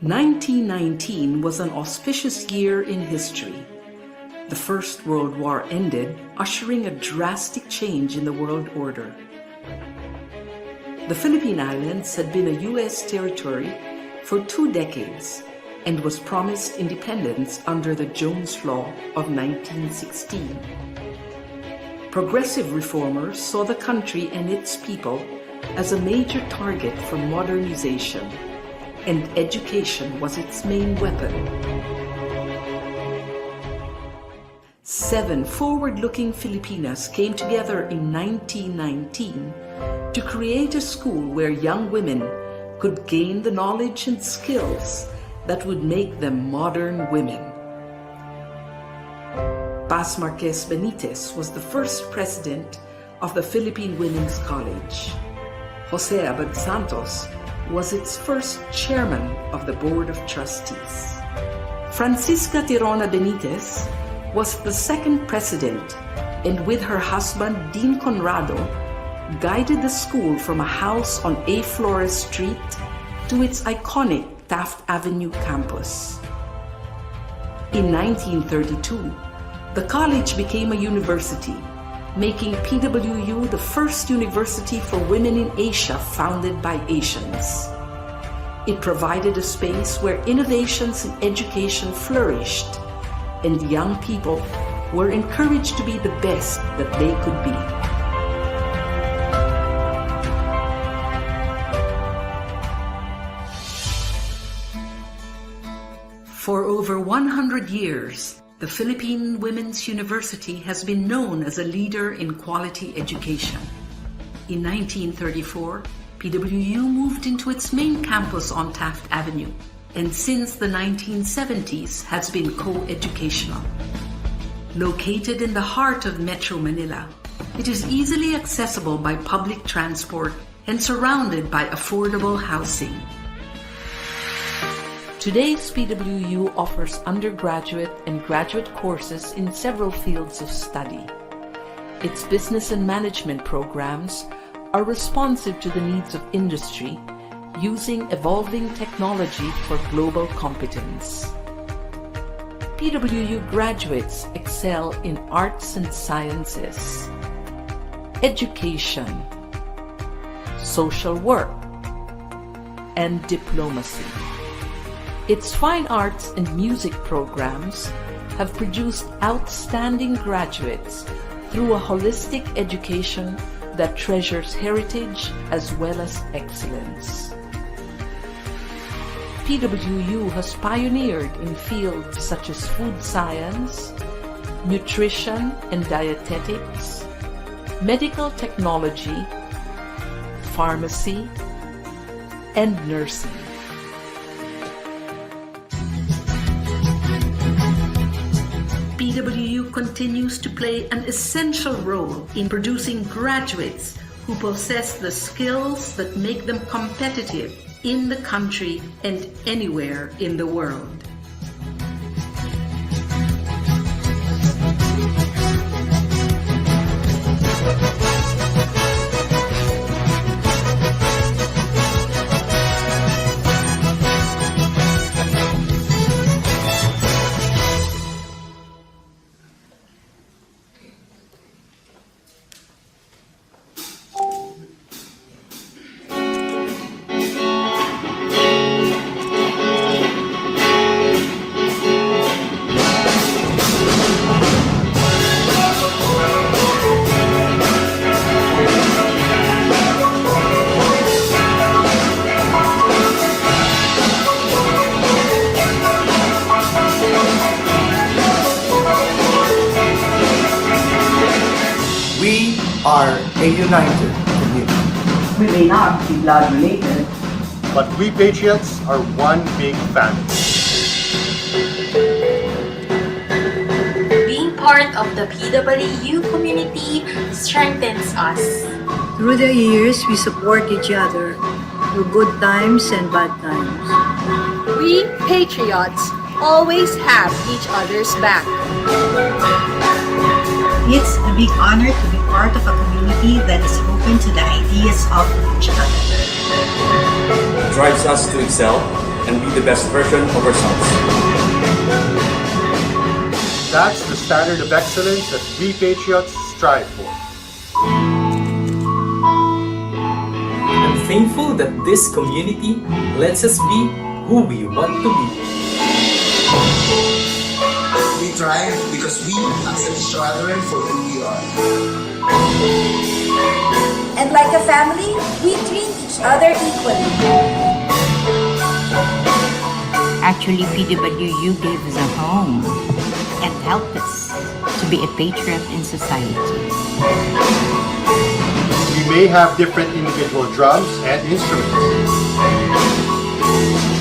1919 was an auspicious year in history. The First World War ended, ushering a drastic change in the world order. The Philippine Islands had been a U.S. territory for 2 decades and was promised independence under the Jones Law of 1916. Progressive reformers saw the country and its people as a major target for modernization, and education was its main weapon. 7 forward-looking Filipinas came together in 1919 to create a school where young women could gain the knowledge and skills that would make them modern women. Paz Marquez Benitez was the first president of the Philippine Women's College. Jose Abad Santos was its first chairman of the Board of Trustees. Francisca Tirona Benitez was the second president, and with her husband Dean Conrado, guided the school from a house on A. Flores Street to its iconic Taft Avenue campus. In 1932, the college became a university, making PWU the first university for women in Asia founded by Asians. It provided a space where innovations in education flourished, and young people were encouraged to be the best that they could be. For over 100 years, the Philippine Women's University has been known as a leader in quality education. In 1934, PWU moved into its main campus on Taft Avenue, and since the 1970s has been co-educational. Located in the heart of Metro Manila, it is easily accessible by public transport and surrounded by affordable housing. Today's PWU offers undergraduate and graduate courses in several fields of study. Its business and management programs are responsive to the needs of industry, using evolving technology for global competence. PWU graduates excel in arts and sciences, education, social work, and diplomacy. Its fine arts and music programs have produced outstanding graduates through a holistic education that treasures heritage as well as excellence. PWU has pioneered in fields such as food science, nutrition and dietetics, medical technology, pharmacy, and nursing. PWU continues to play an essential role in producing graduates who possess the skills that make them competitive in the country and anywhere in the world. We are a united community. We may not be blood related, but we Patriots are one big family. Being part of the PWU community strengthens us. Through the years, we support each other through good times and bad times. We Patriots always have each other's back. It's a big honor to be part of a community that is open to the ideas of each other. Drives us to excel, and be the best version of ourselves. That's the standard of excellence that we Patriots strive for. I'm thankful that this community lets us be who we want to be. We thrive because we accept each other for who we are. And like a family, we treat each other equally. Actually, PWU gave us a home and helped us to be a patriot in society. We may have different individual drums and instruments,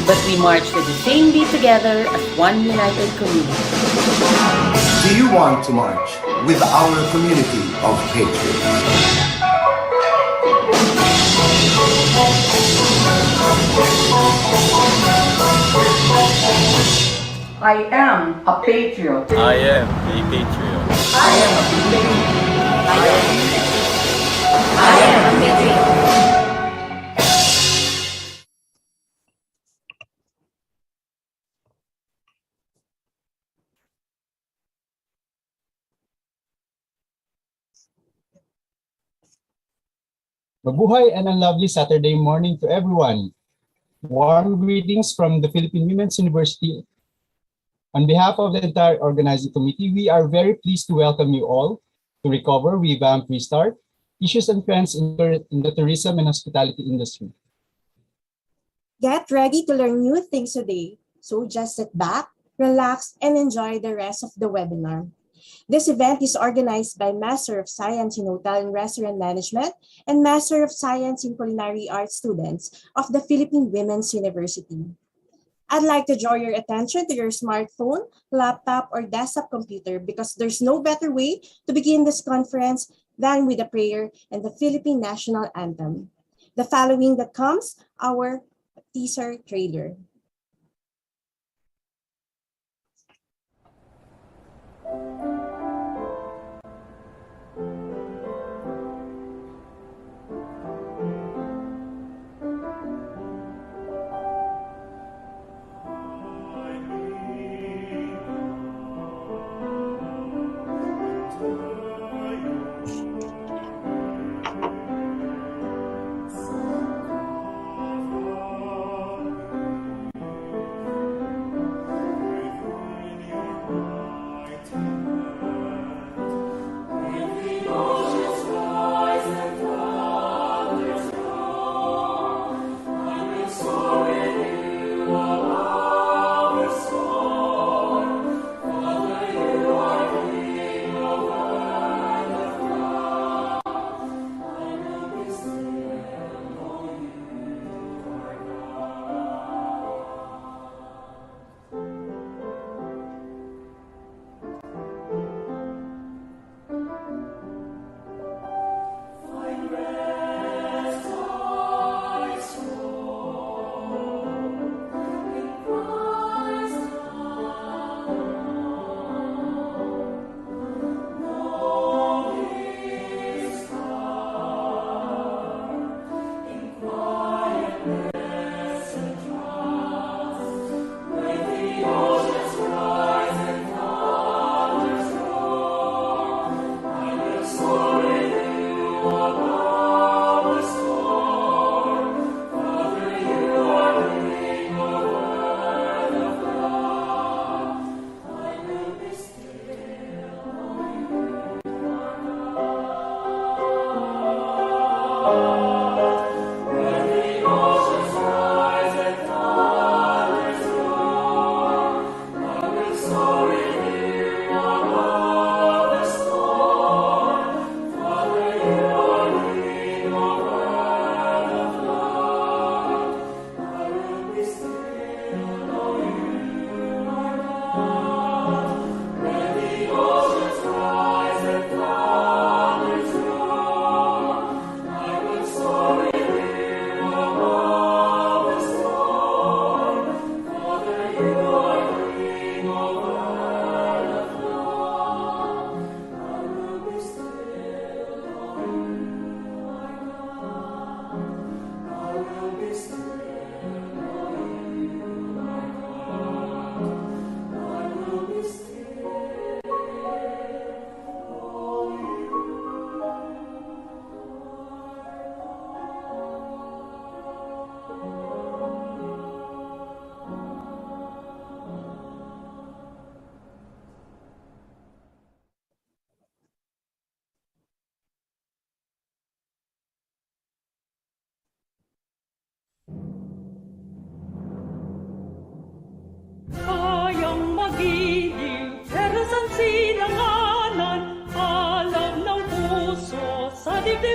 but we march with the same beat together as one united community. Do you want to march with our community of patriots? I am a patriot. I am a patriot. I am a patriot. I am a patriot. Mabuhay and a lovely Saturday morning to everyone. Warm greetings from the Philippine Women's University. On behalf of the entire organizing committee, we are very pleased to welcome you all to Recover, Revamp, Restart, Issues and Trends in the Tourism and Hospitality Industry. Get ready to learn new things today. So just sit back, relax, and enjoy the rest of the webinar. This event is organized by Master of Science in Hotel and Restaurant Management and Master of Science in Culinary Arts students of the Philippine Women's University. I'd like to draw your attention to your smartphone, laptop, or desktop computer because there's no better way to begin this conference than with a prayer and the Philippine National Anthem. The following that comes, our teaser trailer.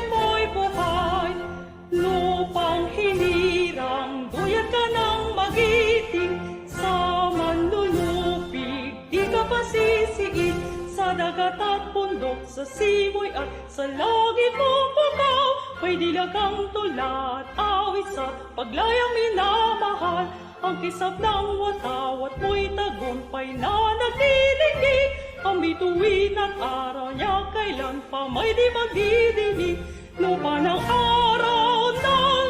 mo'y buhay. Lupang hinirang, duyat ka ng magiting. Sa manlulupig, di ka pasisiid. Sa dagat at bundok, sa simoy at sa langit pupukaw. May dilagang tulad, awit sa paglayang minamahal. Ang kisap ng watawat mo'y tagumpay na nagdiligdig. Ang bituin at araw niya kailan pa may di magdidinig. Lupa ng araw ng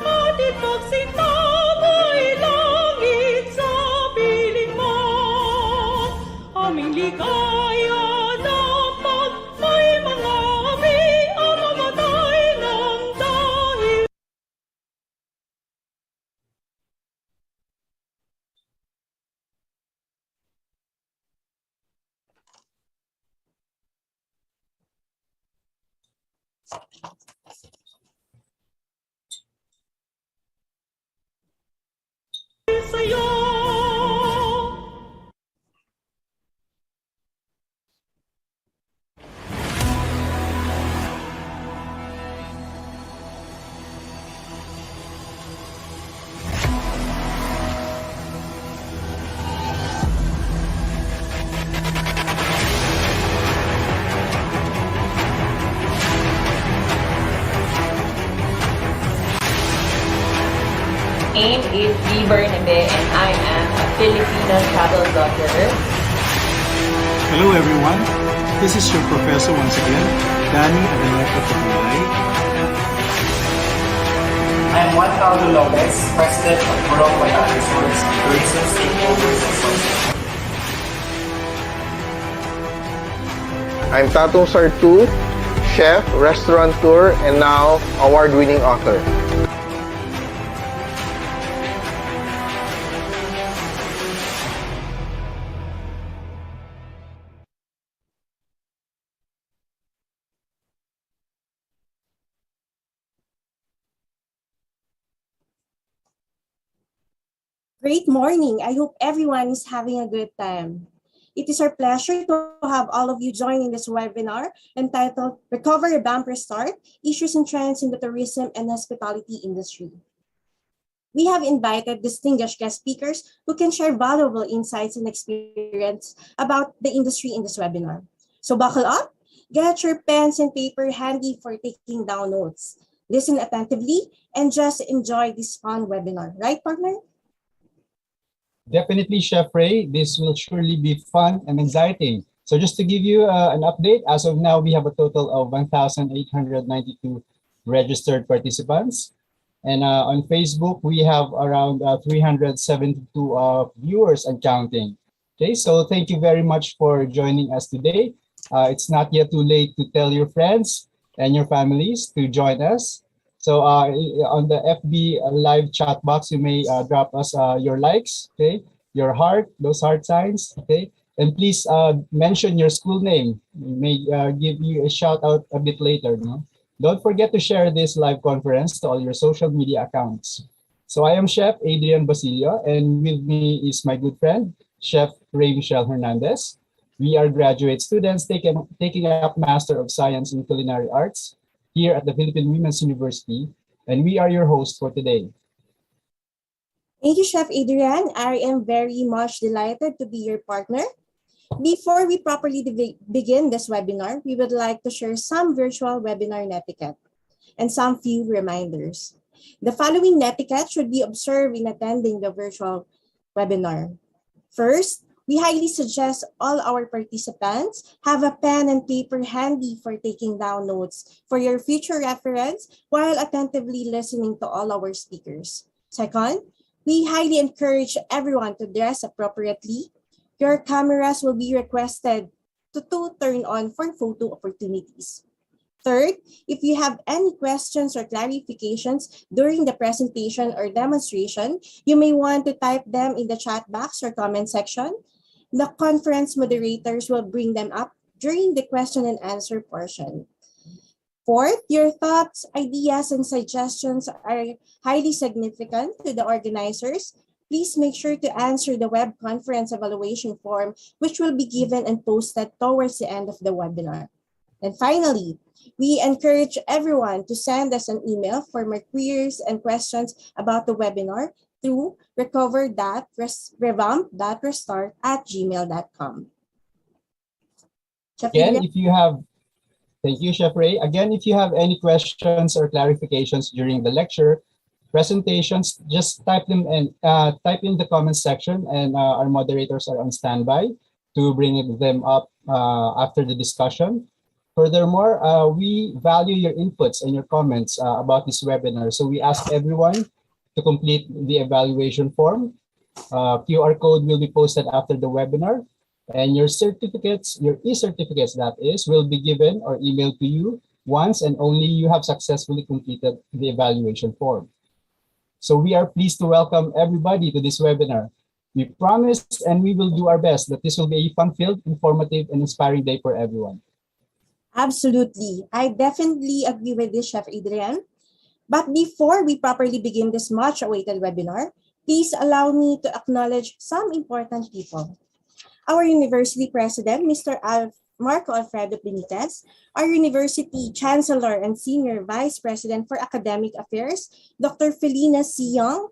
at ipagsinta mo'y langit sa piling mo. Aming ligaya dapat may mga abi ang mamatay ng dahil. Sa'yo. name is Dee Bernabe and I am a Filipino travel blogger. Hello everyone, this is your professor once again, Danny Adeleta Pagulay. I am Juan Paulo Lopez, President of Burong Bayan Resorts and Tourism Stakeholders Association. I'm Tatung Sartu, chef, restaurateur, and now award-winning author. Great morning. I hope everyone is having a good time. It is our pleasure to have all of you join in this webinar entitled Recover, Revamp, Restart, Issues and Trends in the Tourism and Hospitality Industry. We have invited distinguished guest speakers who can share valuable insights and experience about the industry in this webinar. So buckle up, get your pens and paper handy for taking down notes. Listen attentively and just enjoy this fun webinar. Right, partner? Definitely, Chef Ray. This will surely be fun and exciting. So just to give you an update, as of now, we have a total of 1,892 registered participants. And on Facebook, we have around 372 viewers and counting. Okay, so thank you very much for joining us today. It's not yet too late to tell your friends and your families to join us. So on the FB live chat box, you may drop us your likes, okay, your heart, those heart signs, okay, and please mention your school name. We may give you a shout out a bit later. No? Don't forget to share this live conference to all your social media accounts. So I am Chef Adrian Basilio, and with me is my good friend, Chef Ray Michelle Hernandez. We are graduate students taking up Master of Science in Culinary Arts here at the Philippine Women's University, and we are your hosts for today. Thank you, Chef Adrian. I am very much delighted to be your partner. Before we properly begin this webinar, we would like to share some virtual webinar netiquette and some few reminders. The following netiquette should be observed in attending the virtual webinar. First, we highly suggest all our participants have a pen and paper handy for taking down notes for your future reference while attentively listening to all our speakers. Second, we highly encourage everyone to dress appropriately. Your cameras will be requested to turn on for photo opportunities. Third, if you have any questions or clarifications during the presentation or demonstration, you may want to type them in the chat box or comment section. The conference moderators will bring them up during the question and answer portion. Fourth, your thoughts, ideas, and suggestions are highly significant to the organizers. Please make sure to answer the web conference evaluation form, which will be given and posted towards the end of the webinar. And finally, we encourage everyone to send us an email for more queries and questions about the webinar through recover.revamp.restart@gmail.com. Again, if you have, thank you, Chef Ray. Again, if you have any questions or clarifications during the lecture, presentations, just type them in, type in the comments section, and our moderators are on standby to bring them up after the discussion. Furthermore, we value your inputs and your comments about this webinar. So we ask everyone to complete the evaluation form. QR code will be posted after the webinar, and your certificates, your e-certificates that is, will be given or emailed to you once and only you have successfully completed the evaluation form. So we are pleased to welcome everybody to this webinar. We promise and we will do our best that this will be a fun-filled, informative, and inspiring day for everyone. Absolutely. I definitely agree with this, Chef Adrian. But before we properly begin this much-awaited webinar, please allow me to acknowledge some important people. Our University President, Mr. Marco Alfredo Benitez, our University Chancellor and Senior Vice President for Academic Affairs, Dr. Felina C. Young,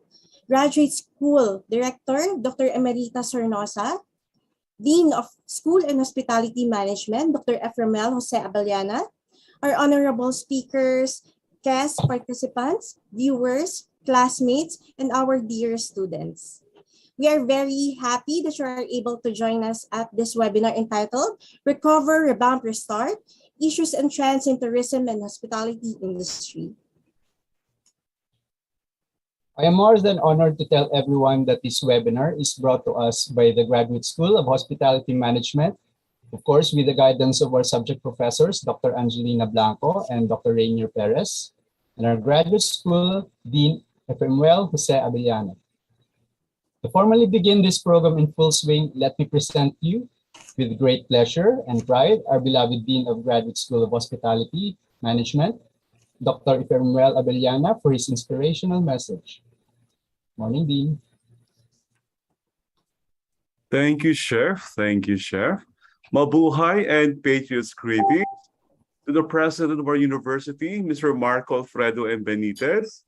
Graduate School Director, Dr. Emerita Sornosa, Dean of School and Hospitality Management, Dr. Efremel Jose Abellana, our honorable speakers, guest participants, viewers, classmates, and our dear students. We are very happy that you are able to join us at this webinar entitled Recover, Revamp, Restart, Issues and Trends in Tourism and Hospitality Industry. I am more than honored to tell everyone that this webinar is brought to us by the Graduate School of Hospitality Management, of course, with the guidance of our subject professors, Dr. Angelina Blanco and Dr. Rainier Perez, and our Graduate School Dean, Efremel Jose Abellana. To formally begin this program in full swing, let me present you with great pleasure and pride our beloved Dean of Graduate School of Hospitality Management, Dr. Efremel Abellana, for his inspirational message. Morning, Dean. Thank you, Chef. Thank you, Chef. Mabuhay and Patriots greetings to the President of our University, Mr. Marco Alfredo M. Benitez,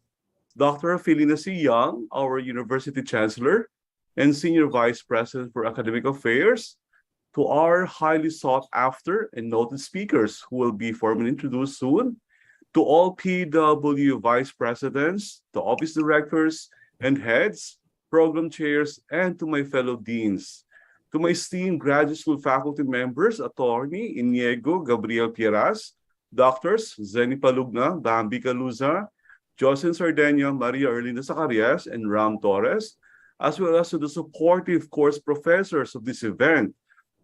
Dr. Felina C. Young, our University Chancellor and Senior Vice President for Academic Affairs, to our highly sought after and noted speakers who will be formally introduced soon, to all PW Vice Presidents, to Office Directors and Heads, Program Chairs, and to my fellow Deans, to my esteemed graduate school faculty members, Attorney Iniego Gabriel Pieras, Doctors Zeni Palugna, Bambi Caluza, Jocelyn Sardenia, Maria Erlinda Zacarias, and Ram Torres, as well as to the supportive course professors of this event,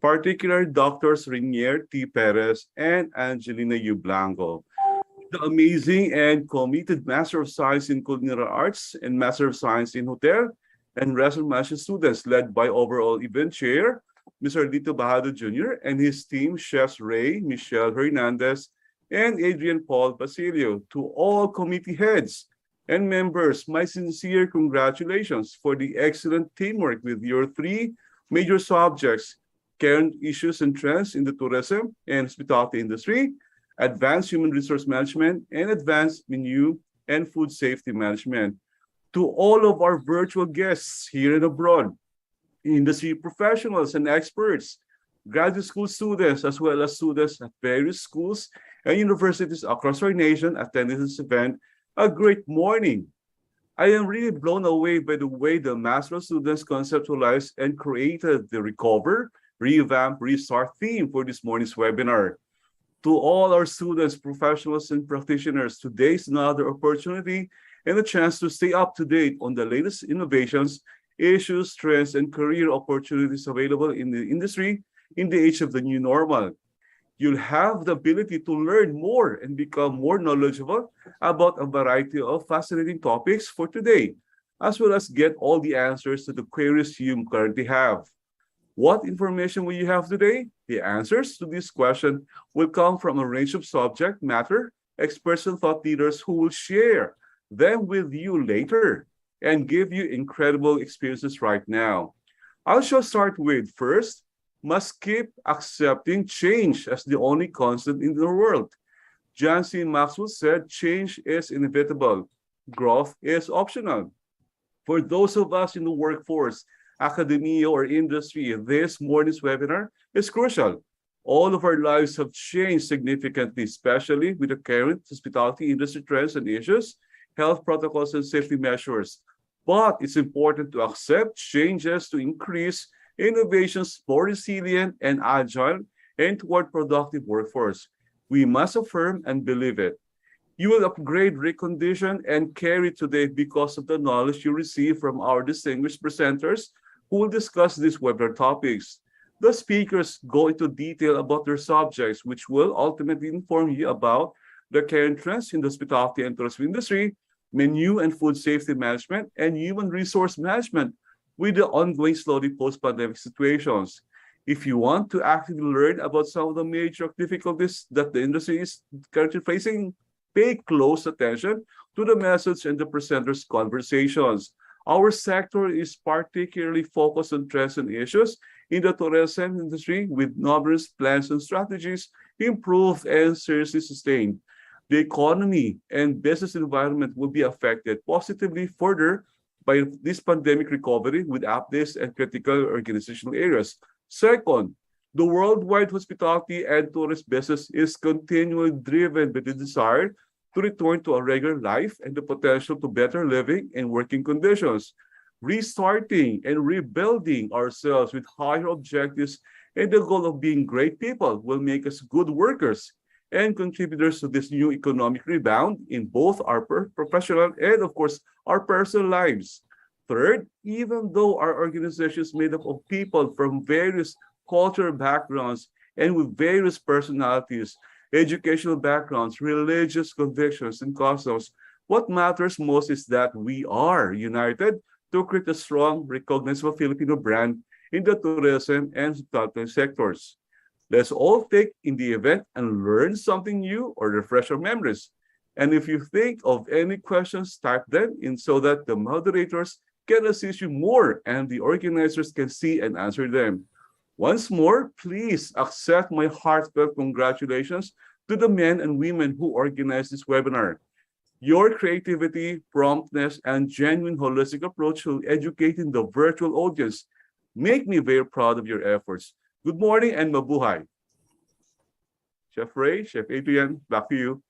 particularly Doctors Rainier T. Perez and Angelina U. Blanco, the amazing and committed Master of Science in Culinary Arts and Master of Science in Hotel and Restaurant Management students led by overall event chair, Mr. Lito Bajado Jr. and his team, Chefs Ray, Michelle Hernandez, and Adrian Paul Basilio. To all committee heads and members, my sincere congratulations for the excellent teamwork with your three major subjects: current issues and trends in the tourism and hospitality industry, advanced human resource management, and advanced menu and food safety management. To all of our virtual guests here and abroad, industry professionals and experts, graduate school students, as well as students at various schools and universities across our nation attending this event, a great morning. I am really blown away by the way the Master of Students conceptualized and created the Recover, Revamp, Restart theme for this morning's webinar. To all our students, professionals, and practitioners, today is another opportunity and a chance to stay up to date on the latest innovations, issues, trends, and career opportunities available in the industry in the age of the new normal. You'll have the ability to learn more and become more knowledgeable about a variety of fascinating topics for today, as well as get all the answers to the queries you currently have. What information will you have today? The answers to this question will come from a range of subject matter experts and thought leaders who will share them with you later and give you incredible experiences right now. I shall start with first, must keep accepting change as the only constant in the world. John C. Maxwell said, change is inevitable. Growth is optional. For those of us in the workforce, academia, or industry, this morning's webinar is crucial. All of our lives have changed significantly, especially with the current hospitality industry trends and issues, health protocols, and safety measures. But it's important to accept changes to increase innovations more resilient and agile and toward productive workforce. We must affirm and believe it. You will upgrade, recondition, and carry today because of the knowledge you receive from our distinguished presenters who will discuss these webinar topics. The speakers go into detail about their subjects, which will ultimately inform you about the current trends in the hospitality and tourism industry, menu and food safety management, and human resource management with the ongoing slowly post-pandemic situations. If you want to actively learn about some of the major difficulties that the industry is currently facing, pay close attention to the message and the presenters' conversations. Our sector is particularly focused on trends and issues in the tourism industry with numerous plans and strategies improved and seriously sustained. The economy and business environment will be affected positively further by this pandemic recovery with updates and critical organizational areas. Second, the worldwide hospitality and tourist business is continually driven by the desire to return to a regular life and the potential to better living and working conditions. Restarting and rebuilding ourselves with higher objectives and the goal of being great people will make us good workers and contributors to this new economic rebound in both our professional and, of course, our personal lives. Third, even though our organization is made up of people from various cultural backgrounds and with various personalities, educational backgrounds, religious convictions, and customs, what matters most is that we are united to create a strong, recognizable Filipino brand in the tourism and hospitality sectors. Let's all take in the event and learn something new or refresh our memories. And if you think of any questions, type them in so that the moderators can assist you more and the organizers can see and answer them. Once more, please accept my heartfelt congratulations to the men and women who organized this webinar. Your creativity, promptness, and genuine holistic approach to educating the virtual audience make me very proud of your efforts. Good morning and mabuhay. Chef Ray, Chef Adrian, back to you.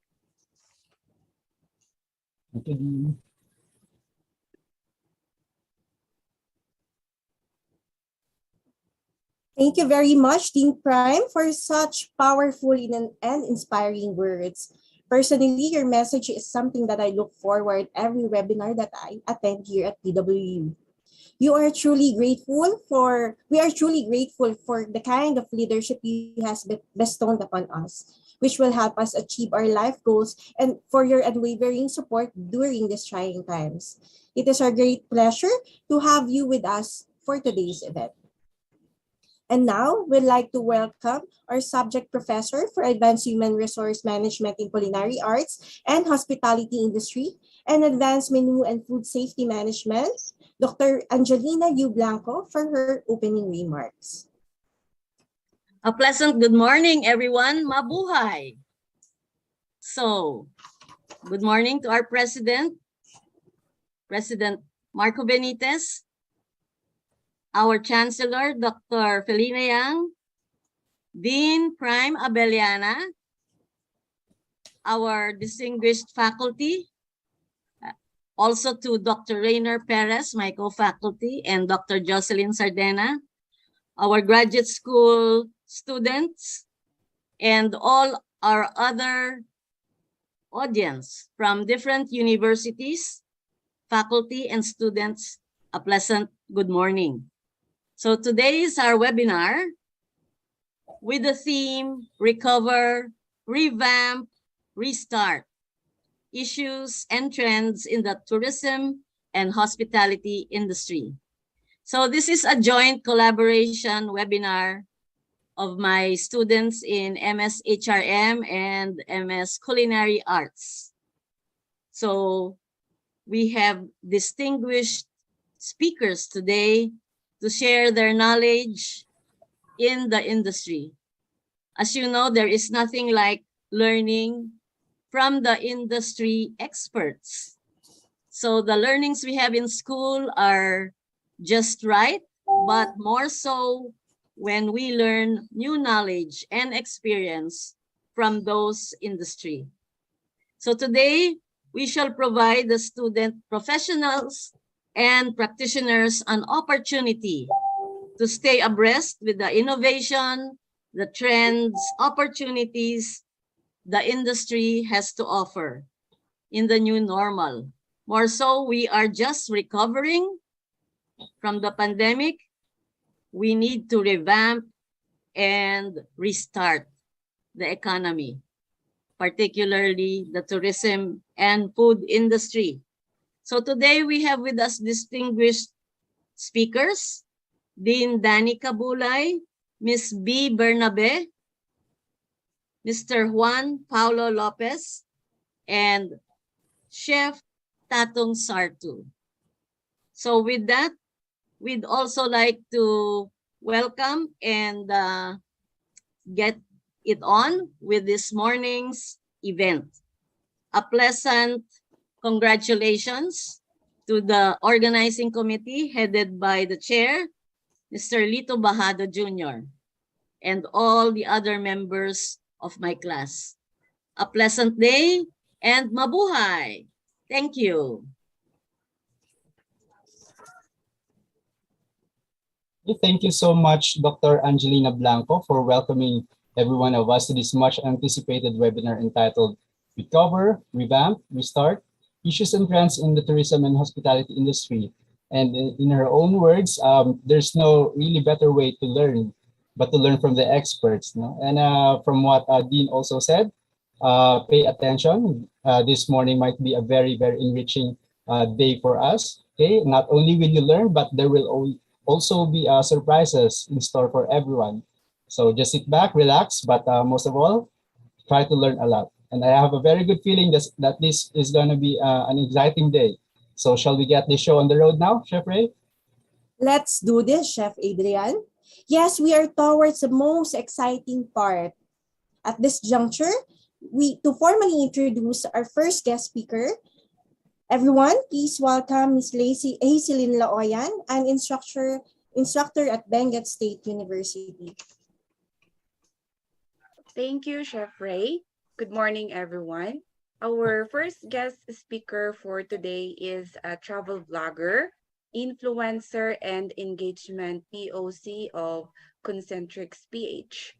Thank you very much, Dean Prime, for such powerful and inspiring words. Personally, your message is something that I look forward every webinar that I attend here at PWU. We are truly grateful for the kind of leadership you has bestowed upon us, which will help us achieve our life goals and for your unwavering support during these trying times. It is our great pleasure to have you with us for today's event. And now, we'd like to welcome our subject professor for Advanced Human Resource Management in Culinary Arts and Hospitality Industry and Advanced Menu and Food Safety Management, Dr. Angelina U. Blanco, for her opening remarks. A pleasant good morning, everyone. Mabuhay! So, good morning to our President, President Marco Benitez, our Chancellor, Dr. Felina Yang, Dean Prime Abeliana, our distinguished faculty, also to Dr. Rainer Perez, my co-faculty, and Dr. Jocelyn Sardena, our graduate school students, and all our other audience from different universities, faculty, and students, a pleasant good morning. So today is our webinar with the theme Recover, Revamp, Restart, Issues and Trends in the Tourism and Hospitality Industry. So this is a joint collaboration webinar of my students in MS HRM and MS Culinary Arts. So we have distinguished speakers today to share their knowledge, in the industry. As you know, there is nothing like learning from the industry experts. So the learnings we have in school are just right, but more so when we learn new knowledge and experience from those industry. So today, we shall provide the student professionals and practitioners an opportunity to stay abreast with the innovation, the trends, opportunities the industry has to offer in the new normal. More so, we are just recovering from the pandemic. We need to revamp and restart the economy, particularly the tourism and food industry. So today we have with us distinguished speakers, Dean Danny Cabulay, Ms. B. Bernabe, Mr. Juan Paulo Lopez, and Chef Tatong Sartu. So with that, we'd also like to welcome and get it on with this morning's event. A pleasant congratulations to the organizing committee headed by the chair, Mr. Lito Bajado Jr., and all the other members of my class. A pleasant day and mabuhay! Thank you. Thank you so much, Dr. Angelina Blanco, for welcoming every one of us to this much anticipated webinar entitled Recover, Revamp, Restart, Issues and Trends in the Tourism and Hospitality Industry. And in her own words, there's no really better way to learn, but to learn from the experts. No? And from what Dean also said, pay attention. This morning might be a very, very enriching day for us. Okay, not only will you learn, but there will also be surprises in store for everyone. So just sit back, relax, but most of all, try to learn a lot. And I have a very good feeling that this is going to be an exciting day. So shall we get this show on the road now, Chef Ray? Let's do this, Chef Adrian. Yes, we are towards the most exciting part. At this juncture, to formally introduce our first guest speaker, everyone, please welcome Ms. Hazelyn Laoyan, an instructor at Benguet State University. Thank you, Chef Ray. Good morning, everyone. Our first guest speaker for today is a travel blogger, influencer, and engagement POC of Concentrix PH.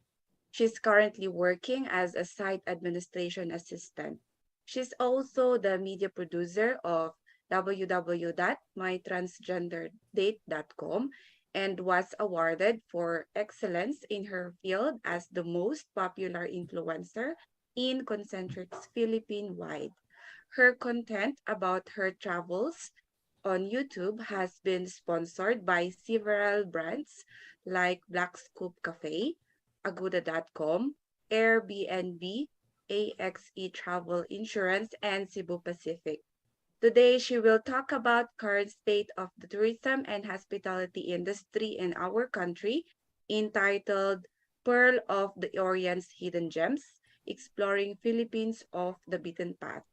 She's currently working as a site administration assistant. She's also the media producer of www.mytransgenderdate.com and was awarded for excellence in her field as the most popular influencer in Concentrix Philippine-wide. Her content about her travels on YouTube has been sponsored by several brands like Black Scoop Cafe, Agoda.com, Airbnb, AXE Travel Insurance, and Cebu Pacific. Today, she will talk about current state of the tourism and hospitality industry in our country, entitled Pearl of the Orient's Hidden Gems, Exploring Philippines off the Beaten Path.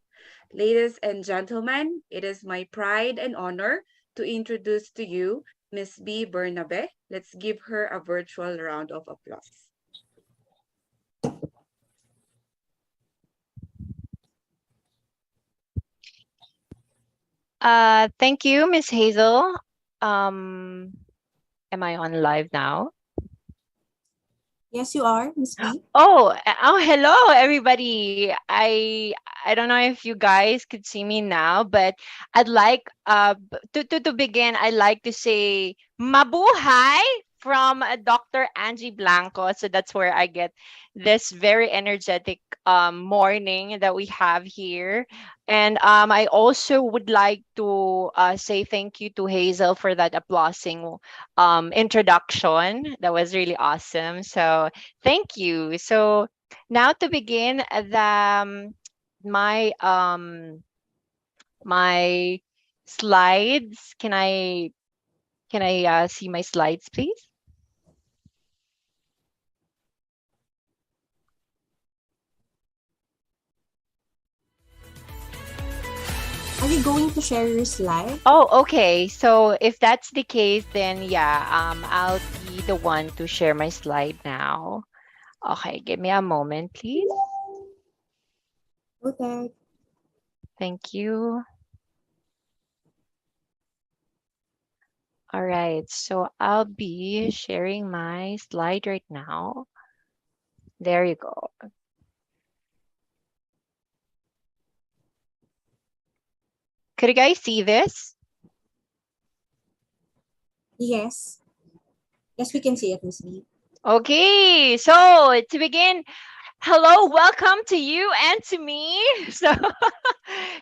Ladies and gentlemen, it is my pride and honor to introduce to you Ms. B. Bernabe. Let's give her a virtual round of applause. Thank you, Miss Hazel. Am I on live now? Yes, you are, Ms. B. Oh, hello, everybody. I don't know if you guys could see me now, but I'd like to begin. I'd like to say mabuhay from Dr. Angie Blanco. So that's where I get this very energetic morning that we have here. And I also would like to say thank you to Hazel for that applauding introduction. That was really awesome. So thank you. So now to begin, my slides. Can I see my slides, please? Are you going to share your slide? Oh, okay. So if that's the case, then yeah, I'll be the one to share my slide now. Okay, give me a moment, please. Okay. Thank you. All right, so I'll be sharing my slide right now. There you go. Could you guys see this? Yes. Yes, we can see it, Miss B. Okay, so to begin, hello, welcome to you and to me. So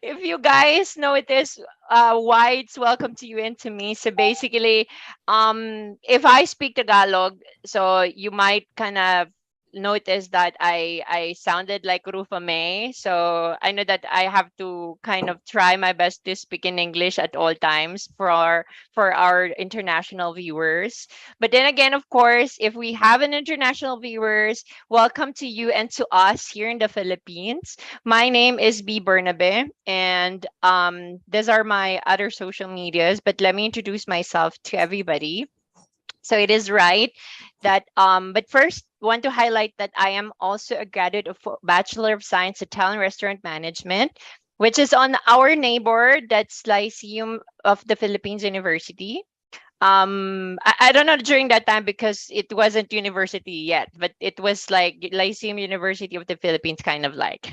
if you guys notice why it's welcome to you and to me. So basically, if I speak Tagalog, so you might kind of notice that I sounded like Rufa May. So I know that I have to kind of try my best to speak in English at all times for our international viewers. But then again, of course, if we have an international viewers, welcome to you and to us here in the Philippines. My name is B Bernabe, and these are my other social medias. But let me introduce myself to everybody. So it is right that but first want to highlight that I am also a graduate of Bachelor of Science Hotel and Restaurant Management, which is on our neighbor, that's Lyceum of the Philippines University. I don't know during that time because it wasn't university yet, but it was like Lyceum University of the Philippines, kind of like.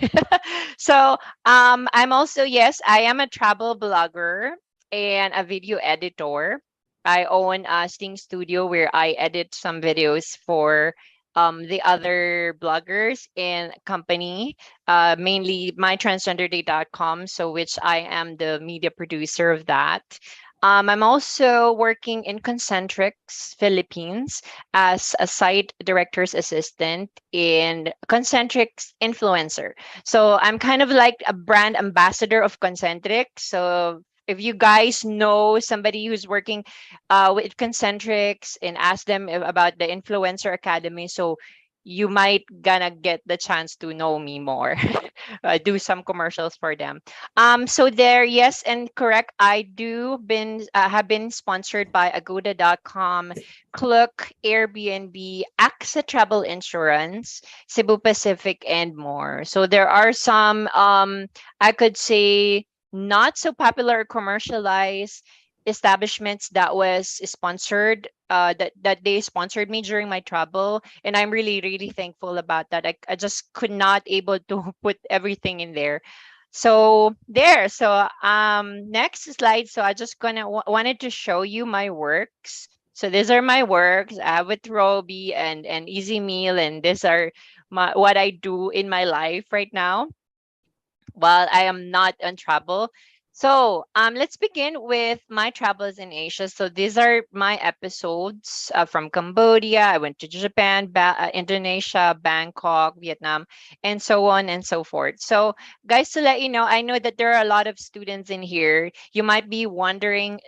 So I'm also, yes, I am a travel blogger and a video editor. I own a Sting Studio where I edit some videos for the other bloggers in company, mainly mytransgenderday.com, so which I am the media producer of that. I'm also working in Concentrix Philippines as a site director's assistant in Concentrix influencer. So I'm kind of like a brand ambassador of Concentrix. So if you guys know somebody who's working with Concentrix and ask them about the Influencer Academy, so you might gonna get the chance to know me more, do some commercials for them. So there, yes, and correct. I do been have been sponsored by Agoda.com, Klook, Airbnb, AXA Travel Insurance, Cebu Pacific, and more. So there are some I could say not so popular or commercialized establishments that was sponsored that they sponsored me during my travel, and I'm really thankful about that. I just could not able to put everything in there. So there, so next slide. So I just wanted to show you my works. So these are my works. I have with Roby and Easy Meal, and these are my what I do in my life right now while I am not on travel. So let's begin with my travels in Asia. So these are my episodes from Cambodia. I went to Japan, Indonesia, Bangkok, Vietnam, and so on and so forth. So guys, to let you know, I know that there are a lot of students in here. You might be wondering,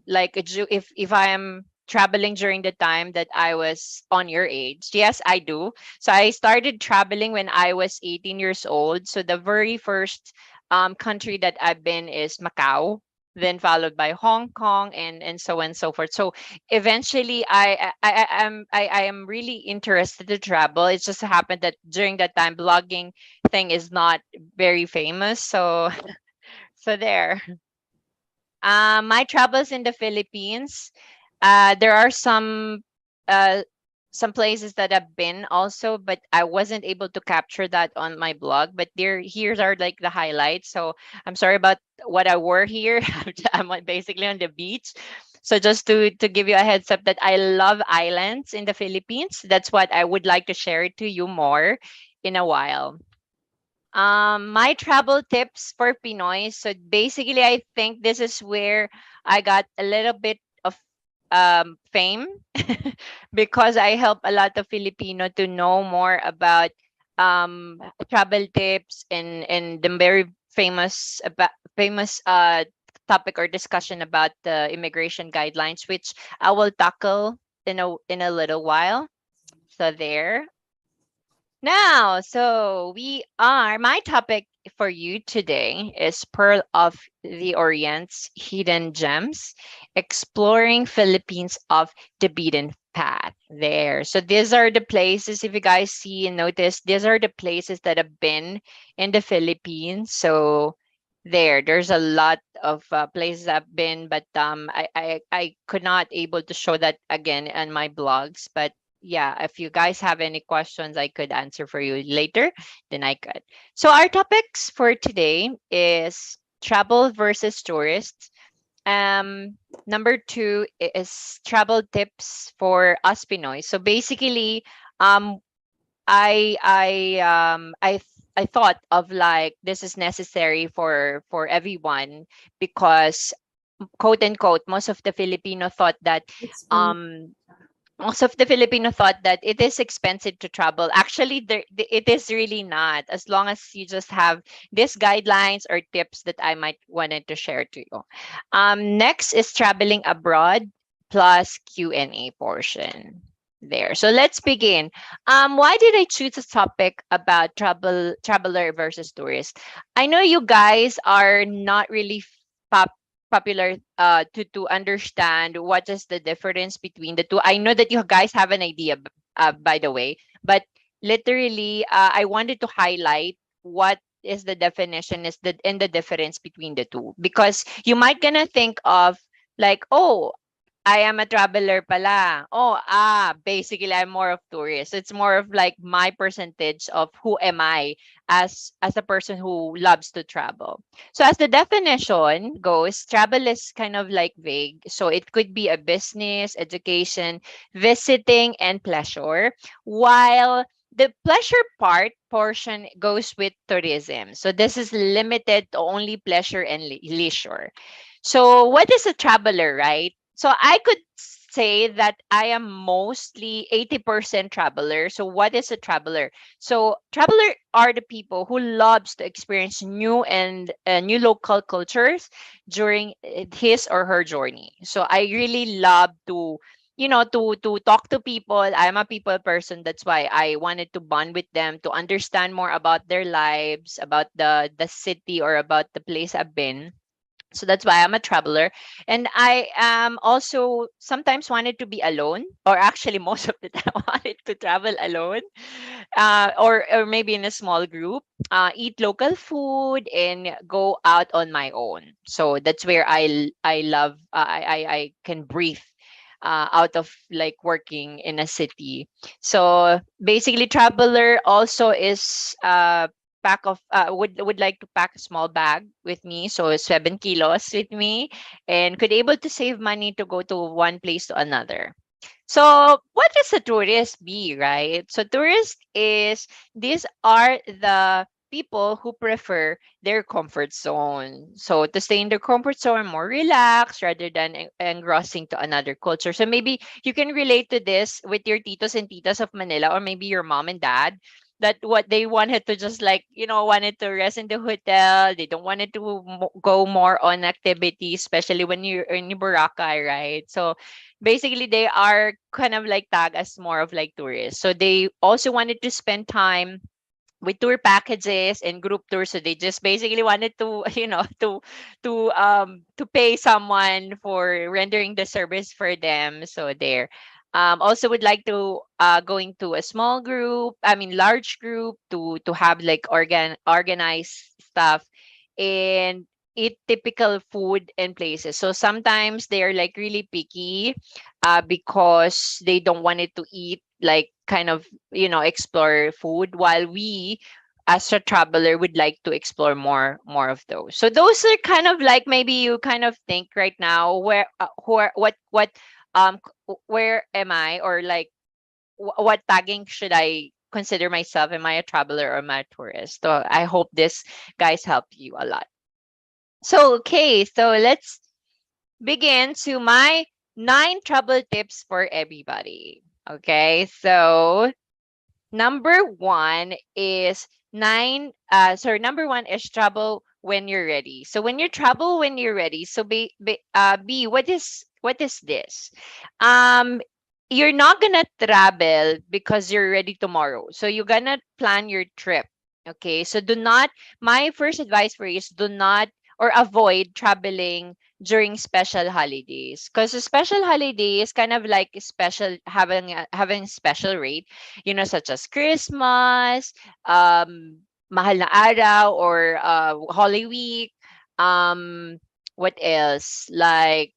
like, if I am traveling during the time that I was on your age. Yes, I do. So I started traveling when I was 18 years old. So the very first country that I've been is Macau, then followed by Hong Kong, and so on and so forth. So eventually, I am really interested to travel. It just happened that during that time, blogging thing is not very famous. So so there. My travels in the Philippines. There are uh, some places that I've been also, but I wasn't able to capture that on my blog. But here's are like the highlights. So I'm sorry about what I wore here. Basically on the beach. So just to give you a heads up that I love islands in the Philippines. That's what I would like to share it to you more in a while. My travel tips for Pinoy. So basically, I think this is where I got a little bit of fame because I help a lot of Filipino to know more about travel tips and the very famous topic or discussion about the immigration guidelines, which I will tackle in a little while. So there. Now, so my topic for you today is Pearl of the Orient's Hidden Gems, exploring Philippines of the beaten path. There. So these are the places, if you guys see and notice, these are the places that have been in the Philippines. So there's a lot of places I've been, but I could not able to show that again on my blogs. But yeah, if you guys have any questions, I could answer for you later, then I could. So our topics for today is travel versus tourists. Number two is travel tips for us Pinoy. So basically, um, I thought of like this is necessary for everyone because quote unquote most of the Filipino thought that um most of the Filipino thought that it is expensive to travel. Actually, it is really not. As long as you just have these guidelines or tips that I might wanted to share to you. Next is traveling abroad plus Q&A portion. There. So let's begin. Why did I choose a topic about traveler versus tourist? I know you guys are not really popular to understand what is the difference between the two. I know that you guys have an idea by the way, but literally I wanted to highlight what is the definition is the and the difference between the two, because you might gonna think of like, oh, I am a traveler pala. Oh, basically I'm more of tourist. It's more of like my percentage of who am I as a person who loves to travel. So as the definition goes, travel is kind of like vague. So it could be a business, education, visiting, and pleasure. While the pleasure part portion goes with tourism. So this is limited to only pleasure and leisure. So what is a traveler, right? So I could say that I am mostly 80% traveler. So what is a traveler? So traveler are the people who loves to experience new and new local cultures during his or her journey. So I really love to to talk to people. I'm a people person. That's why I wanted to bond with them to understand more about their lives, about the city or about the place I've been. So that's why I'm a traveler. And I also sometimes wanted to be alone, or actually most of the time wanted to travel alone, or maybe in a small group, eat local food and go out on my own. So that's where I love I can breathe out of like working in a city. So basically traveler also is pack of would like to pack a small bag with me, so 7 kilos with me, and could able to save money to go to one place to another. So what does a tourist be, right? So tourist is these are the people who prefer their comfort zone. So to stay in their comfort zone, more relaxed rather than engrossing to another culture. So maybe you can relate to this with your titos and titas of Manila, or maybe your mom and dad, that what they wanted to just like wanted to rest in the hotel. They don't wanted to go more on activities, especially when you're in Boracay, right? So basically they are kind of like tag as more of like tourists. So they also wanted to spend time with tour packages and group tours. So they just basically wanted to to pay someone for rendering the service for them. So there. Also would like to going to a small group, I mean large group, to have like organized stuff and eat typical food and places. So sometimes they are like really picky because they don't want it to eat like kind of explore food, while we as a traveler would like to explore more of those. So those are kind of like, maybe you kind of think right now where where am I, or like what tagging should I consider myself? Am I a traveler or am I a tourist? So I hope this guys help you a lot. So okay, so let's begin to my 9 travel tips for everybody. Okay, so number one is travel when you're ready. So when you travel when you're ready, so B, what is this? Um you're not gonna travel because you're ready tomorrow. So you're gonna plan your trip Okay, so my first advice for you is do not or avoid traveling during special holidays, because a special holiday is kind of like a special having special rate, such as Christmas, mahal na araw, or Holy Week, um, what else? Like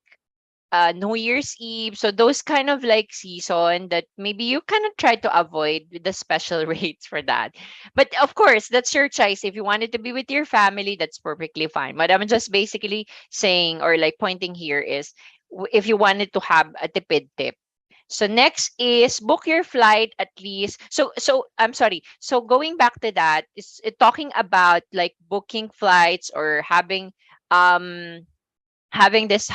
New Year's Eve. So those kind of like season that maybe you kind of try to avoid with the special rates for that. But of course, that's your choice. If you wanted to be with your family, that's perfectly fine. What I'm just basically saying or like pointing here is if you wanted to have a tipid tip. So next is book your flight at least. So I'm sorry. So going back to that is talking about like booking flights or having this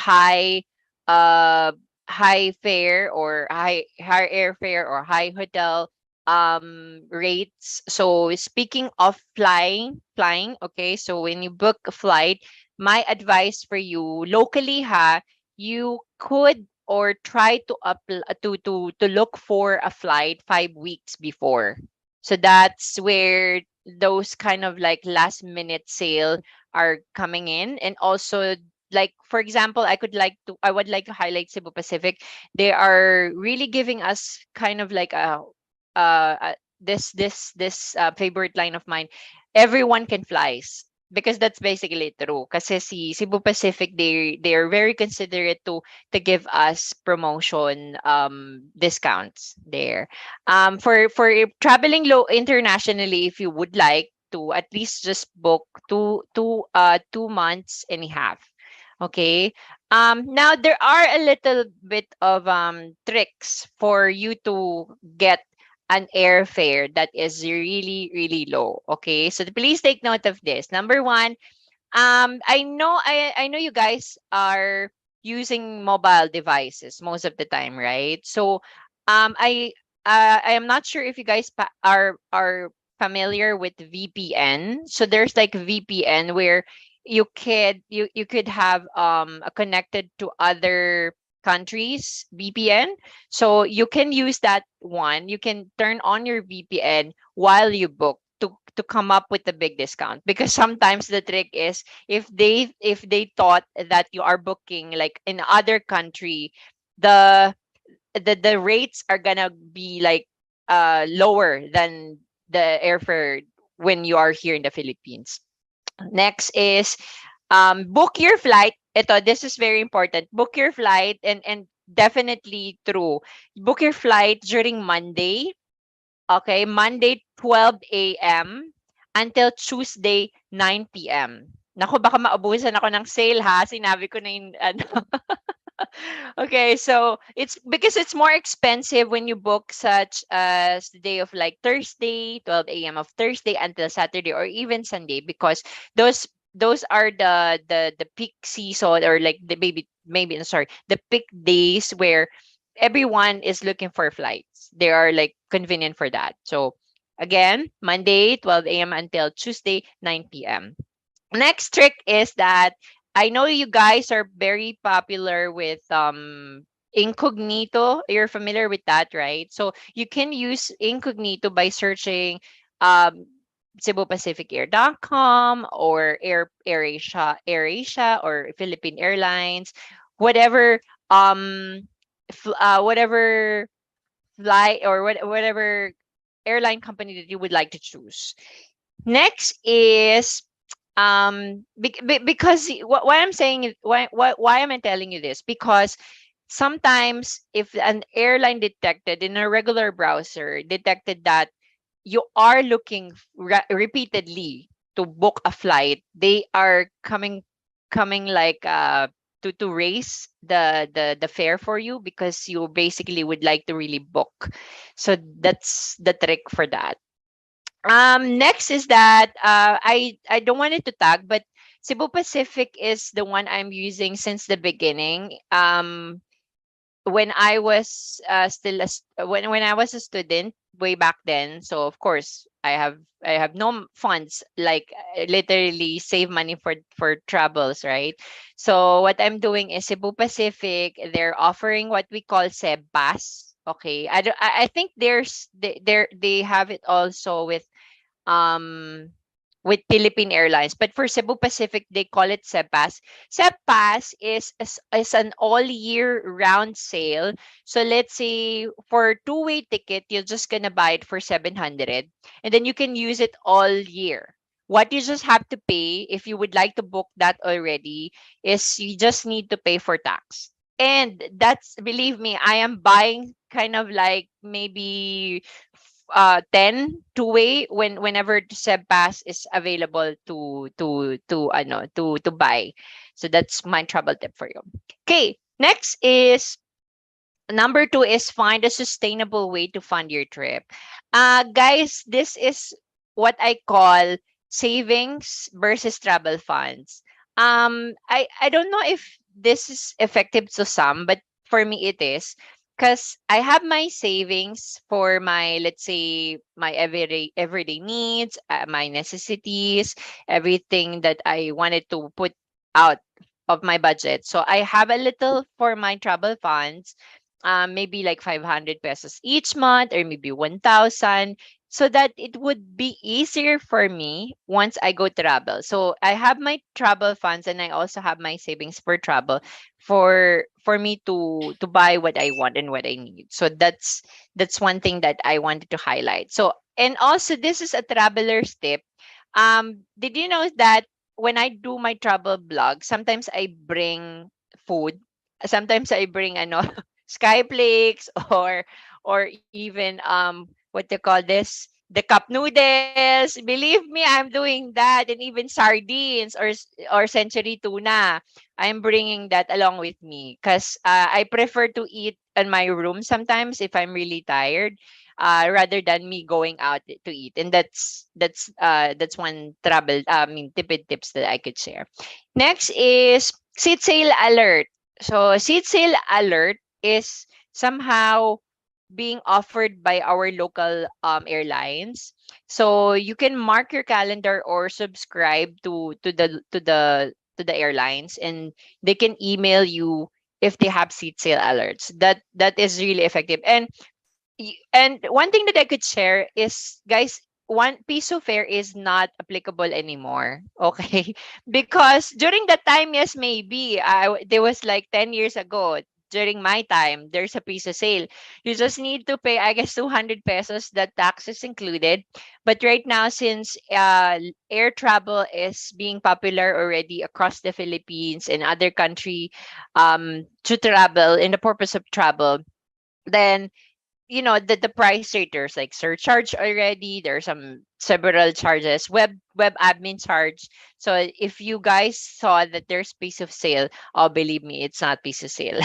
uh high fare or high airfare or high hotel rates. So speaking of flying, okay, so when you book a flight, my advice for you locally, you could or try to to look for a flight 5 weeks before. So that's where those kind of like last minute sale are coming in. And also, like for example, I would like to highlight Cebu Pacific. They are really giving us kind of like this favorite line of mine. Everyone can flies, because that's basically true. Kasi si Cebu Pacific, they are very considerate to give us promotion discounts there. For traveling low internationally, if you would like to at least just book 2 months and a half. Okay. Now there are a little bit of tricks for you to get an airfare that is really really low. Okay, so please take note of this. Number one, I know you guys are using mobile devices most of the time, right? So I am not sure if you guys are familiar with VPN. So there's like VPN where you could have a connected to other countries VPN. So you can use that one. You can turn on your VPN while you book to come up with a big discount, because sometimes the trick is if they thought that you are booking like in other country, the the rates are gonna be like lower than the airfare when you are here in the Philippines. Next is book your flight. This is very important. Book your flight, and definitely true. Book your flight during Monday. Okay, Monday 12 a.m. until Tuesday 9 p.m. Naku, baka maubusan ako ng sale ha. Sinabi ko na yung ano. Okay, so it's because it's more expensive when you book such as the day of like Thursday, 12 a.m. of Thursday until Saturday or even Sunday, because those are the peak season, or like the maybe sorry, the peak days where everyone is looking for flights. They are like convenient for that. So again, Monday 12 a.m. until Tuesday 9 p.m. Next trick is that I know you guys are very popular with incognito. You're familiar with that, right? So you can use incognito by searching um cebupacificair.com or AirAsia or Philippine Airlines, whatever whatever flight or whatever airline company that you would like to choose. Next is because why I'm saying it, why am I telling you this? Because sometimes if an airline detected in a regular browser detected that you are looking repeatedly to book a flight, they are coming like to raise the fare for you, because you basically would like to really book. So that's the trick for that. Next is that I don't want it to tag, but Cebu Pacific is the one I'm using since the beginning. When I was when I was a student way back then. So of course I have no funds, like literally save money for travels, right? So what I'm doing is Cebu Pacific. They're offering what we call Sebas. Okay, I think they have it also with um with Philippine Airlines. But for Cebu Pacific, they call it SEPAS. SEPAS is an all year round sale. So let's say for two-way ticket, you're just gonna buy it for 700, and then you can use it all year. What you just have to pay if you would like to book that already is you just need to pay for tax. And that's, believe me, I am buying kind of like maybe 10 two-way whenever the Seb Pass is available to buy. So that's my travel tip for you. Okay, next is number 2 is find a sustainable way to fund your trip. Guys, this is what I call savings versus travel funds. I don't know if this is effective to some, but for me it is, because I have my savings for my, let's say, my everyday needs, my necessities, everything that I wanted to put out of my budget. So I have a little for my travel funds, maybe like 500 pesos each month or maybe 1,000, so that it would be easier for me once I go travel. So I have my travel funds and I also have my savings for travel for me to buy what I want and what I need. So that's one thing that I wanted to highlight. So, and also this is a traveler's tip. Did you know that when I do my travel blog, sometimes I bring food. Sometimes I bring ano skyflakes or even what they call this, the cup noodles. Believe me, I'm doing that, and even sardines or century tuna. I'm bringing that along with me because I prefer to eat in my room sometimes if I'm really tired, rather than me going out to eat. And that's one travel, I mean, tips that I could share. Next is seat sale alert. So seat sale alert is somehow being offered by our local airlines. So you can mark your calendar or subscribe to the airlines, and they can email you if they have seat sale alerts. That is really effective. And one thing that I could share is, guys, one piso fare is not applicable anymore. Okay, because during that time, yes, maybe there was like 10 years ago. During my time, there's a piso sale. You just need to pay, I guess, 200 pesos. That tax is included. But right now, since air travel is being popular already across the Philippines and other country, to travel in the purpose of travel, then the price rate, there's like surcharge already, there's some several charges, web admin charge. So if you guys saw that there's piece of sale, oh, believe me, it's not piece of sale.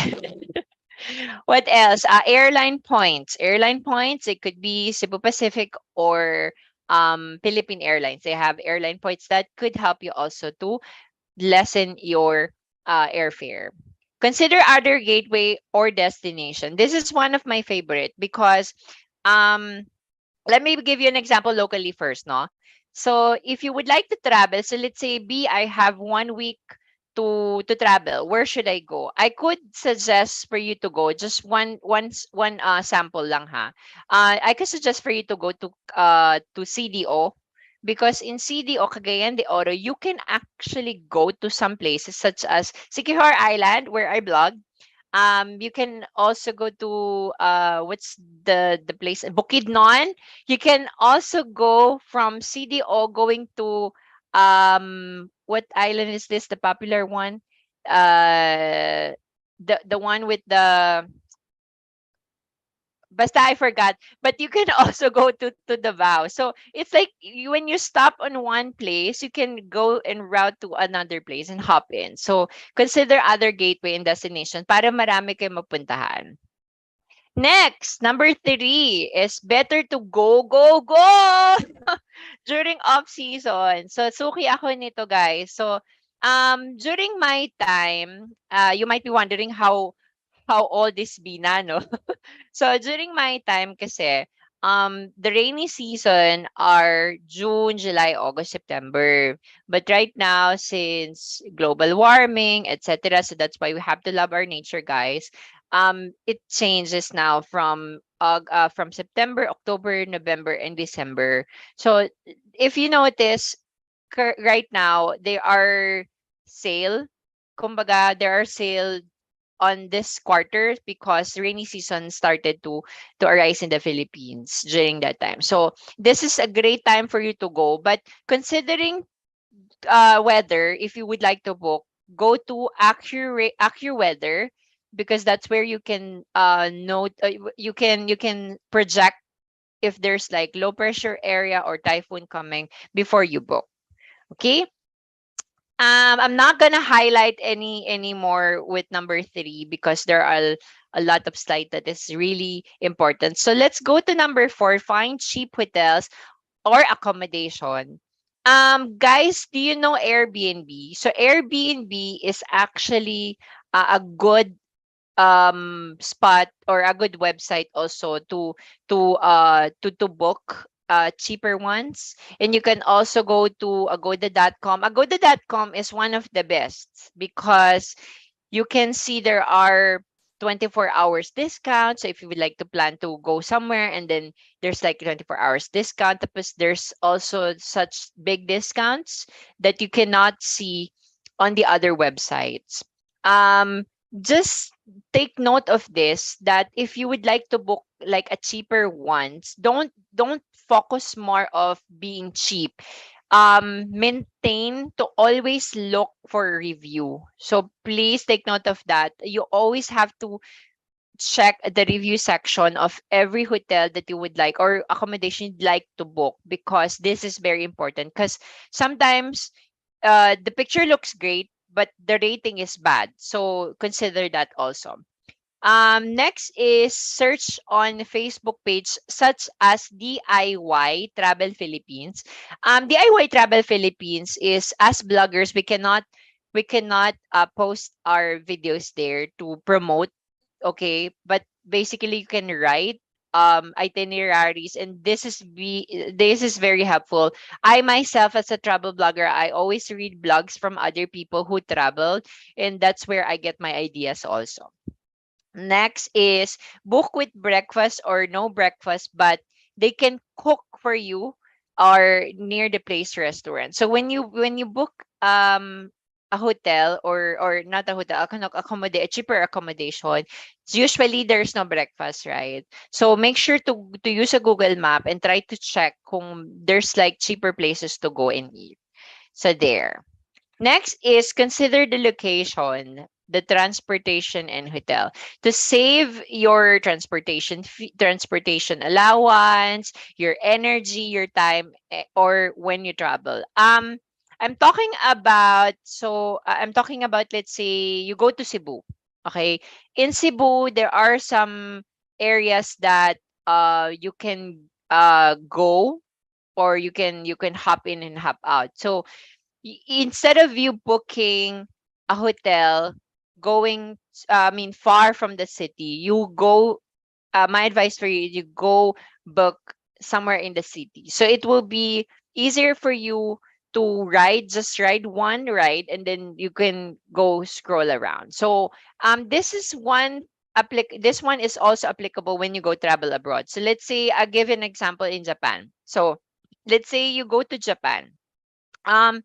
What else? Airline points, it could be Cebu Pacific or Philippine Airlines. They have airline points that could help you also to lessen your airfare. Consider other gateway or destination. This is one of my favorite because um let me give you an example locally first, no? So if you would like to travel, so let's say B, I have 1 week to travel. Where should I go? I could suggest for you to go just one sample lang ha. I could suggest for you to go to CDO, because in CDO Cagayan de Oro you can actually go to some places such as Siquijor Island where I blog. You can also go to what's the place, Bukidnon. You can also go from CDO going to what island is this, the popular one, uh the one with the, basta I forgot. But you can also go to Davao. So it's like when you stop on one place, you can go and route to another place and hop in. So consider other gateway and destination para marami kayo mapuntahan. Next, number 3 is better to go, go, go during off season. So suki ako nito, guys. So during my time, you might be wondering how old is Bina, no? So during my time kasi, the rainy season are June, July, August, September. But right now, since global warming, etc., so that's why we have to love our nature, guys. it changes now from September, October, November, and December. So if you notice, right now there are sale. Kumbaga, there are sale on this quarter because rainy season started to arise in the Philippines during that time. So this is a great time for you to go. But considering weather, if you would like to book, go to AccuWeather because that's where you can note you can project if there's like low pressure area or typhoon coming before you book. Okay. I'm not gonna highlight any more with number 3 because there are a lot of slides that is really important. So let's go to number 4. Find cheap hotels or accommodation. Guys, do you know Airbnb? So Airbnb is actually a good spot or a good website also to book cheaper ones. And you can also go to agoda.com. Agoda.com is one of the best because you can see there are 24 hours discount. So if you would like to plan to go somewhere and then there's like 24 hours discount, tapos there's also such big discounts that you cannot see on the other websites. Just take note of this, that if you would like to book like a cheaper ones, don't focus more of being cheap. Maintain to always look for review. So please take note of that. You always have to check the review section of every hotel that you would like or accommodation you'd like to book, because this is very important. Because sometimes the picture looks great but the rating is bad, so consider that also. Next is search on Facebook page such as DIY Travel Philippines. DIY Travel Philippines is, as bloggers, we cannot post our videos there to promote, okay? But basically you can write itineraries, and this is very helpful. I myself, as a travel blogger, I always read blogs from other people who traveled, and that's where I get my ideas also. Next is book with breakfast or no breakfast, but they can cook for you or near the place restaurant. So when you book a hotel or not a hotel, a cheaper accommodation, usually there's no breakfast, right? So make sure to use a Google Map and try to check kung there's like cheaper places to go and eat. So there. Next is consider the location, the transportation and hotel. To save your transportation allowance, your energy, your time, or when you travel. I'm talking about, let's say you go to Cebu. Okay? In Cebu, there are some areas that you can go, or you can hop in and hop out. So instead of you booking a hotel going far from the city, you go my advice for you, you go book somewhere in the city, so it will be easier for you to ride one ride, and then you can go scroll around. So this one is also applicable when you go travel abroad. So let's say I give an example in Japan. So let's say you go to Japan. um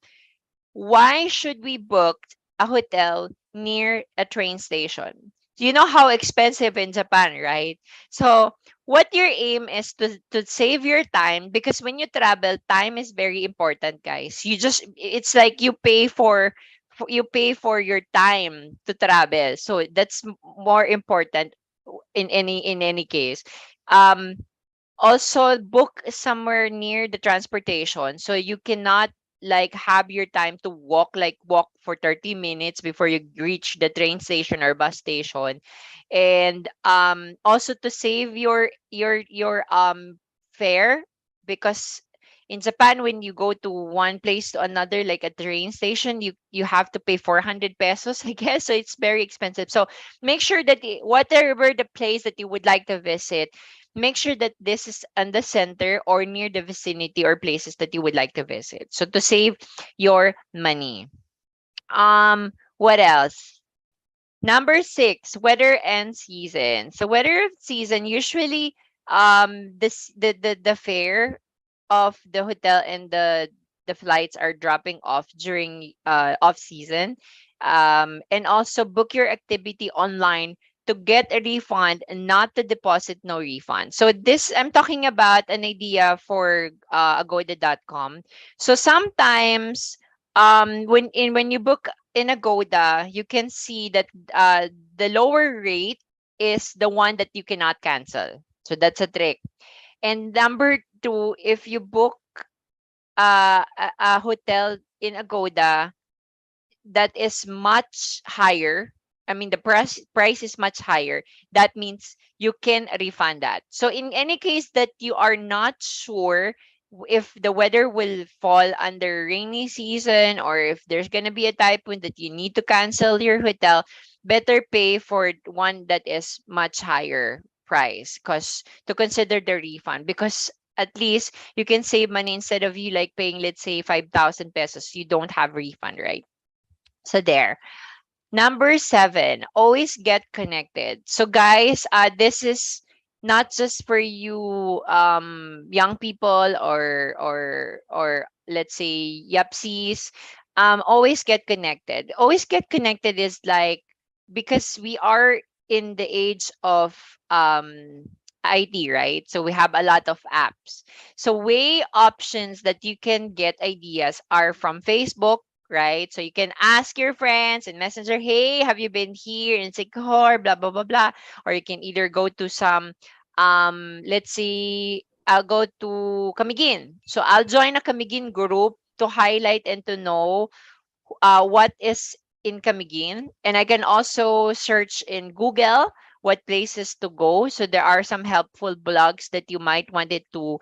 why should we book a hotel near a train station? You know how expensive in Japan, right? So what your aim is to save your time, because when you travel, time is very important, guys. It's like you pay for your time to travel. So that's more important in any case. Um Also book somewhere near the transportation, so you cannot like have your time to walk for 30 minutes before you reach the train station or bus station. And also to save your fare, because in Japan, when you go to one place to another, like a train station, you have to pay 400 pesos, I guess. So it's very expensive. So make sure that whatever the place that you would like to visit, make sure that this is in the center or near the vicinity or places that you would like to visit. So to save your money. What else? Number 6, weather and season. So weather season, usually the fare of the hotel and the flights are dropping off during off season. And also book your activity online to get a refund and not to deposit no refund. So this, I'm talking about an idea for agoda.com. So sometimes when you book in Agoda, you can see that the lower rate is the one that you cannot cancel. So that's a trick. And number 2, if you book a hotel in Agoda that is much higher, I mean the price is much higher, that means you can refund that. So in any case that you are not sure if the weather will fall under rainy season or if there's going to be a typhoon that you need to cancel your hotel, better pay for one that is much higher price, because to consider the refund, because at least you can save money instead of you like paying, let's say, 5,000 pesos, you don't have refund, right? So there. Number 7, always get connected. So guys, this is not just for you young people or let's say yapsies. Always get connected. Always get connected is like, because we are in the age of IT, right? So we have a lot of apps. So way options that you can get ideas are from Facebook, right? So you can ask your friends in Messenger, hey, have you been here in Sikihor, blah, blah, blah, blah. Or you can either go to some, let's see, I'll go to Camiguin. So I'll join a Camiguin group to highlight and to know what is in Camiguin. And I can also search in Google what places to go. So there are some helpful blogs that you might want it to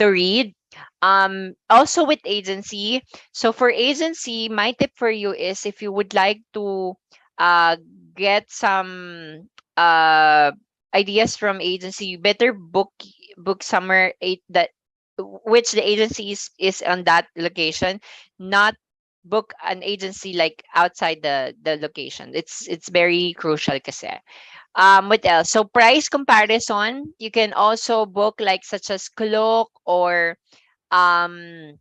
read. Also with agency. So for agency, my tip for you is if you would like to uh, get some ideas from agency, you better book somewhere that which the agency is on that location, not book an agency like outside the location. It's very crucial kasi. What else? So price comparison, you can also book like such as Klook or um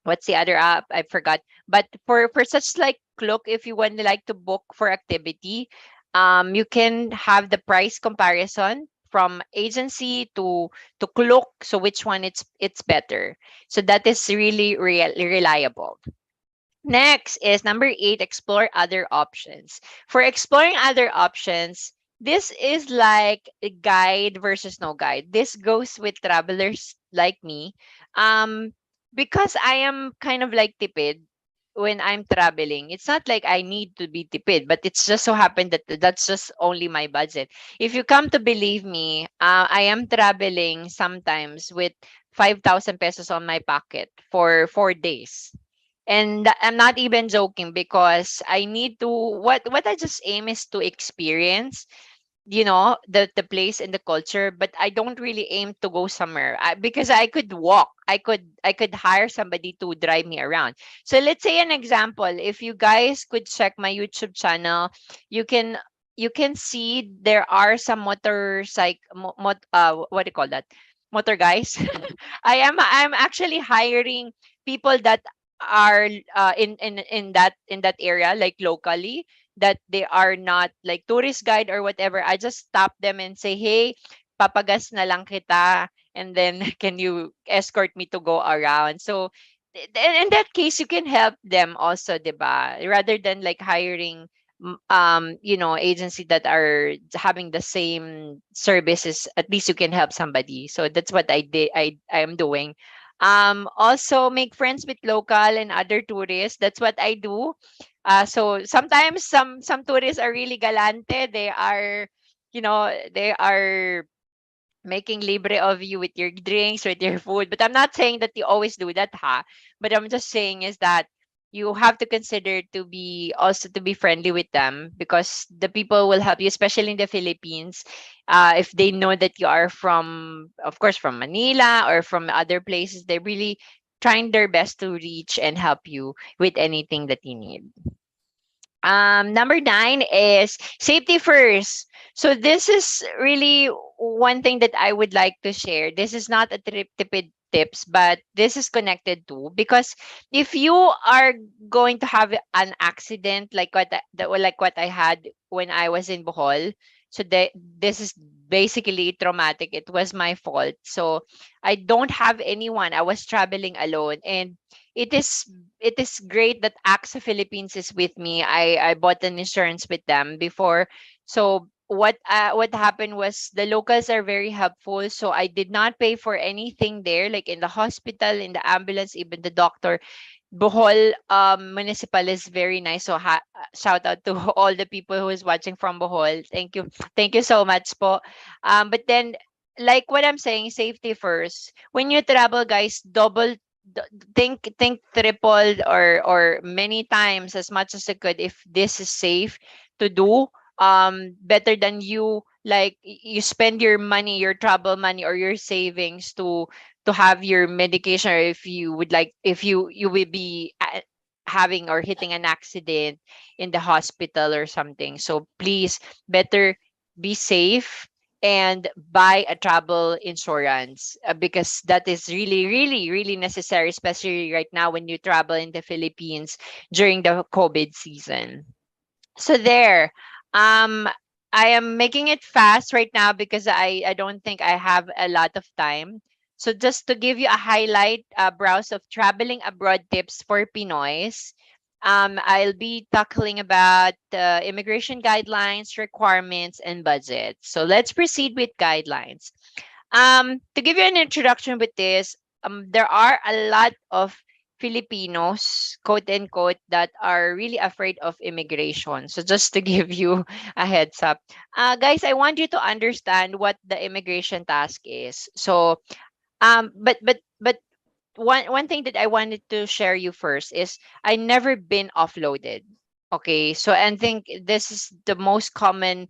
what's the other app? I forgot. But for such like Klook, if you want to like to book for activity, you can have the price comparison from agency to Klook. So which one it's better. So that is really reliable. Next is number 8, explore other options. For exploring other options, this is like a guide versus no guide. This goes with travelers like me. Um, because I am kind of like tipid when I'm traveling. It's not like I need to be tipid, but it's just so happened that that's just only my budget. If you come to believe me, I am traveling sometimes with 5,000 pesos on my pocket for 4 days, and I'm not even joking, because I need to what I just aim is to experience, the place and the culture, but I don't really aim to go somewhere, because I could walk. I could hire somebody to drive me around. So let's say an example, if you guys could check my YouTube channel, you can see there are some what do you call that, motor guys. I'm actually hiring people that are in that area, like locally, that they are not like tourist guide or whatever. I just stop them and say, hey, papagas na lang kita, and then can you escort me to go around? So in that case, you can help them also, diba? Rather than like hiring agency that are having the same services, at least you can help somebody. So that's what I am doing. Also make friends with local and other tourists. That's what I do. So sometimes some tourists are really galante. They are making libre of you with your drinks, with your food. But I'm not saying that you always do that, ha. But I'm just saying is that you have to consider to be friendly with them, because the people will help you, especially in the Philippines. If they know that you are from, of course, from Manila or from other places, they're really trying their best to reach and help you with anything that you need. Number 9 is safety first. So this is really one thing that I would like to share. This is not a trip tipid tips, but this is connected to, because if you are going to have an accident like like what I had when I was in Bohol, so this is basically traumatic. It was my fault. So I don't have anyone. I was traveling alone, and it is it is great that AXA Philippines is with me. I bought an insurance with them before. So what happened was the locals are very helpful. So I did not pay for anything there, like in the hospital, in the ambulance, even the doctor. Bohol municipal is very nice. So shout out to all the people who is watching from Bohol. Thank you so much po. But then, like what I'm saying, safety first. When you travel, guys, think triple or many times as much as you could if this is safe to do. Better than you, like you spend your money, your travel money or your savings to have your medication, or if you would like, if you will be having or hitting an accident in the hospital or something. So please, better be safe and buy a travel insurance, because that is really really really necessary, especially right now when you travel in the Philippines during the COVID season. So there. Um I am making it fast right now because I don't think I have a lot of time. So just to give you a highlight, browse of traveling abroad tips for Pinoys. I'll be tackling about immigration guidelines, requirements, and budget. So let's proceed with guidelines. To give you an introduction with this, there are a lot of Filipinos, quote unquote, that are really afraid of immigration. So just to give you a heads up, guys, I want you to understand what the immigration task is. So, but one thing that I wanted to share you first is I never been offloaded. Okay, so I think this is the most um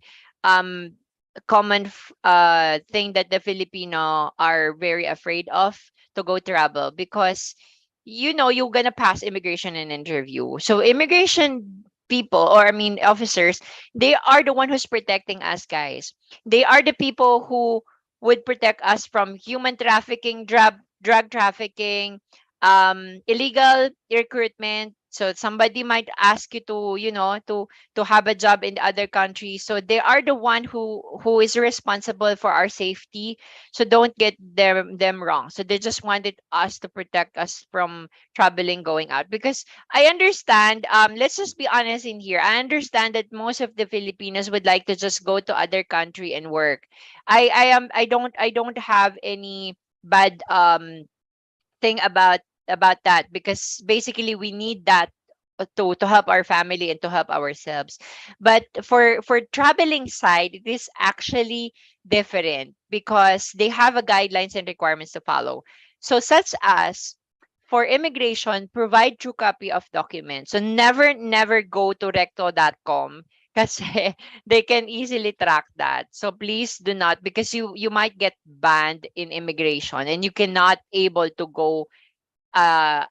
thing that the Filipino are very afraid of to go travel, because you're gonna pass immigration and interview. So immigration people, or I mean officers, they are the one who's protecting us, guys. They are the people who would protect us from human trafficking, drug trafficking, illegal recruitment. So somebody might ask you to, to have a job in the other country. So they are the one who is responsible for our safety. So don't get them wrong. So they just wanted us to protect us from traveling, going out. Because I understand, let's just be honest in here. I understand that most of the Filipinos would like to just go to other country and work. I don't have any bad thing about that, because basically we need that to help our family and to help ourselves. But for traveling side, it is actually different, because they have a guidelines and requirements to follow. So such as, for immigration, provide true copy of documents. So never go to recto.com, because they can easily track that. So please do not, because you might get banned in immigration and you cannot able to go uh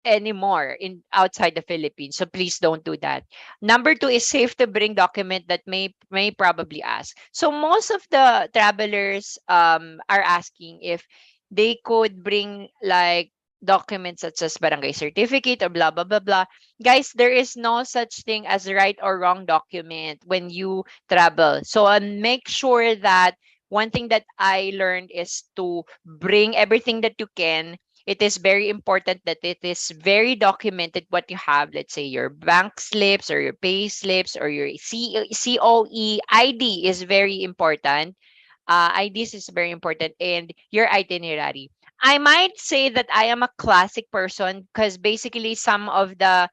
anymore in outside the Philippines. So please don't do that. Number 2 is safe to bring document that may probably ask. So most of the travelers are asking if they could bring like documents such as barangay certificate or blah blah blah blah. Guys, there is no such thing as right or wrong document when you travel. So make sure that one thing that I learned is to bring everything that you can. It is very important that it is very documented what you have. Let's say your bank slips or your pay slips or your COE. ID is very important. IDs is very important, and your itinerary. I might say that I am a classic person, because basically some of the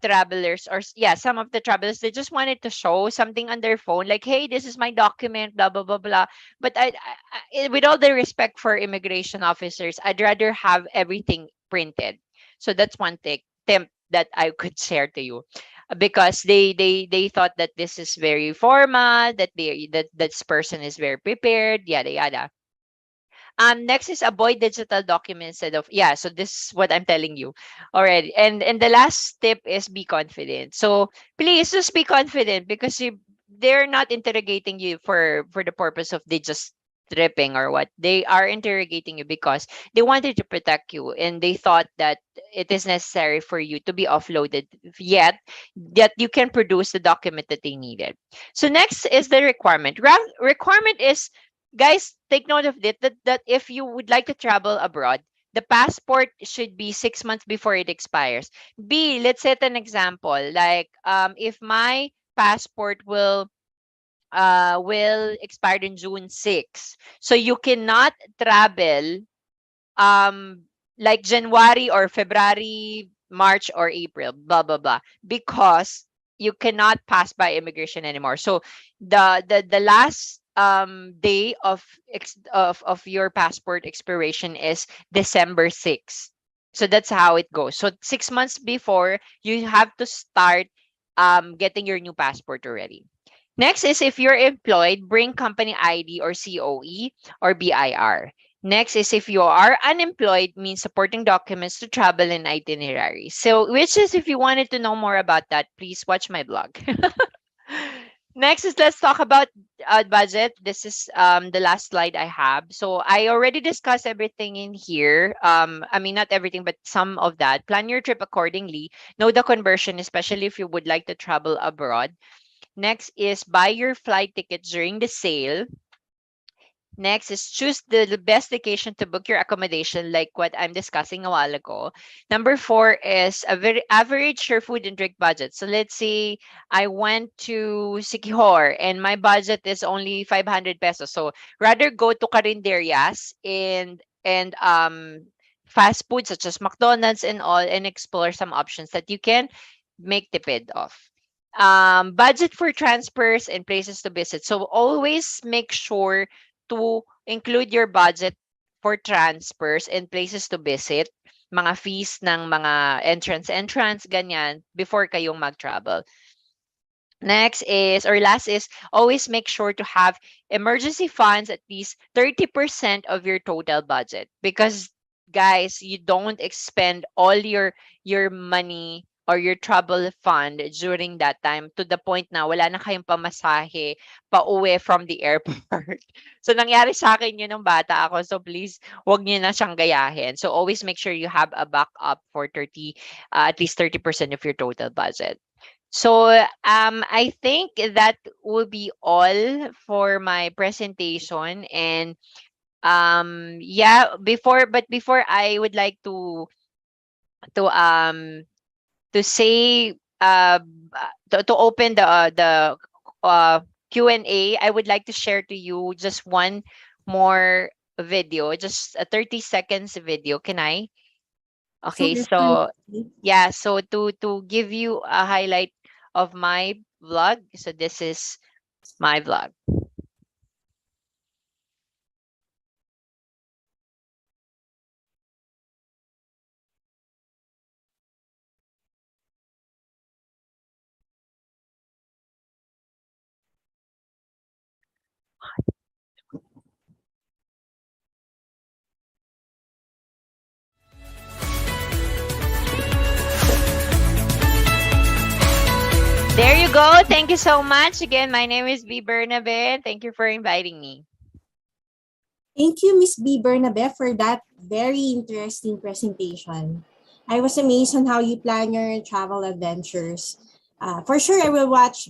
travelers, or yeah, some of the travelers, they just wanted to show something on their phone, like, hey, this is my document, blah blah blah blah. But with all the respect for immigration officers, I'd rather have everything printed. So that's one tip that I could share to you, because they thought that this is very formal, that this person is very prepared, yada yada. Next is avoid digital documents instead of, yeah, so this is what I'm telling you already. And the last tip is be confident. So please just be confident, because they're not interrogating you for the purpose of they just tripping or what. They are interrogating you because they wanted to protect you, and they thought that it is necessary for you to be offloaded, yet that you can produce the document that they needed. So next is the requirement. Requirement is, guys, take note of it, that if you would like to travel abroad, the passport should be 6 months before it expires. B, let's set an example. Like, if my passport will expire in June 6, so you cannot travel um like January or February, March or April, blah blah blah, because you cannot pass by immigration anymore. So the last day of your passport expiration is December 6. So that's how it goes. So 6 months before, you have to start getting your new passport already. Next is, if you're employed, bring company ID or COE or BIR. Next is, if you are unemployed, means supporting documents to travel and itinerary. So, which is, if you wanted to know more about that, please watch my blog. Next is, let's talk about budget. This is the last slide I have. So I already discussed everything in here. I mean, not everything, but some of that. Plan your trip accordingly. Know the conversion, especially if you would like to travel abroad. Next is, buy your flight tickets during the sale. Next is, choose the best location to book your accommodation, like what I'm discussing a while ago. Number 4 is a very average your food and drink budget. So let's say I went to Sikihor and my budget is only 500 pesos. So rather go to carinderias and fast food such as McDonald's and all, and explore some options that you can make tipid of. Budget for transfers and places to visit. So always make sure to include your budget for transfers and places to visit, mga fees ng mga entrance, ganyan, before kayong mag-travel. Next is, or last is, always make sure to have emergency funds at least 30% of your total budget. Because, guys, you don't expend all your money or your travel fund during that time to the point na wala na kayong pamasahe pauwi from the airport. So, nangyari sa akin yun nung bata ako. So, please, wag niyo na siyang gayahin. So, always make sure you have a backup for at least 30% of your total budget. So I think that will be all for my presentation. And yeah, before I would like to um to say to open the Q&A, I would like to share to you just one more video, just a 30 seconds video. Can I? So Okay, so definitely. yeah, so to give you a highlight of my vlog, so this is my vlog. There you go. Thank you so much. Again, my name is B. Bernabe. Thank you for inviting me. Thank you, Miss B. Bernabe, for that very interesting presentation. I was amazed on how you plan your travel adventures. For sure, I will watch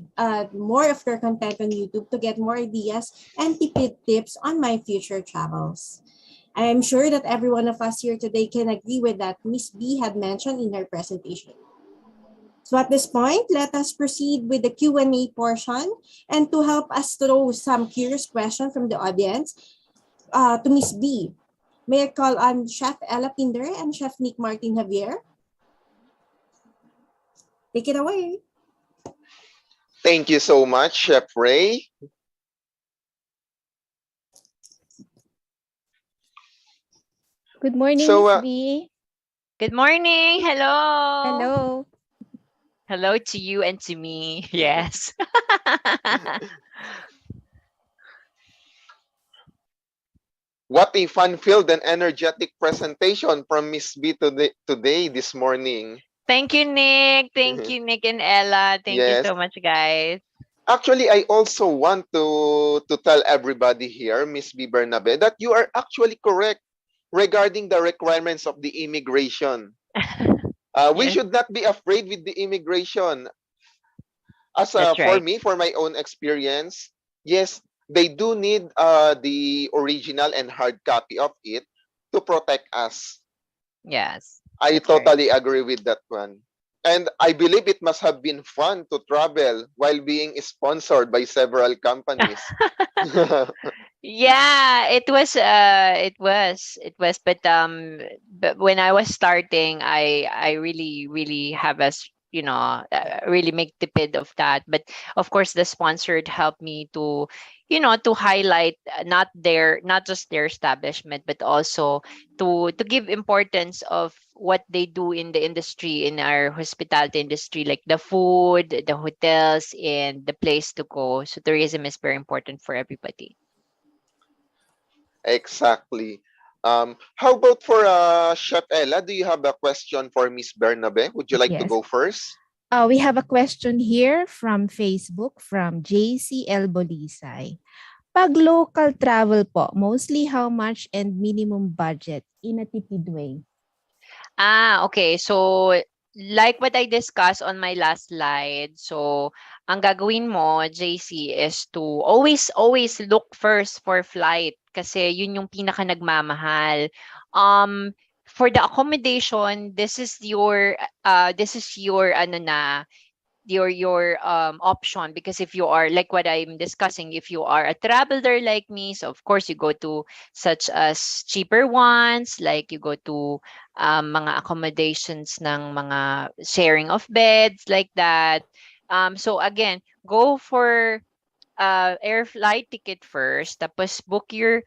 more of your content on YouTube to get more ideas and tips on my future travels. I am sure that every one of us here today can agree with that Miss B had mentioned in her presentation. So at this point, let us proceed with the Q&A portion. And to help us throw some curious questions from the audience to Miss B, may I call on Chef Ella Pinder and Chef Nick Martin Javier? Take it away. Thank you so much, Chef Ray. Good morning, So, Miss B. Good morning. Hello. Hello. Hello to you and to me. Yes. What a fun-filled and energetic presentation from Miss B today, this morning. Thank you, Nick. Thank you, Nick and Ella. Thank you Yes. so much, guys. Actually, I also want to tell everybody here, Miss B. Bernabe, that you are actually correct regarding the requirements of the immigration. We Yes. should not be afraid with the immigration. That's For right. me, for my own experience, yes, they do need the original and hard copy of it to protect us. Yes. I That's right. totally agree with that one. And I believe it must have been fun to travel while being sponsored by several companies. Yeah, it was, but when I was starting, I really have really make the bid of that. But of course the sponsored helped me to highlight not just their establishment, but also to give importance of what they do in the industry, in our hospitality industry, like the food, the hotels, and the place to go. So tourism is very important for everybody. Exactly. How about for Chef Ella? Do you have a question for Miss Bernabe? Would you like to Yes. go first? We have a question here from Facebook from JCL Bolisay. Pag local travel po, mostly how much and minimum budget in a tipid way? Okay. So, like what I discussed on my last slide, so ang gagawin mo, JC, is to always look first for flight kasi yun yung pinaka nagmamahal. For the accommodation, this is your ano na, your option, because if you are like what I'm discussing, if you are a traveler like me, so of course you go to such as cheaper ones, like you go to mga accommodations ng mga sharing of beds like that. So again, go for air flight ticket first, tapos book your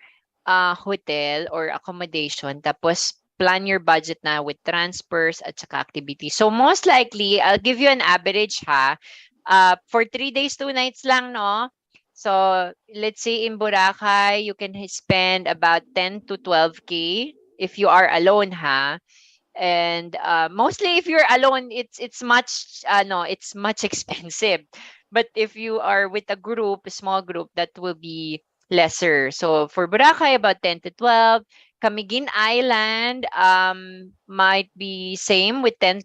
hotel or accommodation, tapos plan your budget na with transfers at saka activities. So most likely, I'll give you an average ha. For 3 days, 2 nights lang, no? So let's say in Boracay, you can spend about 10 to 12K if you are alone ha. And mostly if you're alone, it's much no it's much expensive, but if you are with a group, a small group, that will be lesser. So for Boracay, about 10 to 12. Camiguin Island might be same with 10,000.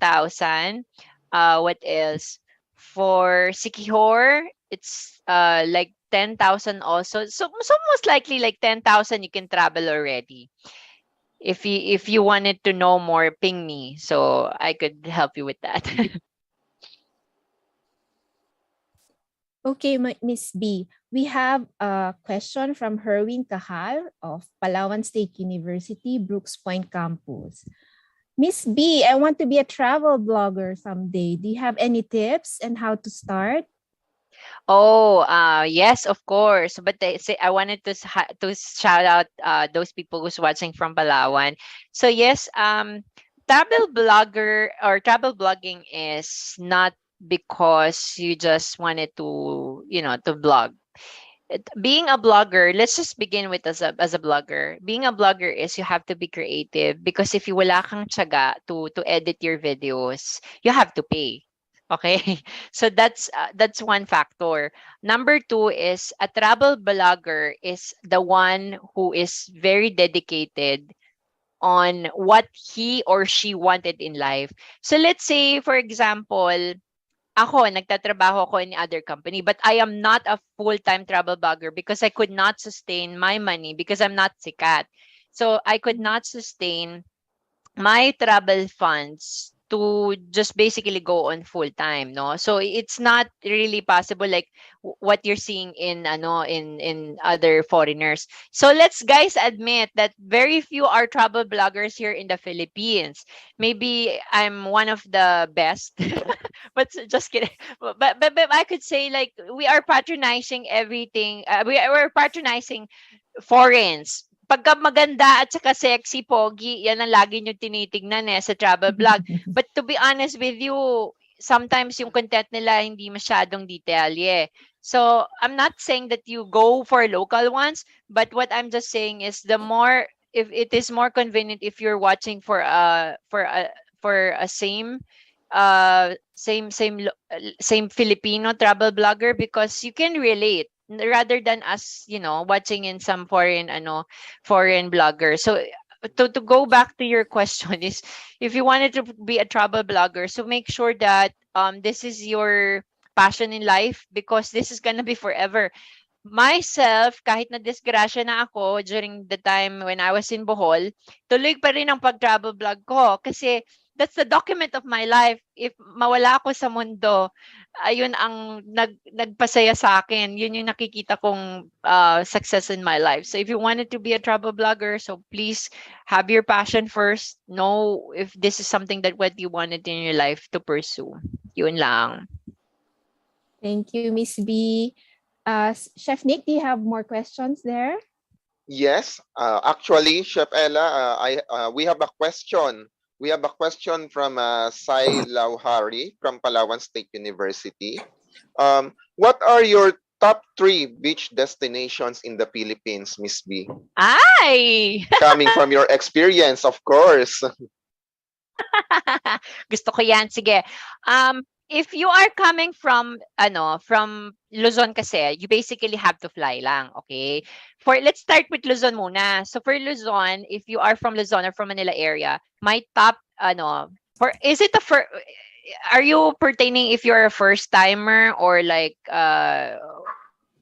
What else? For Sikihor, it's like 10,000 also. So most likely like 10,000 you can travel already. If you wanted to know more, ping me so I could help you with that. Okay, Miss B, we have a question from Herwin Cajal of Palawan State University, Brooks Point Campus. Miss B, I want to be a travel blogger someday. Do you have any tips and how to start? Oh, yes, of course. But I wanted to shout out those people who's watching from Palawan. So yes, travel blogger or travel blogging is not because you just wanted to blog. Being a blogger, let's just begin with as a blogger. Being a blogger is you have to be creative, because if you wala kang tiyaga to edit your videos, you have to pay. Okay, so that's one factor. Number two is a travel blogger is the one who is very dedicated on what he or she wanted in life. So let's say, for example, ako, nagtatrabaho ako in other company, but I am not a full-time travel blogger because I could not sustain my money because I'm not sikat. So I could not sustain my travel funds to just basically go on full time, no? So it's not really possible like what you're seeing in other foreigners. So let's guys admit that very few are travel bloggers here in the Philippines. Maybe I'm one of the best. But just kidding. But I could say like we are patronizing everything. We're patronizing foreigns. Pagka maganda at saka sexy, pogi, yan ang lagi nyo tinitignan sa travel vlog. But to be honest with you, sometimes yung content nila hindi masyadong detalye. So I'm not saying that you go for local ones, but what I'm just saying is the more, if it is more convenient if you're watching for a same Filipino travel blogger, because you can relate rather than us, watching in some foreign blogger. So to go back to your question is, if you wanted to be a travel blogger, so make sure that this is your passion in life, because this is gonna be forever. Myself, kahit na disgrasya na ako during the time when I was in Bohol, tuloy pa rin ang pag-travel vlog ko kasi that's the document of my life. If mawala ako sa mundo, ayun ang nagpasaya sa akin. Yun yung nakikita kong success in my life. So if you wanted to be a travel blogger, so please have your passion first. Know if this is something that what you wanted in your life to pursue. Yun lang. Thank you, Miss B. Chef Nick, do you have more questions there? Yes, actually, Chef Ella, we have a question. We have a question from Sai Lauhari from Palawan State University. What are your top 3 beach destinations in the Philippines, Miss B? Ay! Coming from your experience, of course. Gusto ko yan. Sige. If you are coming from Luzon kasi, you basically have to fly lang, okay? Let's start with Luzon muna. So for Luzon, if you are from Luzon or from Manila area, my top are you pertaining if you're a first timer or like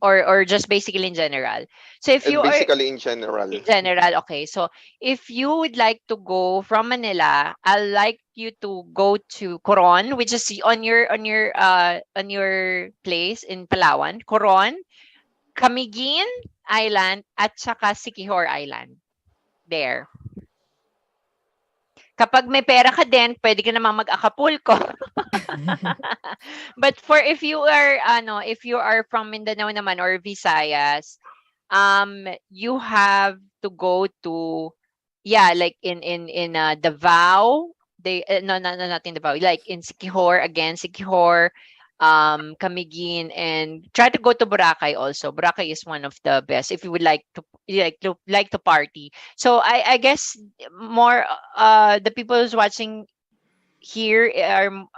or just basically in general? So if you are basically in general. in general, okay. So if you would like to go from Manila, I'd like you to go to Coron, which is on your place in Palawan. Coron, Camiguin Island, at saka Siquijor Island. There. Kapag may pera ka din, pwede ka namang mag-Acapulco. But if you are from Mindanao naman or Visayas, you have to go to like in Davao. No, not in Davao, like in Siquijor, Camiguin, and try to go to Boracay also. Boracay is one of the best if you would like to party. So I guess more the people who's watching here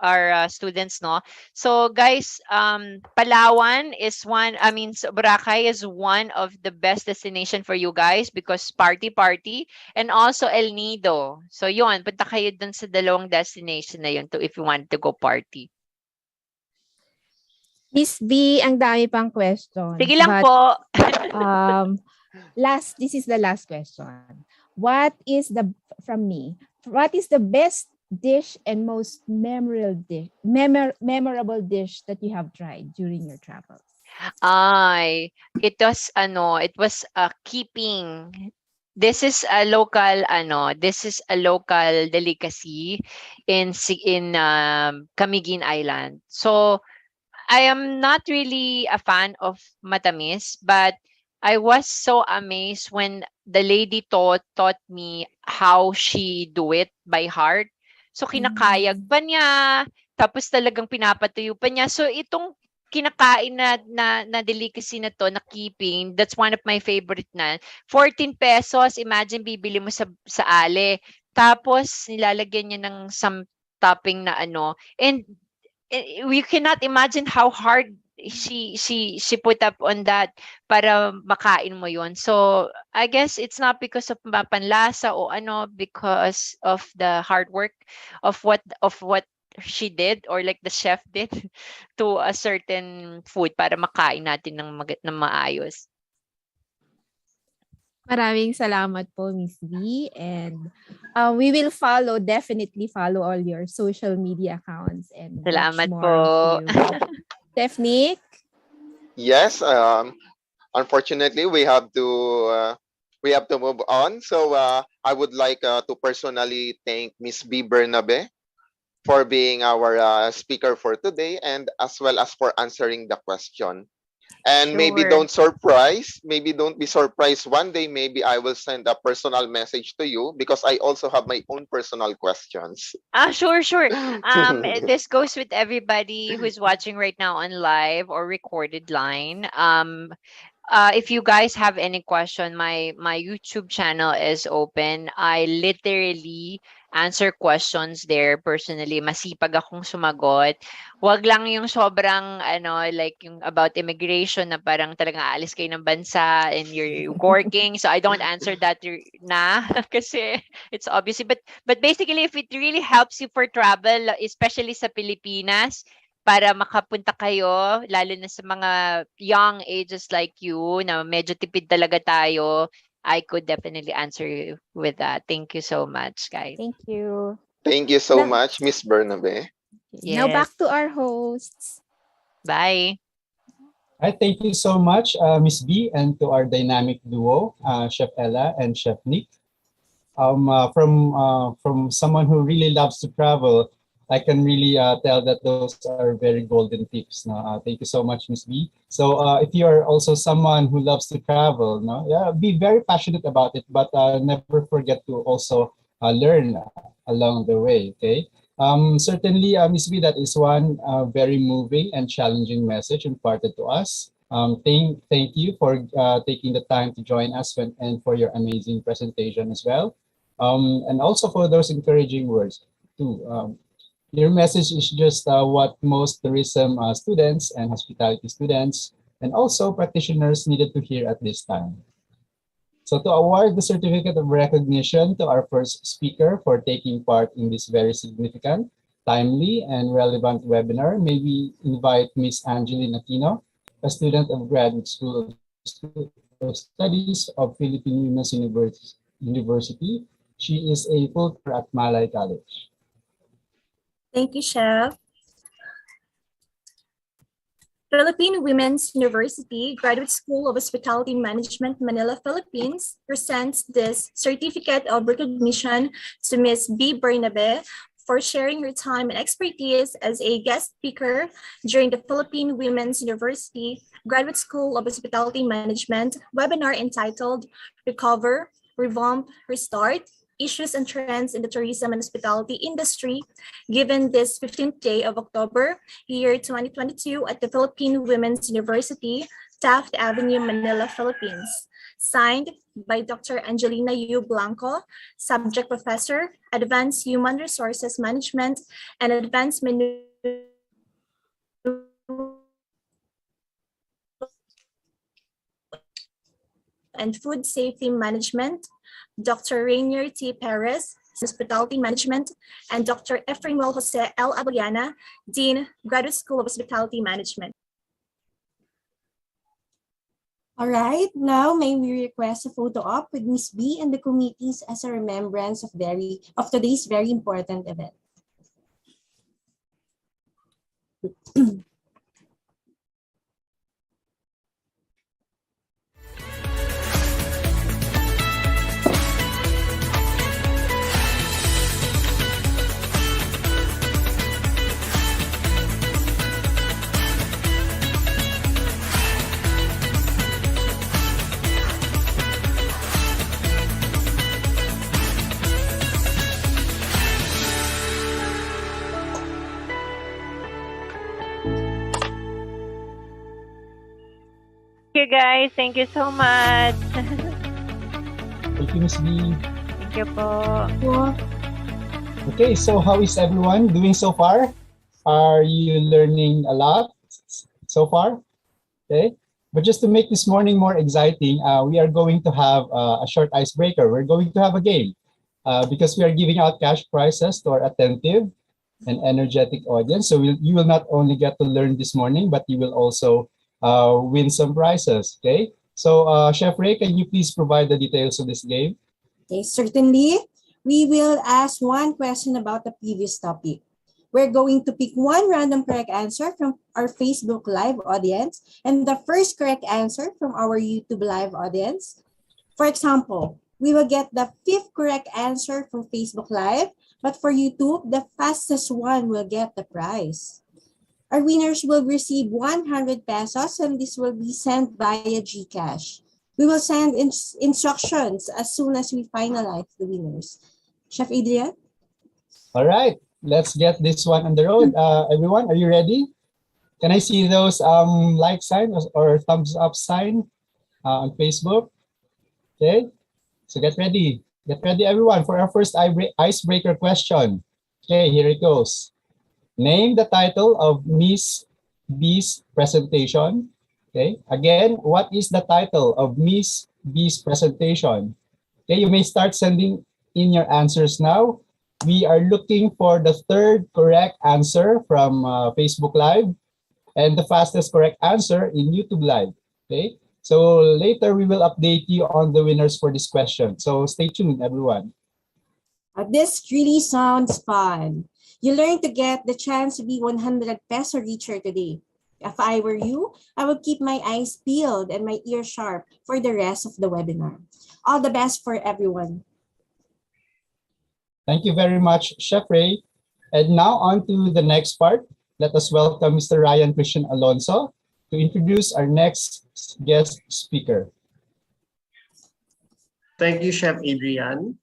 are students, no? So guys, Palawan is Boracay is one of the best destination for you guys because party, and also El Nido. So yun, punta kayo dun sa dalawang destination na yun if you want to go party. Miss B, ang dami pang question. Sige lang po. This is the last question. What is the best dish and most memorable dish that you have tried during your travels? It was keeping. This is a local delicacy in Camiguin Island. So I am not really a fan of matamis, but I was so amazed when the lady taught me how she do it by heart. So kinakayag pa niya, tapos talagang pinapatuyo pa niya. So itong kinakain na delicacy na to, na keeping, that's one of my favorite na. 14 pesos, imagine bibili mo sa Ale. Tapos nilalagyan niya ng some topping na and we cannot imagine how hard she put up on that para makain mo yon. So I guess it's not because of panlasa o because of the hard work of what she did or like the chef did to a certain food para makain natin ng maayos. Maraming salamat po, Miss B. And we will definitely follow all your social media accounts and salamat watch more po. of you. Chef Nick? Yes, unfortunately, we have to move on. So I would like to personally thank Miss B. Bernabe for being our speaker for today and as well as for answering the question. And maybe Sure. maybe don't be surprised one day, maybe I will send a personal message to you because I also have my own personal questions. Sure, sure. This goes with everybody who's watching right now on live or recorded line. If you guys have any question, my YouTube channel is open. I literally answer questions there personally. Masipag akong sumagot. Wag lang yung sobrang like yung about immigration na parang talagang aalis kayo ng bansa and you're working. So I don't answer that na kasi it's obvious. But basically, if it really helps you for travel, especially sa Pilipinas, para makapunta kayo, lalo na sa mga young ages like you, na medyo tipid talaga tayo, I could definitely answer you with that. Thank you so much, guys. Thank you. Thank you so Now, much, Miss Bernabe. now Yes. back to our hosts. Bye. All right, thank you so much, Miss B, and to our dynamic duo, Chef Ella and Chef Nick. From someone who really loves to travel, I can really tell that those are very golden tips. No? Thank you so much, Miss B. So if you are also someone who loves to travel, no, yeah, be very passionate about it, but never forget to also learn along the way. Okay. Certainly, Ms. B, that is one very moving and challenging message imparted to us. Thank you for taking the time to join us and for your amazing presentation as well. And also for those encouraging words too. Your message is just what most tourism students and hospitality students and also practitioners needed to hear at this time. So to award the certificate of recognition to our first speaker for taking part in this very significant, timely, and relevant webinar, may we invite Ms. Angeline Aquino, a student of Graduate School of Studies of Philippine Women's University. She is a full-time at Malay College. Thank you, Chef. Philippine Women's University Graduate School of Hospitality Management, Manila, Philippines presents this certificate of recognition to Ms. B. Bernabe for sharing her time and expertise as a guest speaker during the Philippine Women's University Graduate School of Hospitality Management webinar entitled Recover, Revamp, Restart, Issues and Trends in the Tourism and Hospitality Industry, given this 15th day of October, year 2022 at the Philippine Women's University, Taft Avenue, Manila, Philippines. Signed by Dr. Angelina U. Blanco, Subject Professor, Advanced Human Resources Management and Advanced Menu and Food Safety Management, Dr. Rainier T. Perez, Hospitality Management, and Dr. Efraimel Jose L. Abellana, Dean, Graduate School of Hospitality Management. All right, now may we request a photo op with Ms. B and the committees as a remembrance of today's very important event. Thank you, guys. Thank you so much. Thank you, Ms. B. Thank you po. Okay, so how is everyone doing so far? Are you learning a lot so far? Okay, but just to make this morning more exciting, we are going to have a short icebreaker. We're going to have a game because we are giving out cash prizes to our attentive and energetic audience. So you will not only get to learn this morning, but you will also win some prizes. Okay, so Chef Ray, can you please provide the details of this game? Okay, certainly. We will ask one question about the previous topic. We're going to pick one random correct answer from our Facebook Live audience and the first correct answer from our YouTube Live audience. For example, we will get the fifth correct answer from Facebook Live, but for YouTube, the fastest one will get the prize. Our winners will receive 100 pesos and this will be sent via GCash. We will send instructions as soon as we finalize the winners. Chef Adrian? All right, let's get this one on the road. Everyone, are you ready? Can I see those like sign or thumbs up sign on Facebook? Okay, so get ready. Get ready, everyone, for our first icebreaker question. Okay, here it goes. Name the title of Miss B's presentation. Okay, again, what is the title of Miss B's presentation? Okay, you may start sending in your answers now. We are looking for the third correct answer from Facebook Live and the fastest correct answer in YouTube Live. Okay, so later we will update you on the winners for this question. So stay tuned, everyone. This really sounds fun. You learn to get the chance to be 100 peso richer today. If I were you, I would keep my eyes peeled and my ears sharp for the rest of the webinar. All the best for everyone. Thank you very much, Chef Ray. And now on to the next part. Let us welcome Mr. Ryan Christian Alonso to introduce our next guest speaker. Thank you, Chef Adrian.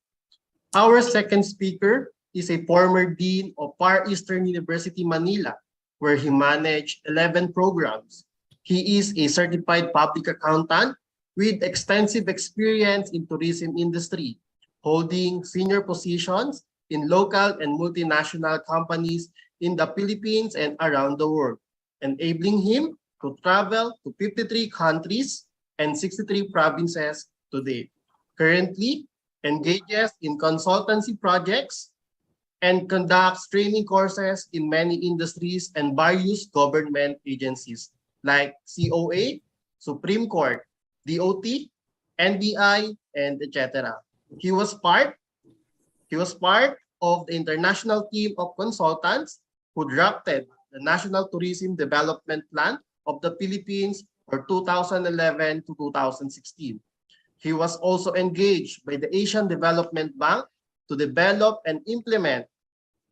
Our second speaker is a former dean of Far Eastern University, Manila, where he managed 11 programs. He is a certified public accountant with extensive experience in tourism industry, holding senior positions in local and multinational companies in the Philippines and around the world, enabling him to travel to 53 countries and 63 provinces today. Currently, engages in consultancy projects and conducts training courses in many industries and various government agencies like COA, Supreme Court, DOT, NBI, and etc. He was part of the international team of consultants who drafted the National Tourism Development Plan of the Philippines for 2011 to 2016. He was also engaged by the Asian Development Bank to develop and implement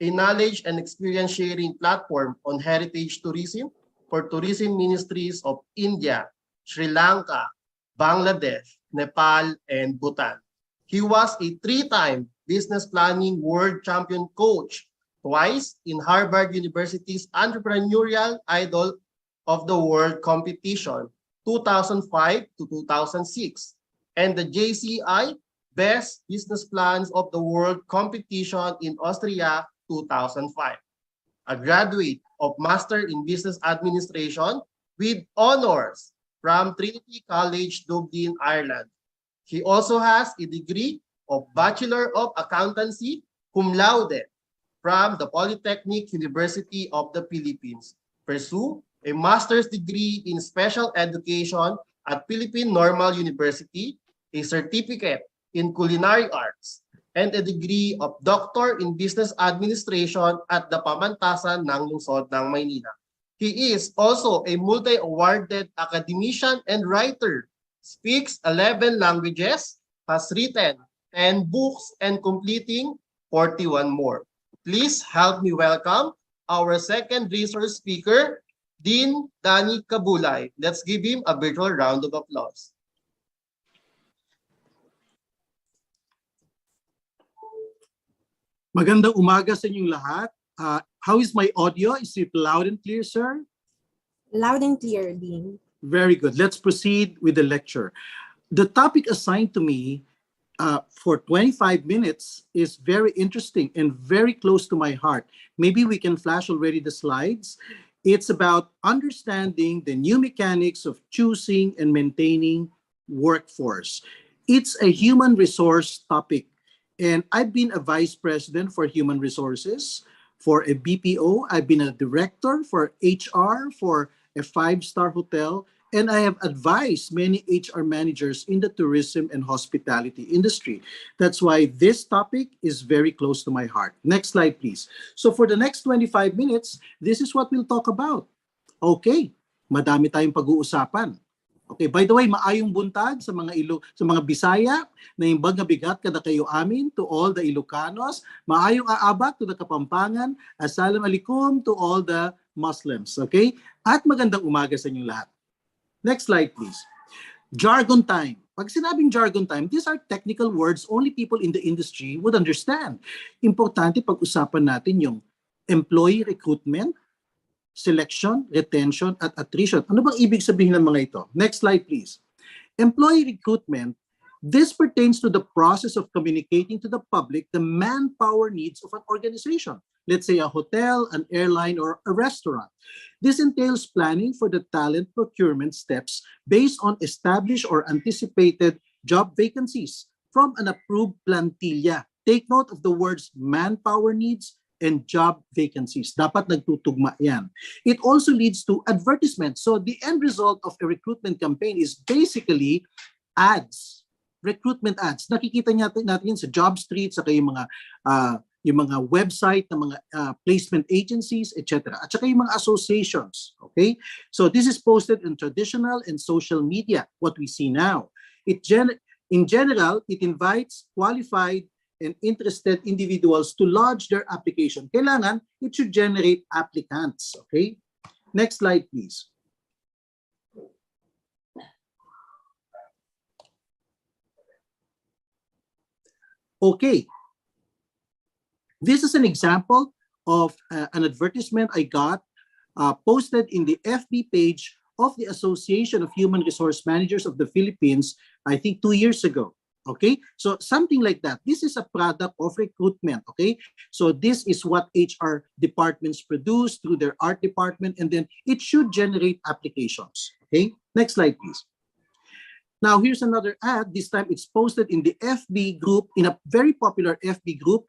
a knowledge and experience sharing platform on heritage tourism for tourism ministries of India, Sri Lanka, Bangladesh, Nepal, and Bhutan. He was a three-time business planning world champion coach, twice in Harvard University's Entrepreneurial Idol of the World competition, 2005 to 2006. And the JCI Best Business Plans of the World competition in Austria 2005. A graduate of Master in Business Administration with honors from Trinity College, Dublin, Ireland. He also has a degree of Bachelor of Accountancy cum laude from the Polytechnic University of the Philippines. Pursue a master's degree in special education at Philippine Normal University, a certificate in culinary arts, and a degree of Doctor in Business Administration at the Pamantasan ng Lungsod ng Maynila. He is also a multi-awarded academician and writer, speaks 11 languages, has written 10 books, and completing 41 more. Please help me welcome our second resource speaker, Dean Danny Cabulay. Let's give him a virtual round of applause. Magandang umaga sa inyong lahat. How is my audio? Is it loud and clear, sir? Loud and clear, Dean. Very good. Let's proceed with the lecture. The topic assigned to me for 25 minutes is very interesting and very close to my heart. Maybe we can flash already the slides. It's about understanding the new mechanics of choosing and maintaining workforce. It's a human resource topic. And I've been a vice president for human resources for a BPO. I've been a director for HR for a 5-star hotel. And I have advised many HR managers in the tourism and hospitality industry. That's why this topic is very close to my heart. Next slide, please. So for the next 25 minutes, this is what we'll talk about. Okay, madami tayong pag-uusapan. Okay, by the way, maayong buntag sa mga Bisaya na imbag nga bigat kada kayo amin to all the Ilocanos, maayong aabat to the Kapampangan, assalamualaikum to all the Muslims. Okay? At magandang umaga sa inyong lahat. Next slide, please. Jargon time. Pag sinabing jargon time, these are technical words only people in the industry would understand. Importante pag-usapan natin yung employee recruitment, selection, retention, at attrition. Ano bang ibig sabihin ng mga ito? Next slide, please. Employee recruitment, this pertains to the process of communicating to the public the manpower needs of an organization. Let's say a hotel, an airline, or a restaurant. This entails planning for the talent procurement steps based on established or anticipated job vacancies from an approved plantilla. Take note of the words manpower needs and job vacancies. Dapat nagtutugma yan. It also leads to advertisements. So the end result of a recruitment campaign is basically ads, recruitment ads. Nakikita natin yan sa job streets, saka yung mga website ng mga placement agencies, etc. At saka yung mga associations. Okay? So this is posted in traditional and social media, what we see now. In general, it invites qualified and interested individuals to lodge their application. Kailangan, it should generate applicants. Okay? Next slide, please. Okay. This is an example of an advertisement I got posted in the FB page of the Association of Human Resource Managers of the Philippines, I think 2 years ago. Okay, so something like that. This is a product of recruitment. Okay, so this is what HR departments produce through their art department, and then it should generate applications. Okay, next slide, please. Now, here's another ad. This time it's posted in the FB group, in a very popular FB group,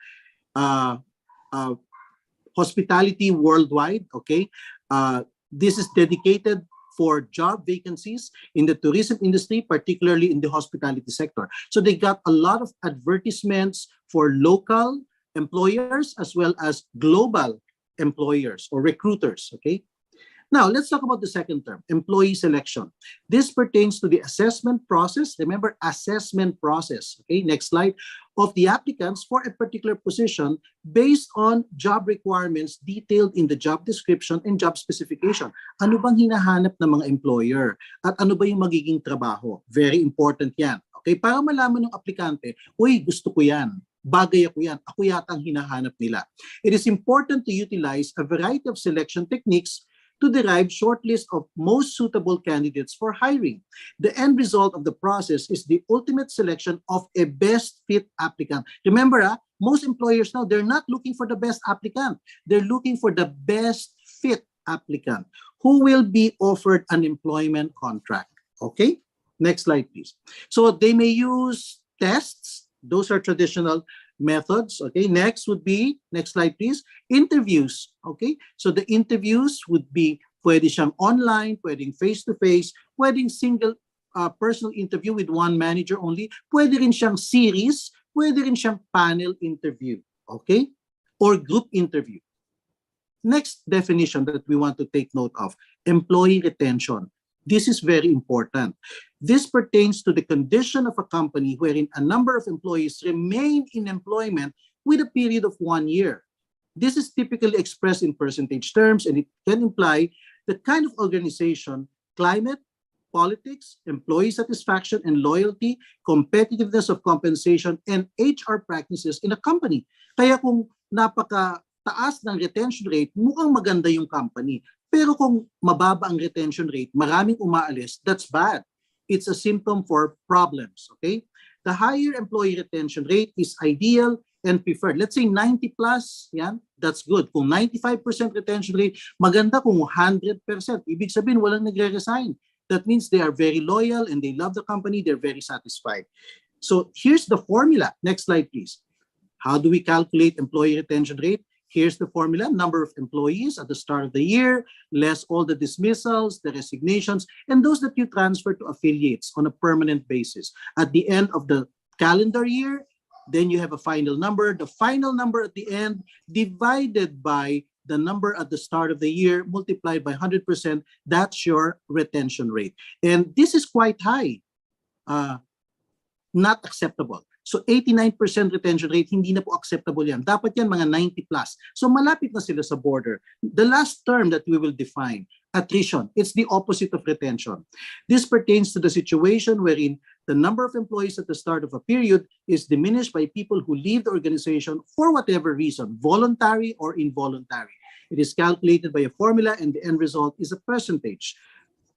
Hospitality Worldwide. Okay, this is dedicated for job vacancies in the tourism industry, particularly in the hospitality sector. So they got a lot of advertisements for local employers as well as global employers or recruiters, okay? Now, let's talk about the second term, employee selection. This pertains to the assessment process. Remember, assessment process, okay? Next slide, of the applicants for a particular position based on job requirements detailed in the job description and job specification. Ano bang hinahanap ng mga employer? At ano ba yung magiging trabaho? Very important yan. Okay, para malaman ng aplikante, uy, gusto ko yan. Bagay ako yan. Ako yata ang hinahanap nila. It is important to utilize a variety of selection techniques to derive shortlist of most suitable candidates for hiring. The end result of the process is the ultimate selection of a best fit applicant. Remember, most employers now, they're not looking for the best applicant. They're looking for the best fit applicant who will be offered an employment contract. Okay? Next slide, please. So they may use tests. Those are traditional methods. Okay, next would be, next slide please, interviews. Okay, so the interviews would be pwede siyang online, pwedeng face-to-face, pwedeng single personal interview with one manager only, pwede rin siyang series, pwede rin siyang panel interview. Okay, or group interview. Next definition that we want to take note of, employee retention. This is very important. This pertains to the condition of a company wherein a number of employees remain in employment with a period of 1 year. This is typically expressed in percentage terms, and it can imply the kind of organization, climate, politics, employee satisfaction and loyalty, competitiveness of compensation, and HR practices in a company. Kaya kung napaka-taas ng retention rate, mukhang maganda yung company. Pero kung mababa ang retention rate, maraming umaalis, that's bad. It's a symptom for problems, okay? The higher employee retention rate is ideal and preferred. Let's say 90 plus, yan, that's good. Kung 95% retention rate, maganda kung 100%. Ibig sabihin, walang nagre-resign. That means they are very loyal and they love the company, they're very satisfied. So here's the formula. Next slide, please. How do we calculate employee retention rate? Here's the formula, number of employees at the start of the year, less all the dismissals, the resignations, and those that you transfer to affiliates on a permanent basis. At the end of the calendar year, then you have a final number. The final number at the end divided by the number at the start of the year multiplied by 100%, that's your retention rate. And this is quite high, not acceptable. So 89% retention rate, hindi na po acceptable yan. Dapat yan mga 90 plus. So malapit na sila sa border. The last term that we will define, attrition. It's the opposite of retention. This pertains to the situation wherein the number of employees at the start of a period is diminished by people who leave the organization for whatever reason, voluntary or involuntary. It is calculated by a formula and the end result is a percentage.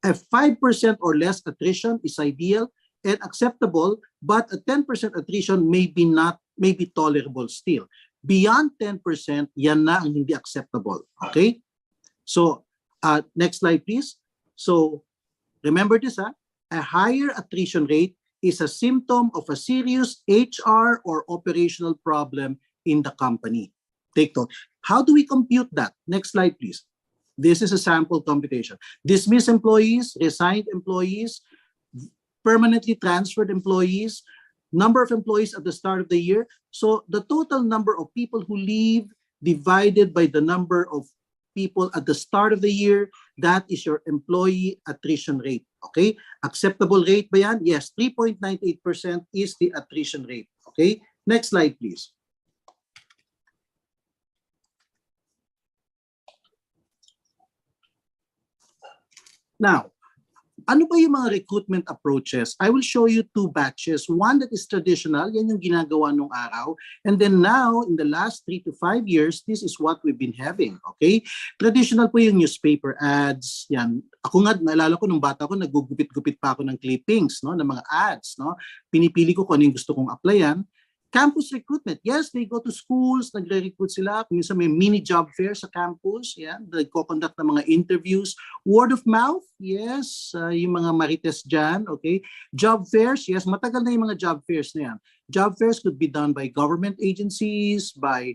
A 5% or less attrition is ideal and acceptable, but a 10% attrition may be tolerable still. Beyond 10%, yan na ang hindi acceptable. Okay? So, next slide, please. So, remember this, a higher attrition rate is a symptom of a serious HR or operational problem in the company. Take note. How do we compute that? Next slide, please. This is a sample computation. Dismissed employees, resigned employees, permanently transferred employees, number of employees at the start of the year. So the total number of people who leave divided by the number of people at the start of the year, that is your employee attrition rate. Okay? Acceptable rate ba yan? Yes, 3.98% is the attrition rate. Okay? Next slide, please. Now, ano ba yung mga recruitment approaches? I will show you two batches. One that is traditional, yan yung ginagawa nung araw. And then now, in the last 3 to 5 years, this is what we've been having. Okay? Traditional po yung newspaper ads. Yan. Ako nga, naalala ko nung bata ko, nagugupit-gupit pa ako ng clippings, no, ng mga ads. No? Pinipili ko kung ano yung gusto kong applyan. Campus recruitment. Yes, they go to schools, nagre-recruit sila. Minsan may mini job fair sa campus. Yan, nagko-conduct ng mga interviews. Word of mouth. Yes, yung mga marites dyan. Okay. Job fairs. Yes, matagal na yung mga job fairs na yan. Job fairs could be done by government agencies, by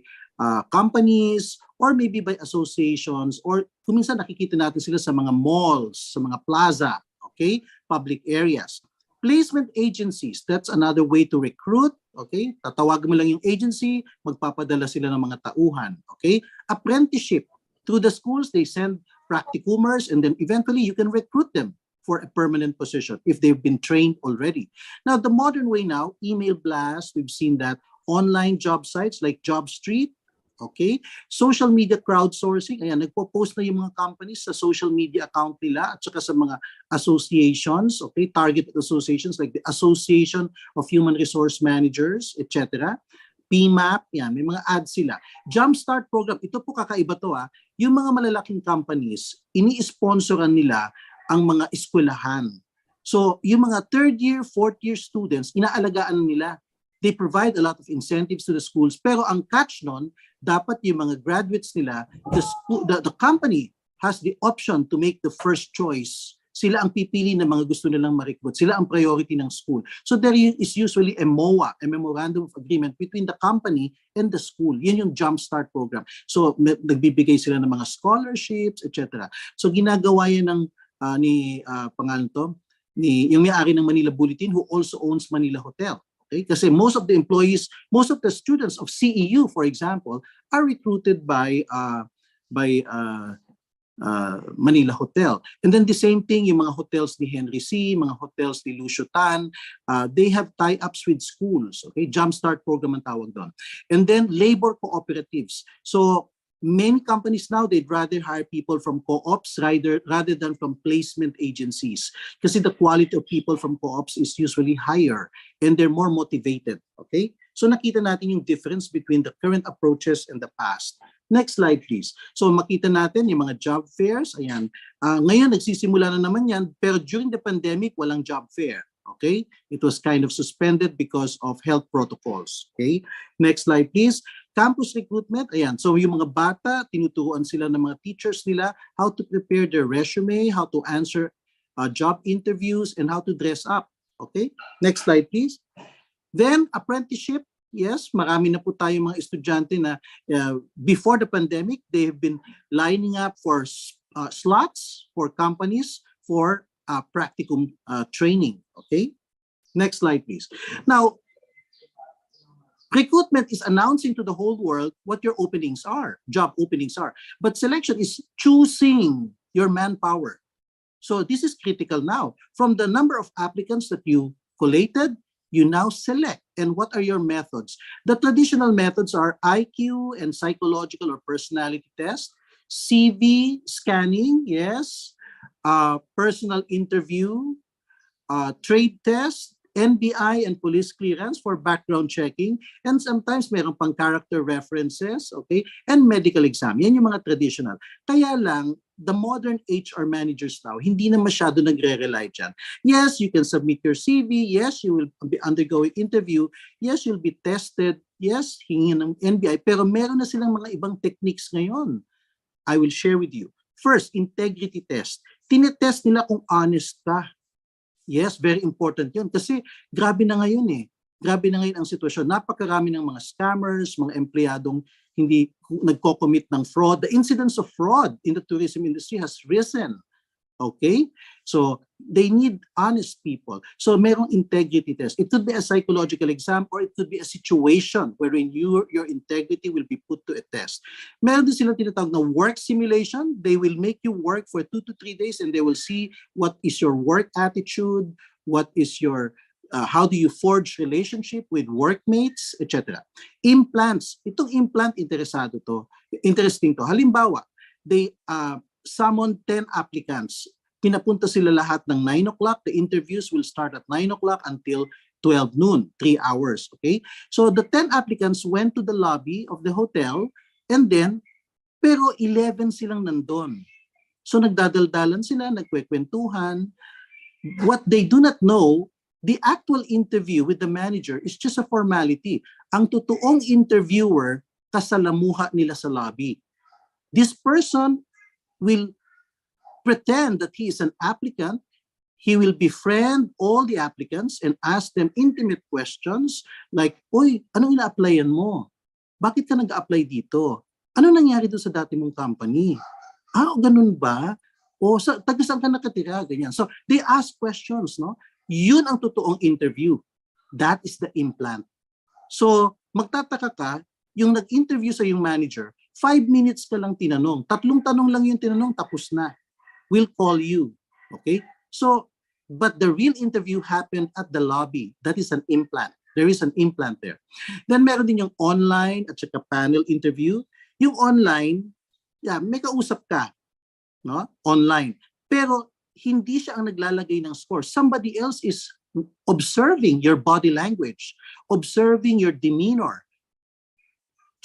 companies, or maybe by associations, or kuminsan nakikita natin sila sa mga malls, sa mga plaza, okay, public areas. Placement agencies, that's another way to recruit. Okay? Tatawag mo lang yung agency, magpapadala sila ng mga tauhan. Okay? Apprenticeship. Through the schools, they send practicumers and then eventually you can recruit them for a permanent position if they've been trained already. Now, the modern way now, email blast, we've seen that. Online job sites like JobStreet. Okay? Social media crowdsourcing. Ayan, nagpo-post na yung mga companies sa social media account nila at saka sa mga associations, okay? Targeted associations like the Association of Human Resource Managers, etc. PMAP, yan, may mga ads sila. Jumpstart program, ito po kakaiba to yung mga malalaking companies, ini-sponsoran nila ang mga eskwelahan. So, yung mga third year, fourth year students, inaalagaan nila. They provide a lot of incentives to the schools. Pero ang catch nun, dapat yung mga graduates nila, the company has the option to make the first choice. Sila ang pipili ng mga gusto nilang ma-recruit. Sila ang priority ng school. So there is usually a MOA, a Memorandum of Agreement between the company and the school. Yan yung Jumpstart program. So nagbibigay sila ng mga scholarships, etc. So ginagawa yan ng pangalan to, yung may-ari ng Manila Bulletin who also owns Manila Hotel. Okay? Kasi most of the employees, most of the students of CEU, for example, are recruited by Manila Hotel. And then the same thing, yung mga hotels ni Henry C., mga hotels ni Lucio Tan, they have tie-ups with schools. Okay? Jumpstart program ang tawag doon. And then labor cooperatives. So many companies now, they'd rather hire people from co-ops rather than from placement agencies. Kasi the quality of people from co-ops is usually higher and they're more motivated. Okay? So nakita natin yung difference between the current approaches and the past. Next slide, please. So makita natin yung mga job fairs. Ayan. Ngayon, nagsisimula na naman yan, pero during the pandemic, walang job fair. Okay? It was kind of suspended because of health protocols. Okay? Next slide, please. Campus recruitment, ayan. So yung mga bata, tinuturuan sila ng mga teachers nila how to prepare their resume, how to answer job interviews, and how to dress up. Okay? Next slide, please. Then, apprenticeship. Yes, marami na po tayong mga estudyante na before the pandemic, they have been lining up for slots for companies for practicum training. Okay? Next slide, please. Now, recruitment is announcing to the whole world what your openings are, job openings are. But selection is choosing your manpower. So this is critical now. From the number of applicants that you collated, You now select. And what are your methods? The traditional methods are IQ and psychological or personality test, CV scanning, yes, personal interview, trade test, NBI and police clearance for background checking, and sometimes meron pang character references, okay, and medical exam. Yan yung mga traditional. Kaya lang, the modern HR managers now, hindi na masyado nagre-rely dyan. Yes, you can submit your CV. Yes, you will be undergoing interview. Yes, you'll be tested. Yes, hingin ng NBI. Pero meron na silang mga ibang techniques ngayon. I will share with you. First, integrity test. Tinetest nila kung honest ka. Yes, very important yun. Kasi grabe na ngayon eh. Grabe na ngayon ang sitwasyon. Napakarami ng mga scammers, mga empleyadong hindi nagko-commit ng fraud. The incidence of fraud in the tourism industry has risen. Okay? So, they need honest people. So, merong integrity test. It could be a psychological exam or it could be a situation wherein your integrity will be put to a test. Meron din silang tinatawag na work simulation. They will make you work for 2 to 3 days and they will see what is your work attitude, what is your, how do you forge relationship with workmates, etc. Implants. Itong implant, interesting to. Halimbawa, they summon 10 applicants. Pinapunta sila lahat ng 9 o'clock. The interviews will start at 9 o'clock until 12 noon, 3 hours. Okay? So the 10 applicants went to the lobby of the hotel and then, pero 11 silang nandun. So nagdadaldalan sila, nagkwekwentuhan. What they do not know, the actual interview with the manager is just a formality. Ang totoong interviewer, kasalamuha nila sa lobby. This person will pretend that he is an applicant. He will befriend all the applicants and ask them intimate questions like, "Oy, anong ina-applyan mo? Bakit ka nag-a-apply dito? Ano nangyari doon sa dati mong company? Ganun ba? O taga saan ka nakatira?" Ganyan. So they ask questions, no? Yun ang totoong interview. That is the implant. So magtataka ka, yung nag-interview sa yung manager, 5 minutes ka lang tinanong. 3 tanong lang yung tinanong, tapos na. We'll call you. Okay? So, but the real interview happened at the lobby. That is an implant. There is an implant there. Then meron din yung online at saka panel interview. Yung online, may kausap ka, no? Online. Pero hindi siya ang naglalagay ng score. Somebody else is observing your body language, observing your demeanor,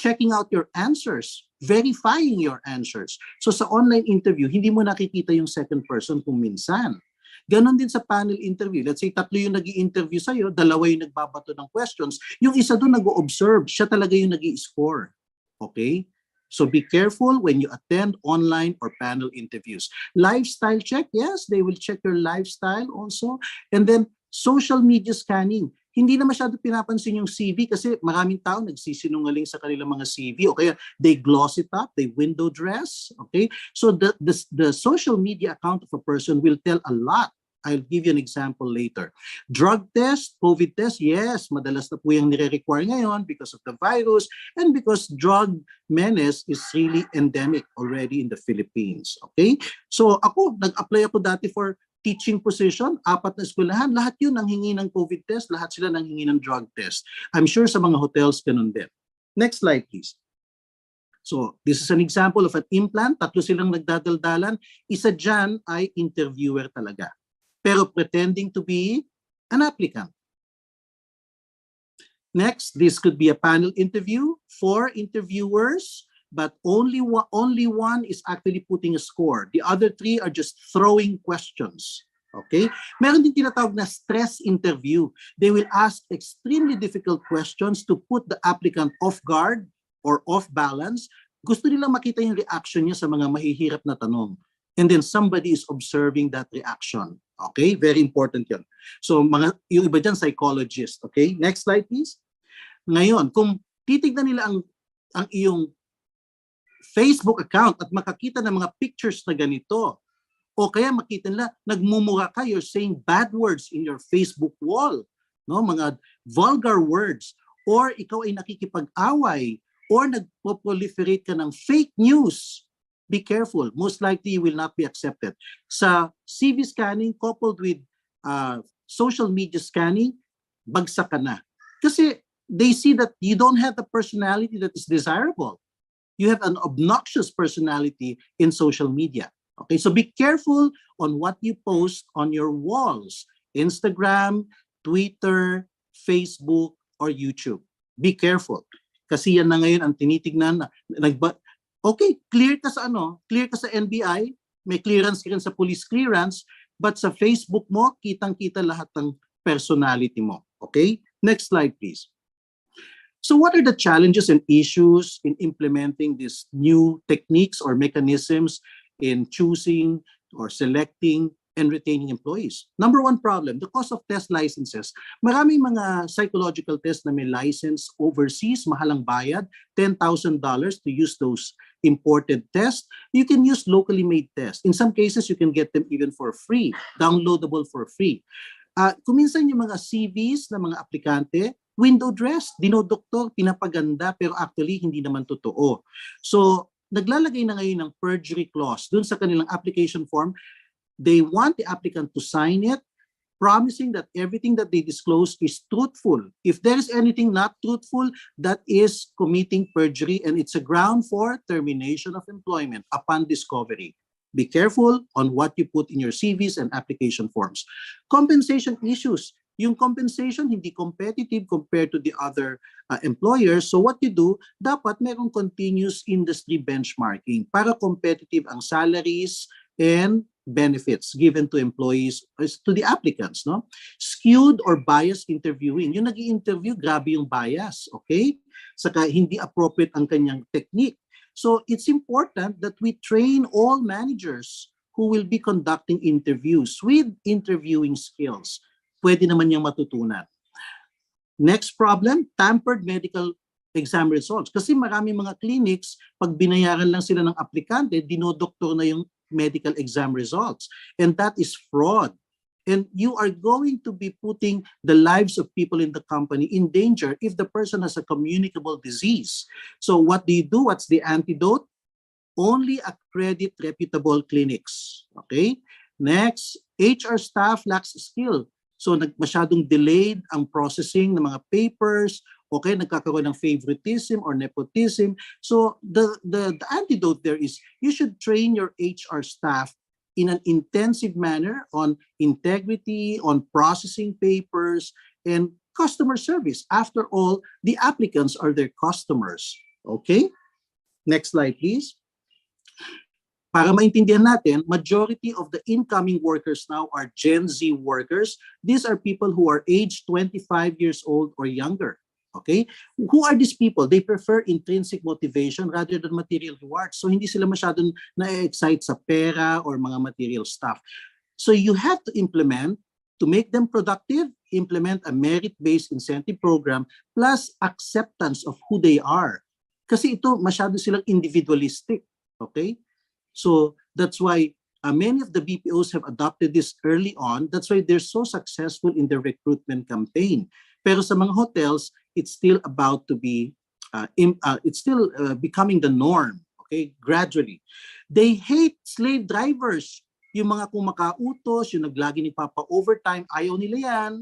checking out your answers, verifying your answers. So sa online interview, hindi mo nakikita yung second person kung minsan. Ganon din sa panel interview. Let's say 3 yung nag-i-interview sa'yo, 2 yung nagbabato ng questions. Yung isa doon nag-o-observe, siya talaga yung nag-i-score. Okay? So be careful when you attend online or panel interviews. Lifestyle check, yes, they will check your lifestyle also. And then social media scanning. Hindi na masyado pinapansin yung CV kasi maraming tao nagsisinungaling sa kanilang mga CV o kaya they gloss it up, they window dress, okay? So the social media account of a person will tell a lot. I'll give you an example later. Drug test, COVID test, yes, madalas na po yung nire-require ngayon because of the virus and because drug menace is really endemic already in the Philippines, okay? So nag-apply ako dati for teaching position, 4 na eskwelahan, lahat yun ang hingi ng COVID test, lahat sila nang hingi ng drug test. I'm sure sa mga hotels ganun din. Next slide, please. So, this is an example of an implant. 3 silang nagdadaldalan. Isa dyan ay interviewer talaga. Pero pretending to be an applicant. Next, this could be a panel interview. 4 interviewers, but only one is actually putting a score. The other 3 are just throwing questions. Okay? Meron din tinatawag na stress interview. They will ask extremely difficult questions to put the applicant off guard or off balance. Gusto nilang makita yung reaction niya sa mga mahihirap na tanong. And then somebody is observing that reaction. Okay? Very important yun. So yung iba dyan, psychologist. Okay? Next slide, please. Ngayon, kung titignan nila ang iyong Facebook account at makakita ng mga pictures na ganito, o kaya makita nila, nagmumura ka, you're saying bad words in your Facebook wall, no? Mga vulgar words, or ikaw ay nakikipag-away, or nagpo-proliferate ka ng fake news, be careful. Most likely, you will not be accepted. Sa CV scanning coupled with social media scanning, bagsak ka na. Kasi they see that you don't have the personality that is desirable. You have an obnoxious personality in social media. Okay, so be careful on what you post on your walls, Instagram, Twitter, Facebook, or YouTube. Be careful. Kasi yan na ngayon ang tinitignan na. Okay, clear ka sa clear ka sa NBI, may clearance ka rin sa police clearance, but sa Facebook mo, kitang-kita lahat ng personality mo. Okay? Next slide, please. So what are the challenges and issues in implementing these new techniques or mechanisms in choosing or selecting and retaining employees? Number one problem, the cost of test licenses. Maraming mga psychological tests na may license overseas, mahalang bayad, $10,000 to use those imported tests. You can use locally made tests. In some cases, you can get them even for free, downloadable for free. Kuminsan yung mga CVs ng mga aplikante, window dress, dinodoktor, pinapaganda, pero actually hindi naman totoo. So, naglalagay na ngayon ng perjury clause dun sa kanilang application form. They want the applicant to sign it, promising that everything that they disclose is truthful. If there is anything not truthful, that is committing perjury, and it's a ground for termination of employment upon discovery. Be careful on what you put in your CVs and application forms. Compensation issues. Yung compensation hindi competitive compared to the other employers. So what you do, dapat merong continuous industry benchmarking para competitive ang salaries and benefits given to employees, to the applicants, no? Skewed or biased interviewing. Yung nag-i-interview, grabe yung bias, okay? Saka hindi appropriate ang kanyang technique. So it's important that we train all managers who will be conducting interviews with interviewing skills. Pwede naman niyang matutunan. Next problem, tampered medical exam results. Kasi marami mga clinics, pag binayaran lang sila ng aplikante, dinodoktor na yung medical exam results. And that is fraud. And you are going to be putting the lives of people in the company in danger if the person has a communicable disease. So what do you do? What's the antidote? Only accredit reputable clinics. Okay? Next, HR staff lacks skill. So masyadong delayed ang processing ng mga papers, okay, nagkakaroon ng favoritism or nepotism. So the antidote there is you should train your HR staff in an intensive manner on integrity, on processing papers, and customer service. After all, the applicants are their customers. Okay? Next slide, please. Para maintindihan natin, majority of the incoming workers now are Gen Z workers. These are people who are aged 25 years old or younger. Okay? Who are these people? They prefer intrinsic motivation rather than material rewards. So hindi sila masyadong na-excite sa pera or mga material stuff. So you have to implement, to make them productive, implement a merit-based incentive program plus acceptance of who they are. Kasi ito masyado silang individualistic. Okay? So that's why many of the BPOs have adopted this early on. That's why they're so successful in their recruitment campaign. Pero sa mga hotels, it's still about to be, becoming the norm, okay, gradually. They hate slave drivers. Yung mga kumakautos, yung naglagi nagpapa-overtime, ayaw nila yan.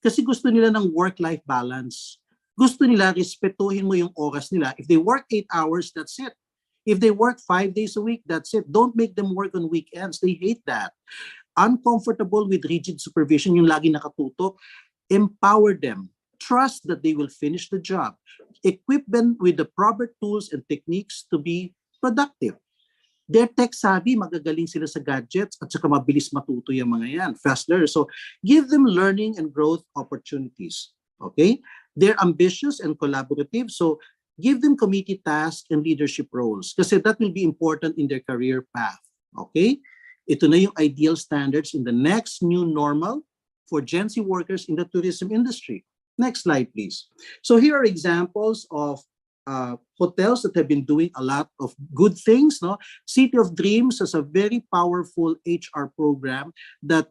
Kasi gusto nila ng work-life balance. Gusto nila, respetuhin mo yung oras nila. If they work 8 hours, that's it. If they work 5 days a week, that's it. Don't make them work on weekends. They hate that. Uncomfortable with rigid supervision, yung lagi nakatutok. Empower them. Trust that they will finish the job. Equip them with the proper tools and techniques to be productive. They're tech savvy, magagaling sila sa gadgets at saka mabilis matuto yung mga yan, fast learners. So give them learning and growth opportunities. Okay? They're ambitious and collaborative. So give them committee tasks and leadership roles kasi that will be important in their career path. Okay? Ito na yung ideal standards in the next new normal for Gen Z workers in the tourism industry. Next slide, please. So here are examples of hotels that have been doing a lot of good things. No, City of Dreams has a very powerful HR program that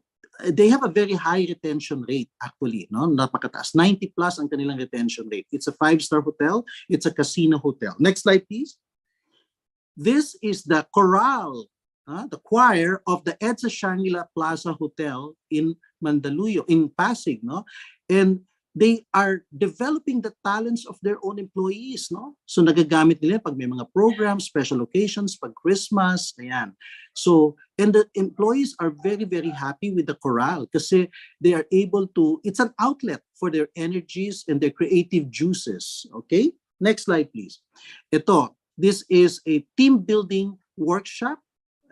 they have a very high retention rate actually. No, napakataas, 90 plus ang kanilang retention rate. It's a 5-star hotel. It's a casino hotel. Next slide, please. This is the chorale, the choir of the EDSA Shangri-La Plaza Hotel in Mandaluyong, in Pasig. No, and they are developing the talents of their own employees, no? So nagagamit nila pag may mga programs, special occasions, pag Christmas, ayan. So, and the employees are very, very happy with the chorale kasi they are able to, it's an outlet for their energies and their creative juices, okay? Next slide, please. Ito, this is a team building workshop,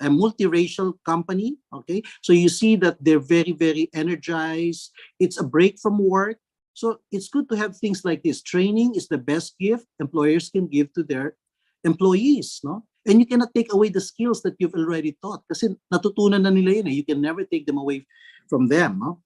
a multiracial company, okay? So you see that they're very, very energized. It's a break from work. So it's good to have things like this. Training is the best gift employers can give to their employees, no? And you cannot take away the skills that you've already taught kasi natutunan na nila yun eh. You can never take them away from them, no?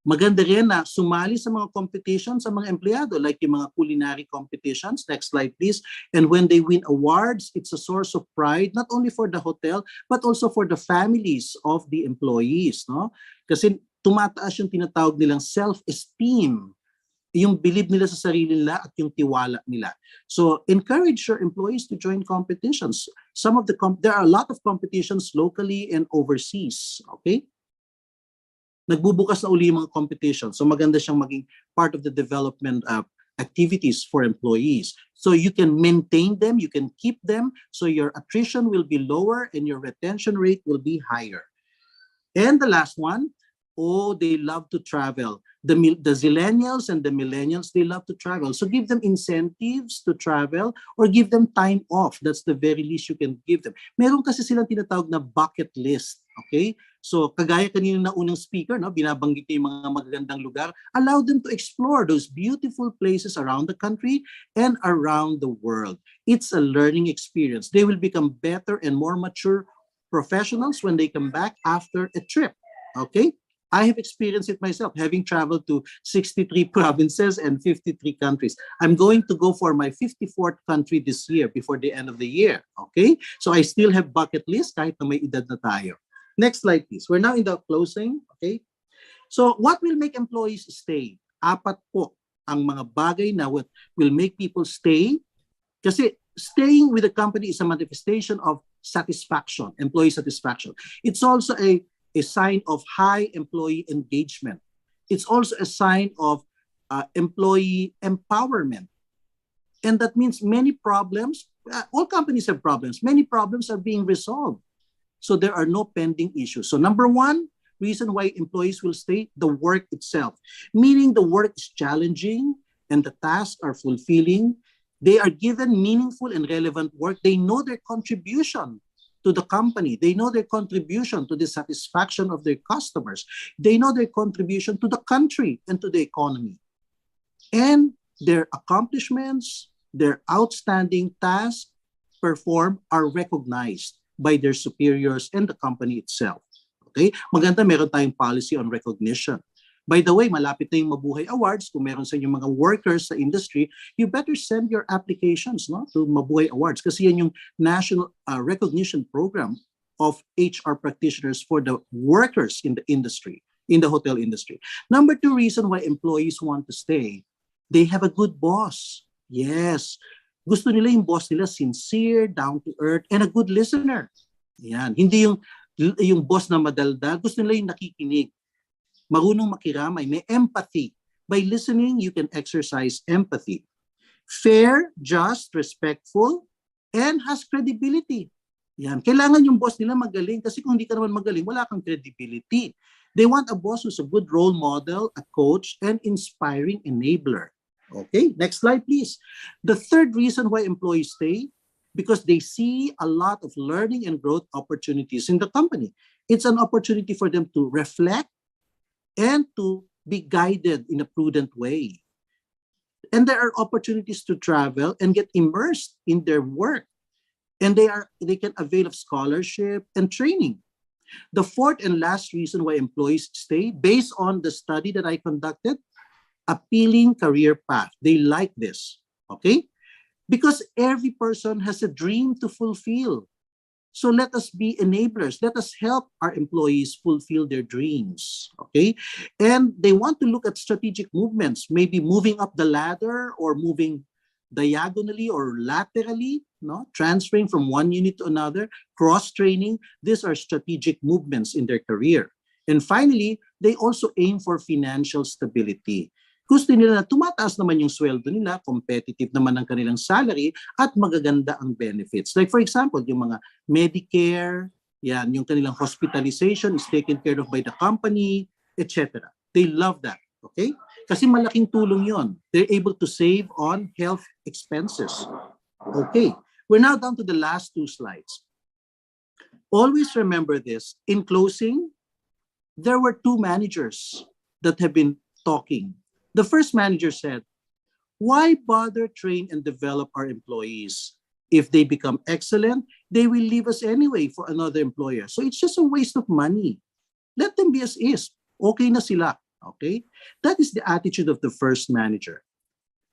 Maganda rin na sumali sa mga competitions sa mga empleyado like yung mga culinary competitions. Next slide, please. And when they win awards, it's a source of pride not only for the hotel but also for the families of the employees, no? Kasi tumataas yung tinatawag nilang self-esteem, yung believe nila sa sarili nila at yung tiwala nila. So encourage your employees to join competitions. There are a lot of competitions locally and overseas, okay? Nagbubukas na uli yung mga competitions. So maganda siyang maging part of the development activities for employees. So you can maintain them, you can keep them, so your attrition will be lower and your retention rate will be higher. And the last one, they love to travel. The zillennials and the millennials, they love to travel. So give them incentives to travel or give them time off. That's the very least you can give them. Meron kasi silang tinatawag na bucket list. Okay? So kagaya kanina na unang speaker, no, binabanggit niya yung mga magagandang lugar. Allow them to explore those beautiful places around the country and around the world. It's a learning experience. They will become better and more mature professionals when they come back after a trip. Okay? I have experienced it myself, having traveled to 63 provinces and 53 countries. I'm going to go for my 54th country this year before the end of the year. Okay? So I still have bucket list kahit na may edad na tayo. Next slide, please. We're now in the closing. Okay? So what will make employees stay? Apat po ang mga bagay na will make people stay. Kasi staying with the company is a manifestation of satisfaction, employee satisfaction. It's also a sign of high employee engagement. It's also a sign of employee empowerment. And that means many problems, all companies have problems, many problems are being resolved. So there are no pending issues. So number one reason why employees will stay, the work itself. Meaning the work is challenging and the tasks are fulfilling. They are given meaningful and relevant work. They know their contribution to the company. They know their contribution to the satisfaction of their customers. They know their contribution to the country and to the economy. And their accomplishments, their outstanding tasks performed are recognized by their superiors and the company itself. Okay? Maganda meron tayong policy on recognition. By the way, malapit na yung Mabuhay Awards. Kung meron sa inyong mga workers sa industry, you better send your applications, no, to Mabuhay Awards kasi yan yung national recognition program of HR practitioners for the workers in the industry, in the hotel industry. Number two reason why employees want to stay, they have a good boss. Yes. Gusto nila yung boss nila sincere, down to earth, and a good listener. Yan. Hindi yung boss na madaldal. Gusto nila yung nakikinig. Marunong makiramay, may empathy. By listening, you can exercise empathy. Fair, just, respectful, and has credibility. Yan. Kailangan yung boss nila magaling kasi kung hindi ka naman magaling, wala kang credibility. They want a boss who's a good role model, a coach, and inspiring enabler. Okay, next slide, please. The third reason why employees stay, because they see a lot of learning and growth opportunities in the company. It's an opportunity for them to reflect and to be guided in a prudent way. And there are opportunities to travel and get immersed in their work. And they can avail of scholarship and training. The fourth and last reason why employees stay, based on the study that I conducted, appealing career path. They like this, okay? Because every person has a dream to fulfill. So let us be enablers. Let us help our employees fulfill their dreams, okay? And they want to look at strategic movements, maybe moving up the ladder or moving diagonally or laterally, no? Transferring from one unit to another, cross-training. These are strategic movements in their career. And finally, they also aim for financial stability. Gusto nila na tumataas naman yung sweldo nila, competitive naman ang kanilang salary, at magaganda ang benefits. Like for example, yung mga Medicare, yan, yung kanilang hospitalization is taken care of by the company, etc. They love that, okay? Kasi malaking tulong yon. They're able to save on health expenses. Okay, we're now down to the last two slides. Always remember this. In closing, there were two managers that have been talking. The first manager said, why bother train and develop our employees? If they become excellent, they will leave us anyway for another employer. So it's just a waste of money. Let them be as is. Okay na sila. Okay? That is the attitude of the first manager.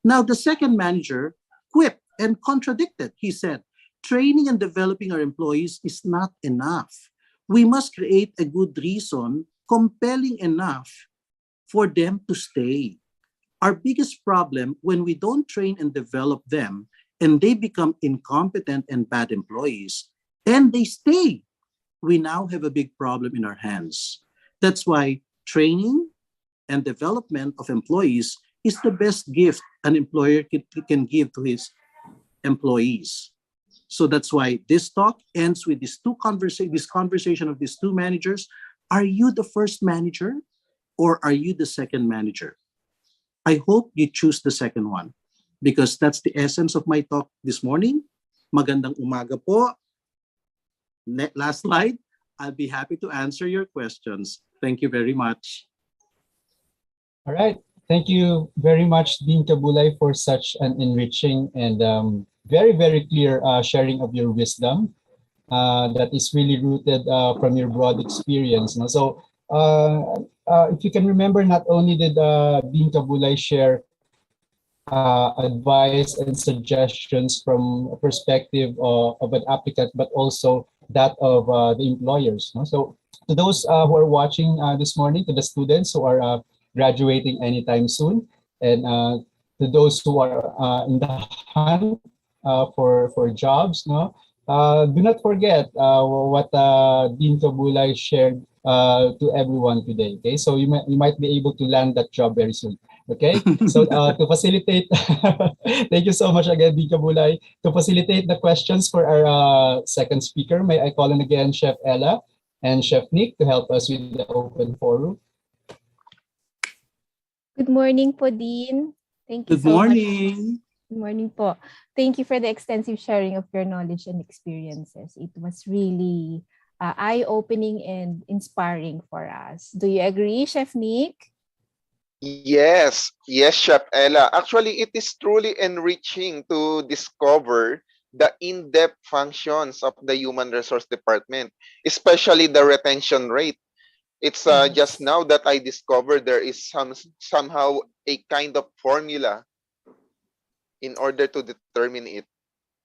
Now, the second manager quipped and contradicted. He said, training and developing our employees is not enough. We must create a good reason, compelling enough for them to stay. Our biggest problem when we don't train and develop them and they become incompetent and bad employees and they stay, we now have a big problem in our hands. That's why training and development of employees is the best gift an employer can give to his employees. So that's why this talk ends with this conversation of these two managers. Are you the first manager or are you the second manager? I hope you choose the second one because that's the essence of my talk this morning. Magandang umaga po. Last slide. I'll be happy to answer your questions. Thank you very much. All right. Thank you very much, Dean Kabulay, for such an enriching and very, very clear sharing of your wisdom that is really rooted from your broad experience. No? So if you can remember, not only did Dean Kabulay share advice and suggestions from a perspective of an applicant, but also that of the employers. No? So to those who are watching this morning, to the students who are graduating anytime soon, and to those who are in the hunt for jobs, no, do not forget what Dean Kabulay shared to everyone today. Okay, so you might be able to land that job very soon. Okay, so to facilitate, thank you so much again, Dean Kabulay. To facilitate the questions for our second speaker, may I call in again Chef Ella and Chef Nick to help us with the open forum. Good morning po, Dean. Thank you Good so much. morning. Good morning po. Thank you for the extensive sharing of your knowledge and experiences. It was really eye-opening and inspiring for us. Do you agree, Chef Nick? Yes, Chef Ella. Actually, it is truly enriching to discover the in-depth functions of the human resource department, especially the retention rate. It's just now that I discovered there is somehow a kind of formula in order to determine it.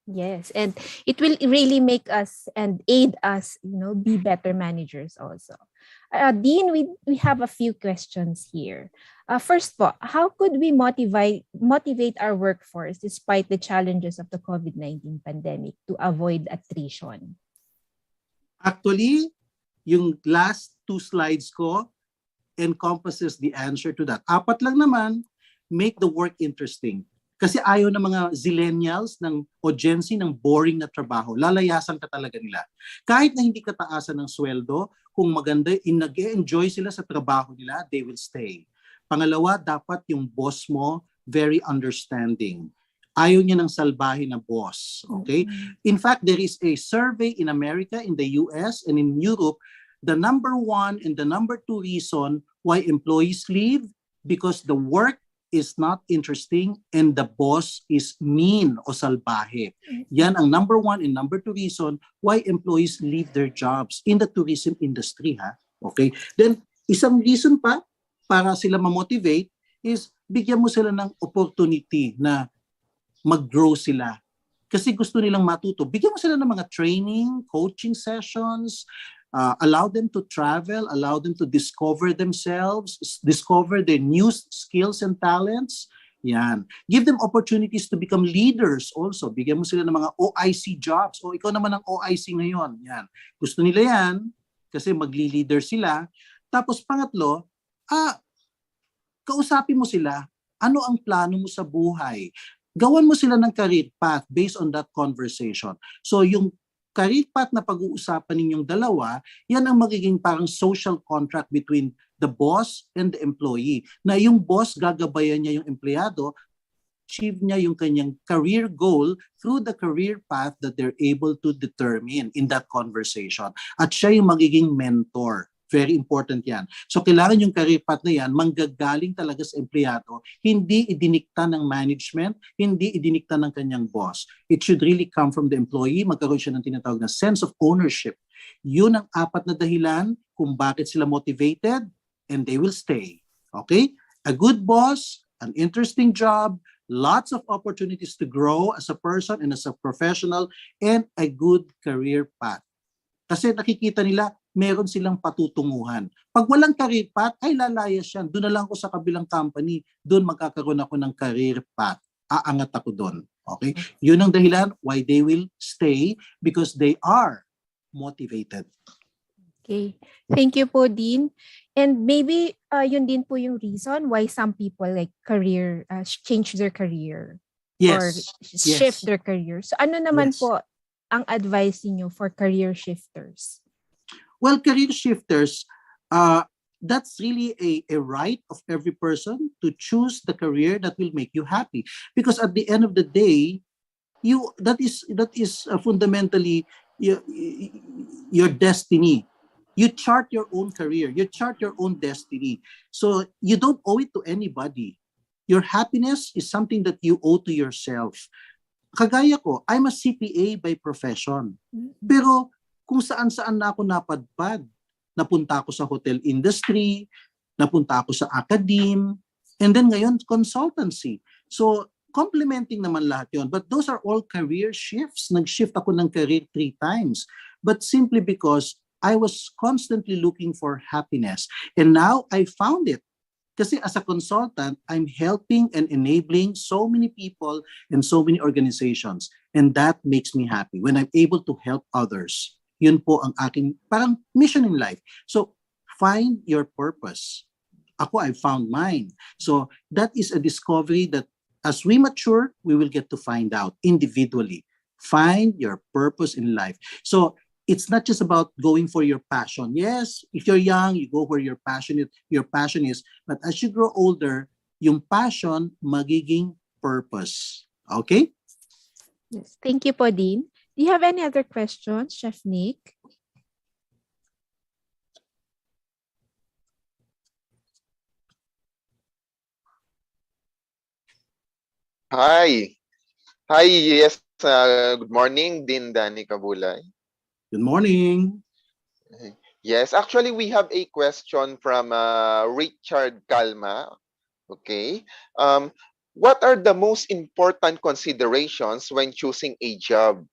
Yes, and it will really make us and aid us, be better managers also. Dean, we have a few questions here. First po, how could we motivate our workforce despite the challenges of the COVID-19 pandemic to avoid attrition? Actually, yung last two slides ko encompasses the answer to that. Apat lang naman, make the work interesting. Kasi ayaw ng mga zillennials o Gen Z ng boring na trabaho. Lalayasan ka talaga nila. Kahit na hindi ka taasan ng sweldo, kung maganda, nag-enjoy sila sa trabaho nila, they will stay. Pangalawa, dapat yung boss mo very understanding. Ayaw niya ng salbahe na boss. Okay? In fact, there is a survey in America, in the US, and in Europe. The number one and the number two reason why employees leave because the work is not interesting and the boss is mean o salbahe. Yan ang number one and number two reason why employees leave their jobs in the tourism industry. Okay? Then, isang reason pa para sila ma-motivate is bigyan mo sila ng opportunity na mag-grow sila. Kasi gusto nilang matuto. Bigyan mo sila ng mga training, coaching sessions, allow them to travel, allow them to discover themselves, discover their new skills and talents. Yan. Give them opportunities to become leaders also. Bigyan mo sila ng mga OIC jobs. O ikaw naman ang OIC ngayon. Yan. Gusto nila yan kasi magli-leader sila. Tapos pangatlo, kausapin mo sila Ano ang plano mo sa buhay? Gawan mo sila ng career path based on that conversation. So yung career path na pag-uusapan ninyong dalawa, yan ang magiging parang social contract between the boss and the employee. Na yung boss gagabayan niya yung empleyado, achieve niya yung kanyang career goal through the career path that they're able to determine in that conversation. At siya yung magiging mentor. Very important yan. So kailangan yung career path na yan, manggagaling talaga sa empleyado, hindi idinikta ng management, hindi idinikta ng kanyang boss. It should really come from the employee, magkaroon siya ng tinatawag na sense of ownership. Yun ang 4 na dahilan kung bakit sila motivated and they will stay. Okay? A good boss, an interesting job, lots of opportunities to grow as a person and as a professional, and a good career path. Kasi nakikita nila, meron silang patutunguhan. Pag walang career path, ay lalayas yan. Doon na lang ako sa kabilang company. Doon magkakaroon ako ng career path. Aangat ako doon. Okay? Yun ang dahilan why they will stay because they are motivated. Okay. Thank you po, Dean. And maybe yun din po yung reason why some people like change their career or shift their career. So ano naman po ang advice niyo for career shifters? Well, career shifters, that's really a right of every person to choose the career that will make you happy. Because at the end of the day, that is fundamentally your destiny. You chart your own career. You chart your own destiny. So you don't owe it to anybody. Your happiness is something that you owe to yourself. Kagaya ko, I'm a CPA by profession. Pero kung saan-saan na ako napadpad, napunta ako sa hotel industry, napunta ako sa academe, and then ngayon, consultancy. So, complementing naman lahat yon. But those are all career shifts. Nag-shift ako ng career 3 times. But simply because I was constantly looking for happiness. And now I found it. Kasi as a consultant, I'm helping and enabling so many people and so many organizations. And that makes me happy when I'm able to help others. Yun po ang aking parang mission in life. So find your purpose. Ako, I found mine. So that is a discovery that as we mature, we will get to find out individually. Find your purpose in life. So it's not just about going for your passion. Yes, if you're young, you go where your passion is. But as you grow older, yung passion magiging purpose. Okay? Yes. Thank you po, Dean. Do you have any other questions, Chef Nick? Hi. Yes. Good morning, Dean Danny Kabulay. Good morning. Yes, actually, we have a question from Richard Calma. Okay. What are the most important considerations when choosing a job?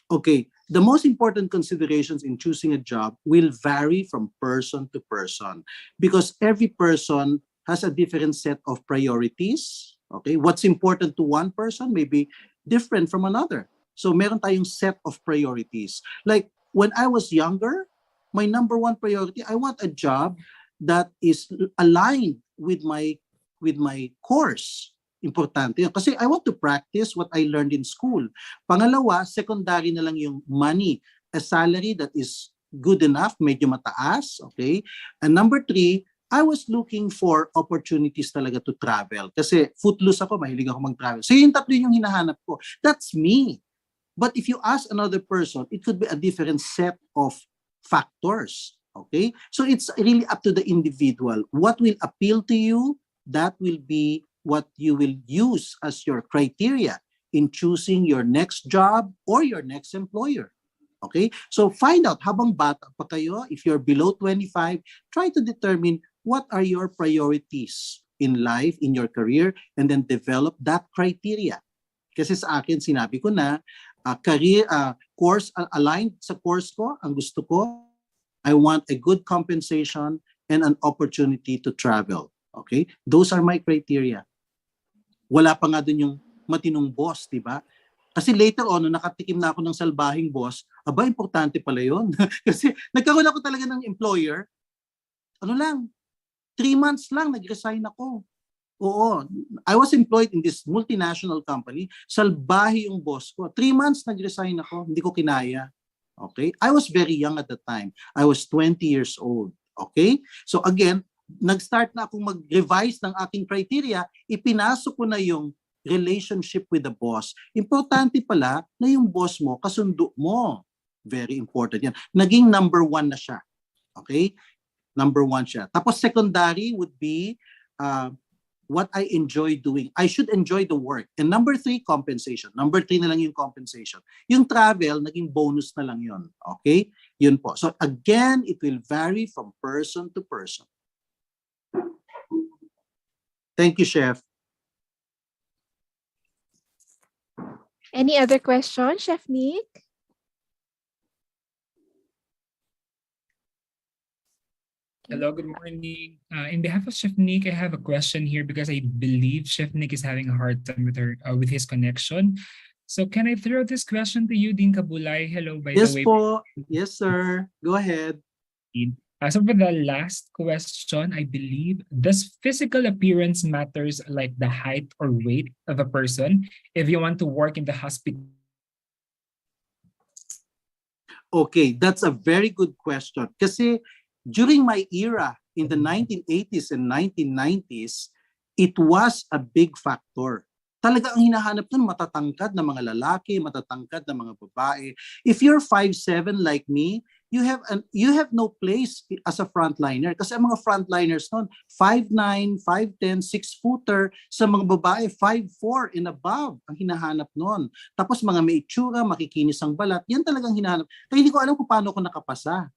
Okay. The most important considerations in choosing a job will vary from person to person because every person has a different set of priorities. Okay. What's important to one person may be different from another. So meron tayong set of priorities. Like when I was younger, my number 1 priority, I want a job that is aligned with my course. Importante yun. Kasi I want to practice what I learned in school. Pangalawa, secondary na lang yung money. A salary that is good enough, medyo mataas. Okay? And number 3, I was looking for opportunities talaga to travel. Kasi footloose ako, mahilig ako mag-travel. So yung 3 yung hinahanap ko. That's me. But if you ask another person, it could be a different set of factors. Okay? So it's really up to the individual. What will appeal to you, that will be what you will use as your criteria in choosing your next job or your next employer. Okay? So find out, habang bata pa kayo, if you're below 25, try to determine what are your priorities in life, in your career, and then develop that criteria. Kasi sa akin, sinabi ko na, career course aligned sa course ko, ang gusto ko, I want a good compensation and an opportunity to travel. Okay? Those are my criteria. Wala pa nga dun yung matinong boss, di ba? Kasi later on, nung nakatikim na ako ng salbahing boss, aba, importante pala yun. Kasi nagkaroon ako talaga ng employer, 3 months lang, nag-resign ako. Oo, I was employed in this multinational company. Salbahe yung boss ko. 3 months nag-resign ako, hindi ko kinaya. Okay? I was very young at the time. I was 20 years old. Okay? So again, nag-start na akong mag-revise ng aking criteria, ipinasok ko na yung relationship with the boss. Importante pala na yung boss mo, kasundo mo. Very important yan. Naging number 1 na siya. Okay? Number 1 siya. Tapos secondary would be what I enjoy doing. I should enjoy the work. And number 3, compensation. Number 3 na lang yung compensation. Yung travel, naging bonus na lang yun. Okay? Yun po. So again, it will vary from person to person. Thank you, Chef. Any other questions, Chef Nick? Hello, good morning. In behalf of Chef Nick, I have a question here because I believe Chef Nick is having a hard time with his connection. So can I throw this question to you, Dean Kabulay? Hello, by Yes the way. po. Yes, sir. Go ahead. So for the last question, I believe, does physical appearance matters like the height or weight of a person if you want to work in the hospital? Okay, that's a very good question. Kasi during my era in the 1980s and 1990s, it was a big factor. Talaga ang hinahanap nun, matatangkad na mga lalaki, matatangkad na mga babae. If you're 5'7" like me, you have no place as a frontliner. Kasi ang mga frontliners nun, 5'9", 5'10", 6-footer. Sa mga babae, 5'4" and above ang hinahanap nun. Tapos mga may itsura, makikinis ang balat. Yan talagang hinahanap. Kaya hindi ko alam kung paano ako nakapasa.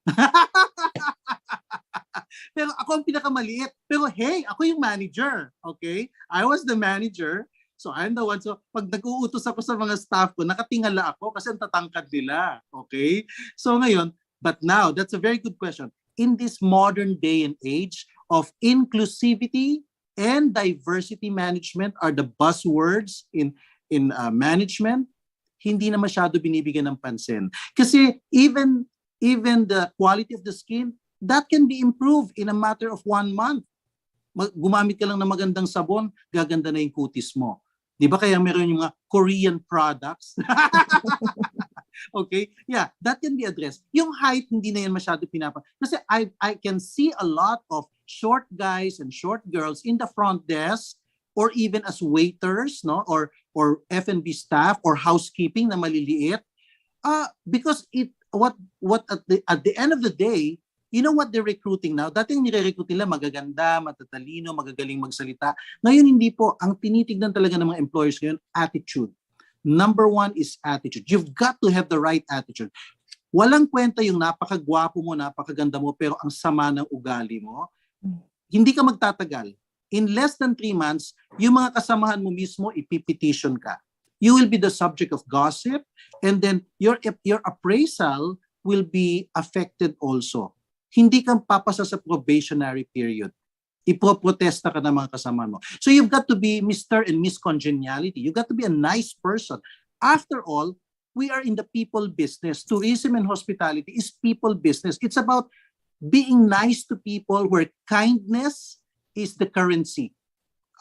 Pero ako ang pinakamaliit. Pero hey, ako yung manager. Okay? I was the manager. So I'm the one. So pag nag-uutos ako sa mga staff ko, nakatingala ako kasi ang tatangkad nila. Okay? So ngayon, but now, that's a very good question. In this modern day and age of inclusivity and diversity management are the buzzwords in management, hindi na masyado binibigyan ng pansin. Kasi even the quality of the skin, that can be improved in a matter of 1 month. Gumamit ka lang ng magandang sabon, gaganda na yung kutis mo. Di ba kaya meron yung mga Korean products? Okay? Yeah, that can be addressed. Yung height, hindi na yan masyado Kasi I can see a lot of short guys and short girls in the front desk or even as waiters, no, or F&B staff or housekeeping na maliliit. Because at the end of the day, you know what they're recruiting now? Dating nire-recruit nila magaganda, matatalino, magagaling magsalita. Ngayon hindi po. Ang tinitignan talaga ng mga employers ngayon, attitude. Number 1 is attitude. You've got to have the right attitude. Walang kwenta yung napakagwapo mo, napakaganda mo, pero ang sama ng ugali mo. Hindi ka magtatagal. In less than 3 months, yung mga kasamahan mo mismo, ipipetition ka. You will be the subject of gossip, and then your appraisal will be affected also. Hindi kang papasa sa probationary period. Ipoprotesta ka ng mga kasama mo. So you've got to be Mr. and Miss Congeniality. You've got to be a nice person. After all, we are in the people business. Tourism and hospitality is people business. It's about being nice to people where kindness is the currency.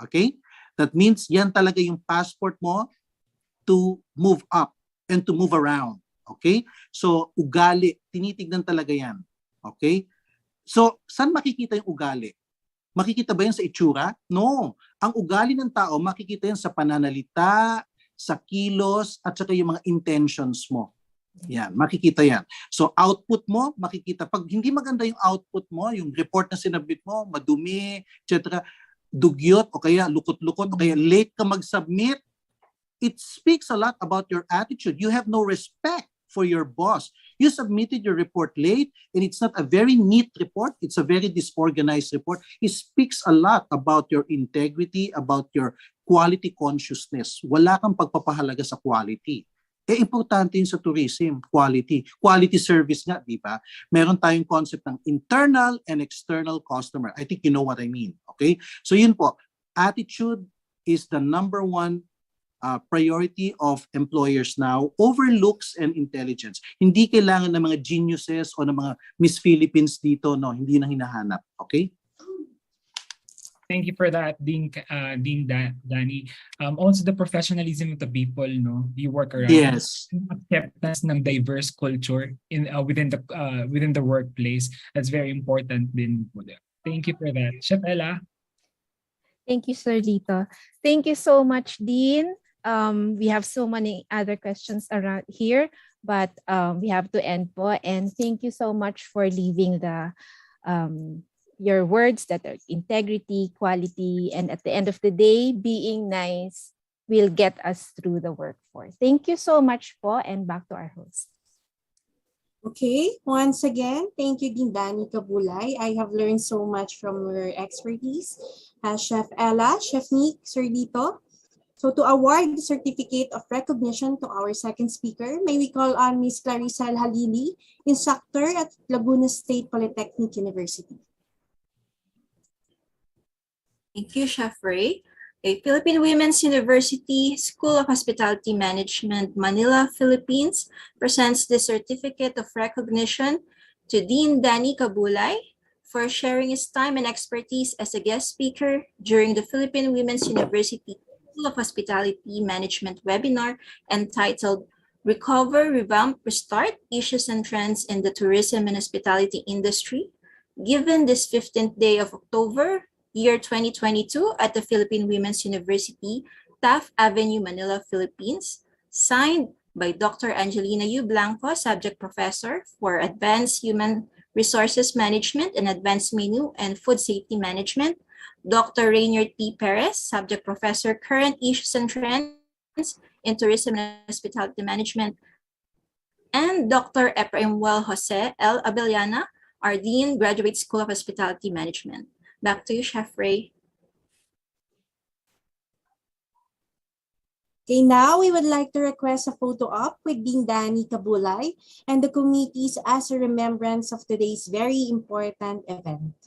Okay? That means yan talaga yung passport mo to move up and to move around. Okay? So ugali, tinitignan talaga yan. Okay? So, saan makikita yung ugali? Makikita ba yan sa itsura? No. Ang ugali ng tao, makikita yan sa pananalita, sa kilos, at saka yung mga intentions mo. Yan, makikita yan. So, output mo, makikita. Pag hindi maganda yung output mo, yung report na sinabit mo, madumi, etc., dugyot, o kaya lukot-lukot, o kaya late ka mag-submit, it speaks a lot about your attitude. You have no respect for your boss. You submitted your report late and it's not a very neat report. It's a very disorganized report. It speaks a lot about your integrity, about your quality consciousness. Wala kang pagpapahalaga sa quality. Importante yun sa tourism, quality. Quality service nga, di ba? Meron tayong concept ng internal and external customer. I think you know what I mean. Okay? So yun po, attitude is the number 1 priority of employers now over looks and intelligence. Hindi kailangan ng mga geniuses o ng mga Miss Philippines dito, no, hindi na hinahanap. Okay? Thank you for that, Danny. Also the professionalism of the people, no, you work around, Yes. acceptance ng diverse culture in within the workplace. That's very important din po. Thank you for that, Chef Ella. Thank you, Sir Lito. Thank you so much, Dean. We have so many other questions around here, but we have to end po. And thank you so much for leaving the your words that are integrity, quality, and at the end of the day, being nice will get us through the workforce. Thank you so much po, and back to our host. Okay, once again, thank you, Gindani Kabulay. I have learned so much from your expertise. Chef Ella, Chef Nick, Sir Dito. So to award the certificate of recognition to our second speaker, may we call on Ms. Clarissa Halili, instructor at Laguna State Polytechnic University. Thank you, Chef Ray. A Philippine Women's University School of Hospitality Management, Manila, Philippines, presents the Certificate of Recognition to Dean Danny Kabulay for sharing his time and expertise as a guest speaker during the Philippine Women's University School of Hospitality Management webinar entitled Recover, Revamp, Restart, Issues and Trends in the Tourism and Hospitality Industry, given this 15th day of October, year 2022 at the Philippine Women's University, Taft Avenue, Manila, Philippines, signed by Dr. Angelina U. Blanco, Subject Professor for Advanced Human Resources Management and Advanced Menu and Food Safety Management, Dr. Rainier T. Perez, Subject Professor, Current Issues and Trends in Tourism and Hospitality Management, and Dr. Ephraimwell Jose L. Abellana, our Dean, Graduate School of Hospitality Management. Back to you, Chef Ray. Okay, now we would like to request a photo op with Dean Danny Kabulay and the committees as a remembrance of today's very important event.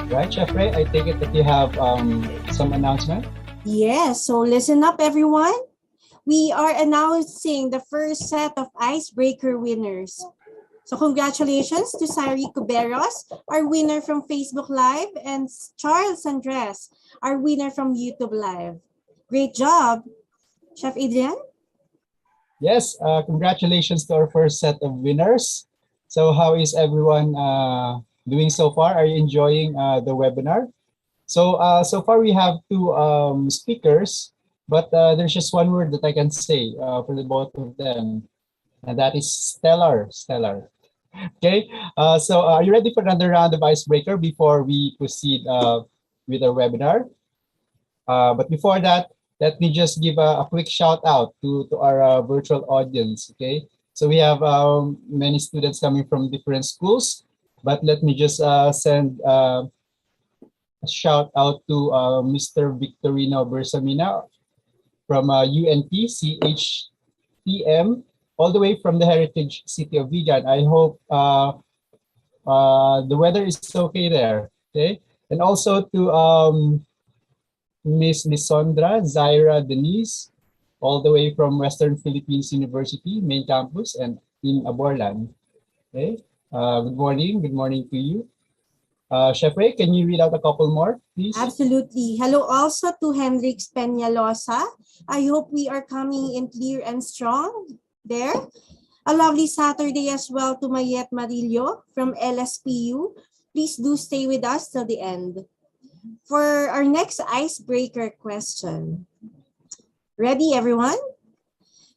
Right, Chef Ray, I take it that you have some announcement? Yes, so listen up, everyone. We are announcing the first set of icebreaker winners. So congratulations to Sari Cuberos, our winner from Facebook Live, and Charles Andres, our winner from YouTube Live. Great job, Chef Adrian. Yes, congratulations to our first set of winners. So how is everyone doing so far? Are you enjoying the webinar? So so far we have two speakers, but there's just one word that I can say for the both of them, and that is stellar, stellar. Okay, so are you ready for another round of icebreaker before we proceed with our webinar? But before that, let me just give a quick shout out to our virtual audience. Okay, so we have many students coming from different schools, but let me just send a shout out to Mr. Victorino Bersamina from UNP CHTM, all the way from the heritage city of Vigan. I hope the weather is okay there. Okay, and also to Miss Lisondra Zaira Denise, all the way from Western Philippines University, main campus, and in Aborlan. Okay, good morning to you. Chef Ray, can you read out a couple more, please? Absolutely. Hello also to Hendrix Peñalosa. I hope we are coming in clear and strong there. A lovely Saturday as well to Mayet Marillo from LSPU. Please do stay with us till the end. For our next icebreaker question. Ready, everyone?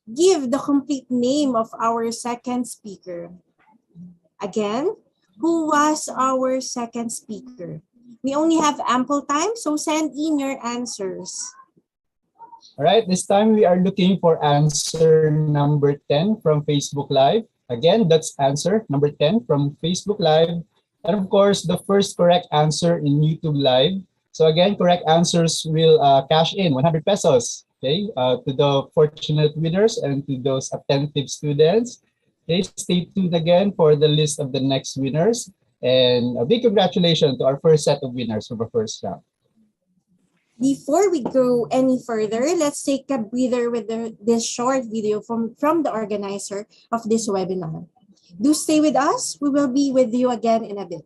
give the complete name of our second speaker. Again, who was our second speaker? We only have ample time, so send in your answers. All right, this time we are looking for answer number 10 from Facebook Live. Again, that's answer number 10 from Facebook Live. And of course, the first correct answer in YouTube Live. So again, correct answers will cash in 100 pesos, okay, to the fortunate winners and to those attentive students. Okay, stay tuned again for the list of the next winners. And a big congratulations to our first set of winners from the first round. Before we go any further, let's take a breather with this short video from the organizer of this webinar. Do stay with us. We will be with you again in a bit.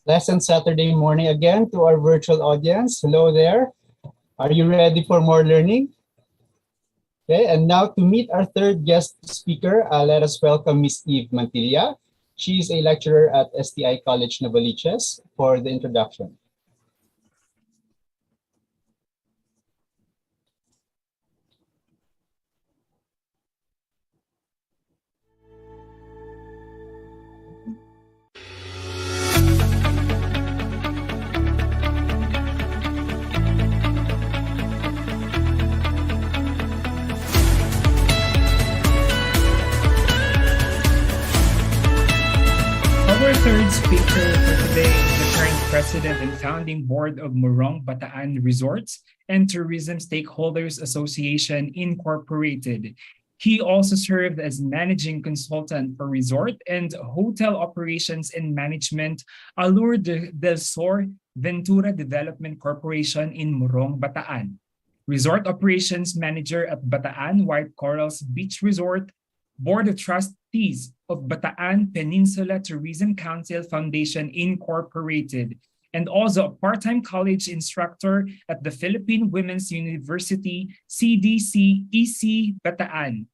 Pleasant Saturday morning again to our virtual audience. Hello there. Are you ready for more learning? Okay, and now to meet our third guest speaker, let us welcome Miss Eve Mantilla. She is a lecturer at STI College Novaliches for the introduction. Our third speaker for today is the current president and founding board of Morong Bataan Resorts and Tourism Stakeholders Association Incorporated. He also served as managing consultant for resort and hotel operations and management Allure del Sur Ventura Development Corporation in Morong, Bataan. Resort operations manager at Bataan White Corals Beach Resort, Board of Trustees of Bataan Peninsula Tourism Council Foundation Incorporated, and also a part-time college instructor at the Philippine Women's University CDC EC Bataan,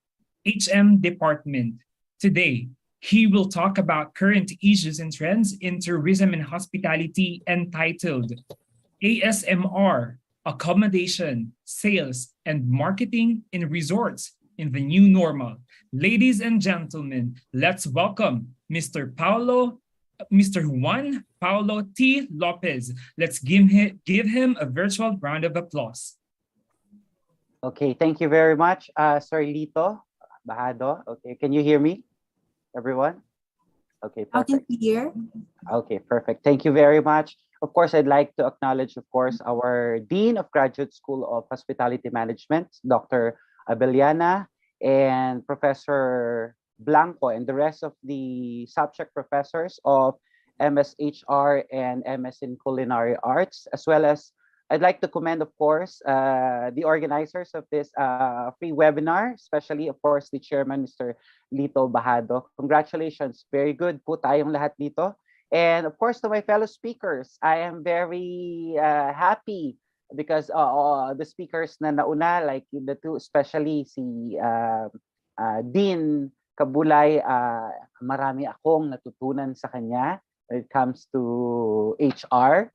HM Department. Today, he will talk about current issues and trends in tourism and hospitality entitled ASMR, Accommodation, Sales, and Marketing in Resorts in the New Normal. Ladies and gentlemen, let's welcome Mr. Juan Paulo T. Lopez. Let's give him a virtual round of applause. Okay, thank you very much, Sir Lito Bahado. Okay, can you hear me, everyone? Okay, perfect. Okay, perfect. Thank you very much. Of course, I'd like to acknowledge, of course, our Dean of Graduate School of Hospitality Management, Dr. Abeliana, and Professor Blanco, and the rest of the subject professors of MSHR and MS in Culinary Arts, as well as I'd like to commend, of course, the organizers of this free webinar, especially, of course, the chairman, Mr. Lito Bahado. Congratulations. Very good po tayong lahat dito. And of course, to my fellow speakers, I am very happy because the speakers na nauna, like the two, especially si Dean Kabulay, marami akong natutunan sa kanya when it comes to HR.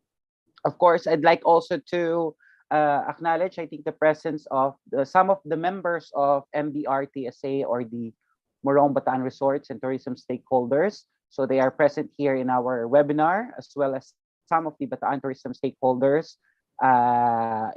Of course, I'd like also to acknowledge, I think, the presence of some of the members of MBRTSA, or the Morong Bataan Resorts and Tourism Stakeholders. So they are present here in our webinar, as well as some of the Bataan Tourism Stakeholders,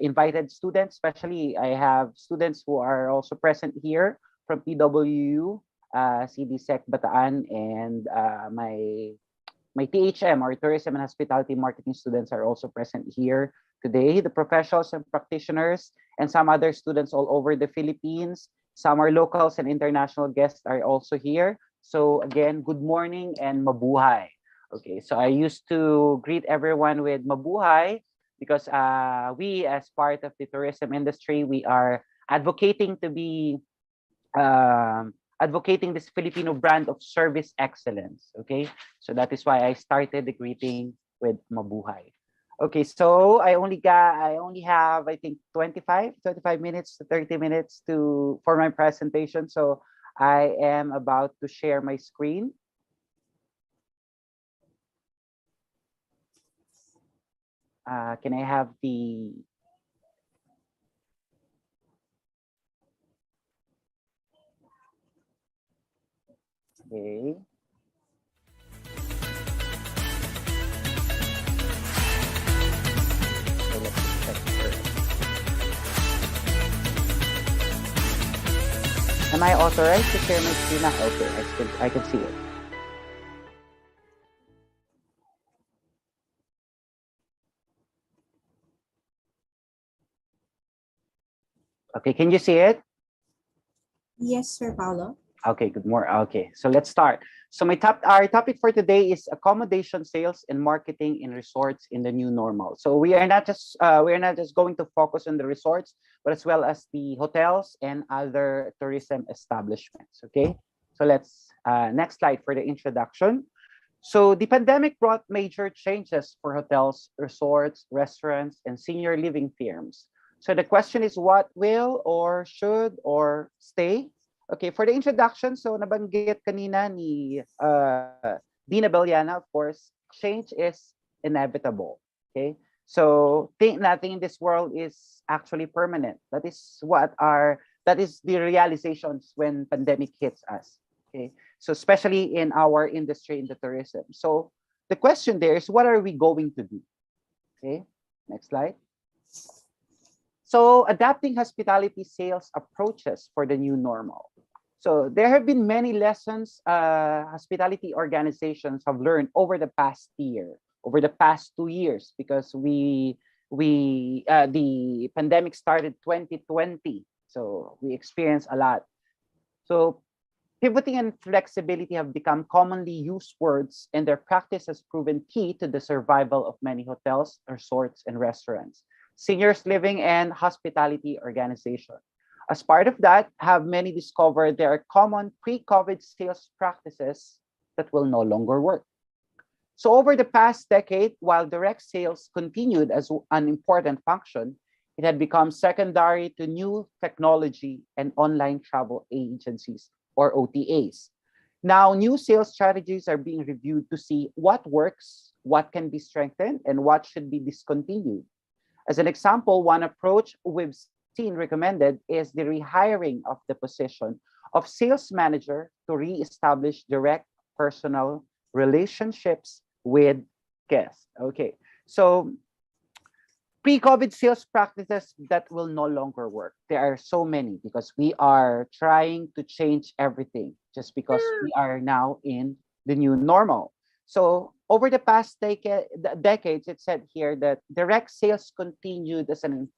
invited students, especially I have students who are also present here from PWU, CDSEC Bataan, and my THM, or Tourism and Hospitality Marketing students, are also present here today. The professionals and practitioners and some other students all over the Philippines. Some are locals and international guests are also here. So again, good morning and mabuhay. Okay, so I used to greet everyone with mabuhay because we, as part of the tourism industry, we are advocating to be advocating this Filipino brand of service excellence. Okay, so that is why I started the greeting with mabuhay. Okay, so I only have, I think, 25 minutes to 30 minutes for my presentation. So I am about to share my screen. Can I have the okay. So let's check first. Am I authorized to share my screen now? Okay, I can see it. Okay, can you see it? Yes, Sir Paulo. Okay, good morning. Okay, so let's start. So our topic for today is accommodation sales and marketing in resorts in the new normal. So we are not just going to focus on the resorts, but as well as the hotels and other tourism establishments. Okay, so let's next slide for the introduction. So the pandemic brought major changes for hotels, resorts, restaurants, and senior living firms. So the question is, what will or should or stay? Okay, for the introduction, so nabanggit kanina ni Dina Beliana, of course, change is inevitable. Okay, so think nothing in this world is actually permanent. That is the realizations when pandemic hits us. Okay, so especially in our industry in the tourism. So the question there is, what are we going to do? Okay, next slide. So adapting hospitality sales approaches for the new normal. So there have been many lessons hospitality organizations have learned over the past year, over the past 2 years, because the pandemic started 2020, so we experienced a lot. So pivoting and flexibility have become commonly used words, and their practice has proven key to the survival of many hotels, resorts, and restaurants, seniors living, and hospitality organizations. As part of that, have many discovered there are common pre-COVID sales practices that will no longer work. So over the past decade, while direct sales continued as an important function, it had become secondary to new technology and online travel agencies, or OTAs. Now, new sales strategies are being reviewed to see what works, what can be strengthened, and what should be discontinued. As an example, one approach we've seen recommended is the rehiring of the position of sales manager to reestablish direct personal relationships with guests. Okay, so pre-COVID sales practices that will no longer work. There are so many because we are trying to change everything just because we are now in the new normal. So over the past decades, it said here that direct sales continued as an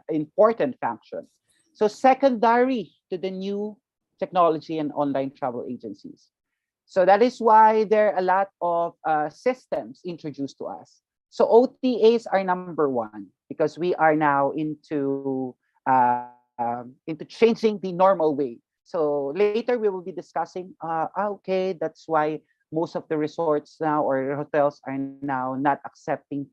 important function. So secondary to the new technology and online travel agencies. So that is why there are a lot of systems introduced to us. So OTAs are number one because we are now into changing the normal way. So later we will be discussing, okay, that's why most of the resorts now or hotels are now not accepting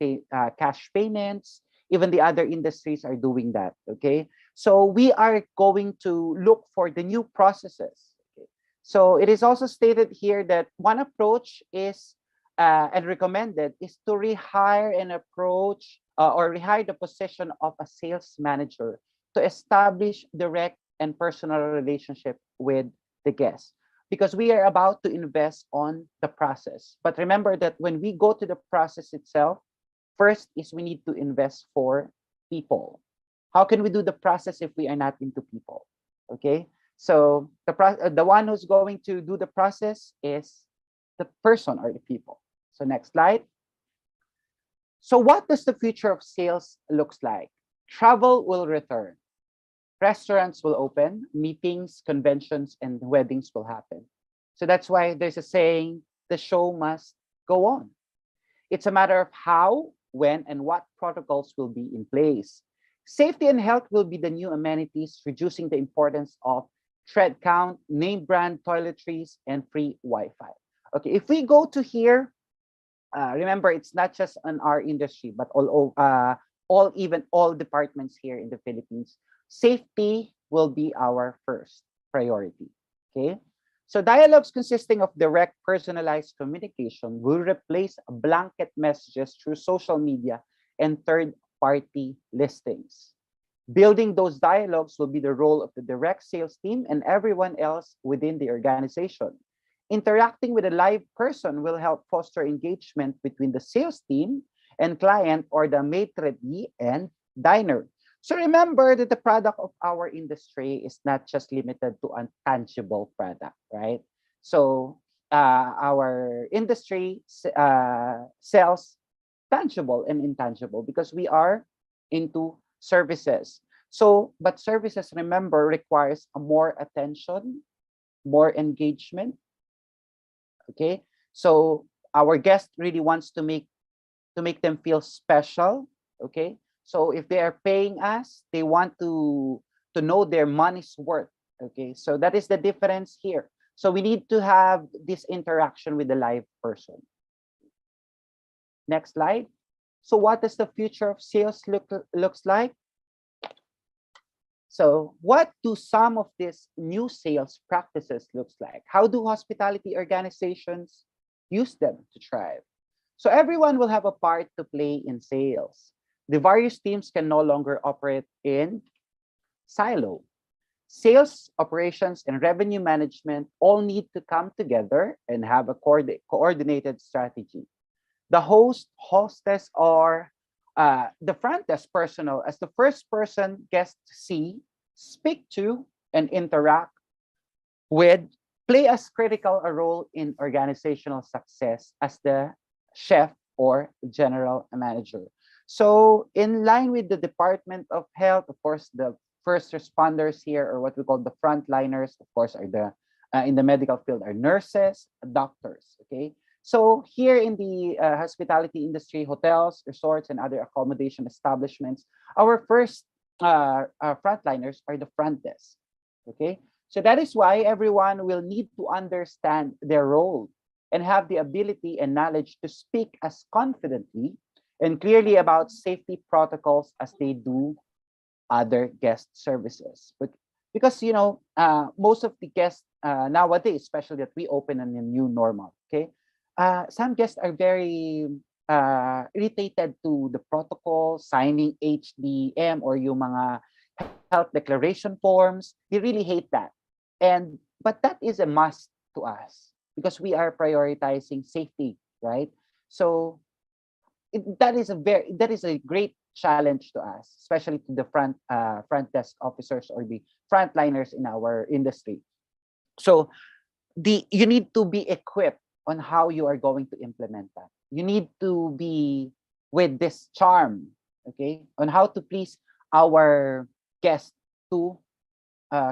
cash payments. Even the other industries are doing that, okay? So we are going to look for the new processes. Okay? So it is also stated here that one approach is and recommended is to rehire and approach or rehire the position of a sales manager to establish direct and personal relationship with the guest, because we are about to invest on the process. But remember that when we go to the process itself, first is we need to invest for people. How can we do the process if we are not into people? Okay, so the one who's going to do the process is the person or the people. So next slide. So what does the future of sales looks like? Travel will return. Restaurants will open, meetings, conventions, and weddings will happen. So that's why there's a saying, the show must go on. It's a matter of how, when, and what protocols will be in place. Safety and health will be the new amenities, reducing the importance of tread count, name brand toiletries, and free Wi-Fi. Okay, if we go to here, remember, it's not just on our industry, but all departments here in the Philippines. Safety will be our first priority. Okay, so dialogues consisting of direct, personalized communication will replace blanket messages through social media and third-party listings. Building those dialogues will be the role of the direct sales team and everyone else within the organization. Interacting with a live person will help foster engagement between the sales team and client, or the maitre d' and diner. So remember that the product of our industry is not just limited to a tangible product, right? So our industry sells tangible and intangible because we are into services. So, but services, remember, requires a more attention, more engagement. Okay, so our guest really wants to make them feel special. Okay, so if they are paying us, they want to know their money's worth. Okay, so that is the difference here. So we need to have this interaction with the live person. Next slide. So what does the future of sales looks like? So what do some of these new sales practices looks like? How do hospitality organizations use them to thrive? So everyone will have a part to play in sales. The various teams can no longer operate in silo. Sales, operations, and revenue management all need to come together and have a coordinated strategy. The host, hostess, or the front desk personnel as the first person guests see, speak to, and interact with play as critical a role in organizational success as the chef or general manager. So in line with the Department of Health, of course, the first responders here, or what we call the frontliners, of course, are the in the medical field are nurses, doctors. Okay, so here in the hospitality industry, hotels, resorts, and other accommodation establishments, our first frontliners are the front desk. Okay, so that is why everyone will need to understand their role and have the ability and knowledge to speak as confidently and clearly about safety protocols as they do other guest services. But because most of the guests nowadays, especially that we open in a new normal, okay, some guests are very irritated to the protocol, signing HDM or yung mga health declaration forms. They really hate that. But that is a must to us because we are prioritizing safety, right? So that is a great challenge to us, especially to the front desk officers or the frontliners in our industry. So you need to be equipped on how you are going to implement that. You need to be with this charm, okay, on how to please our guests to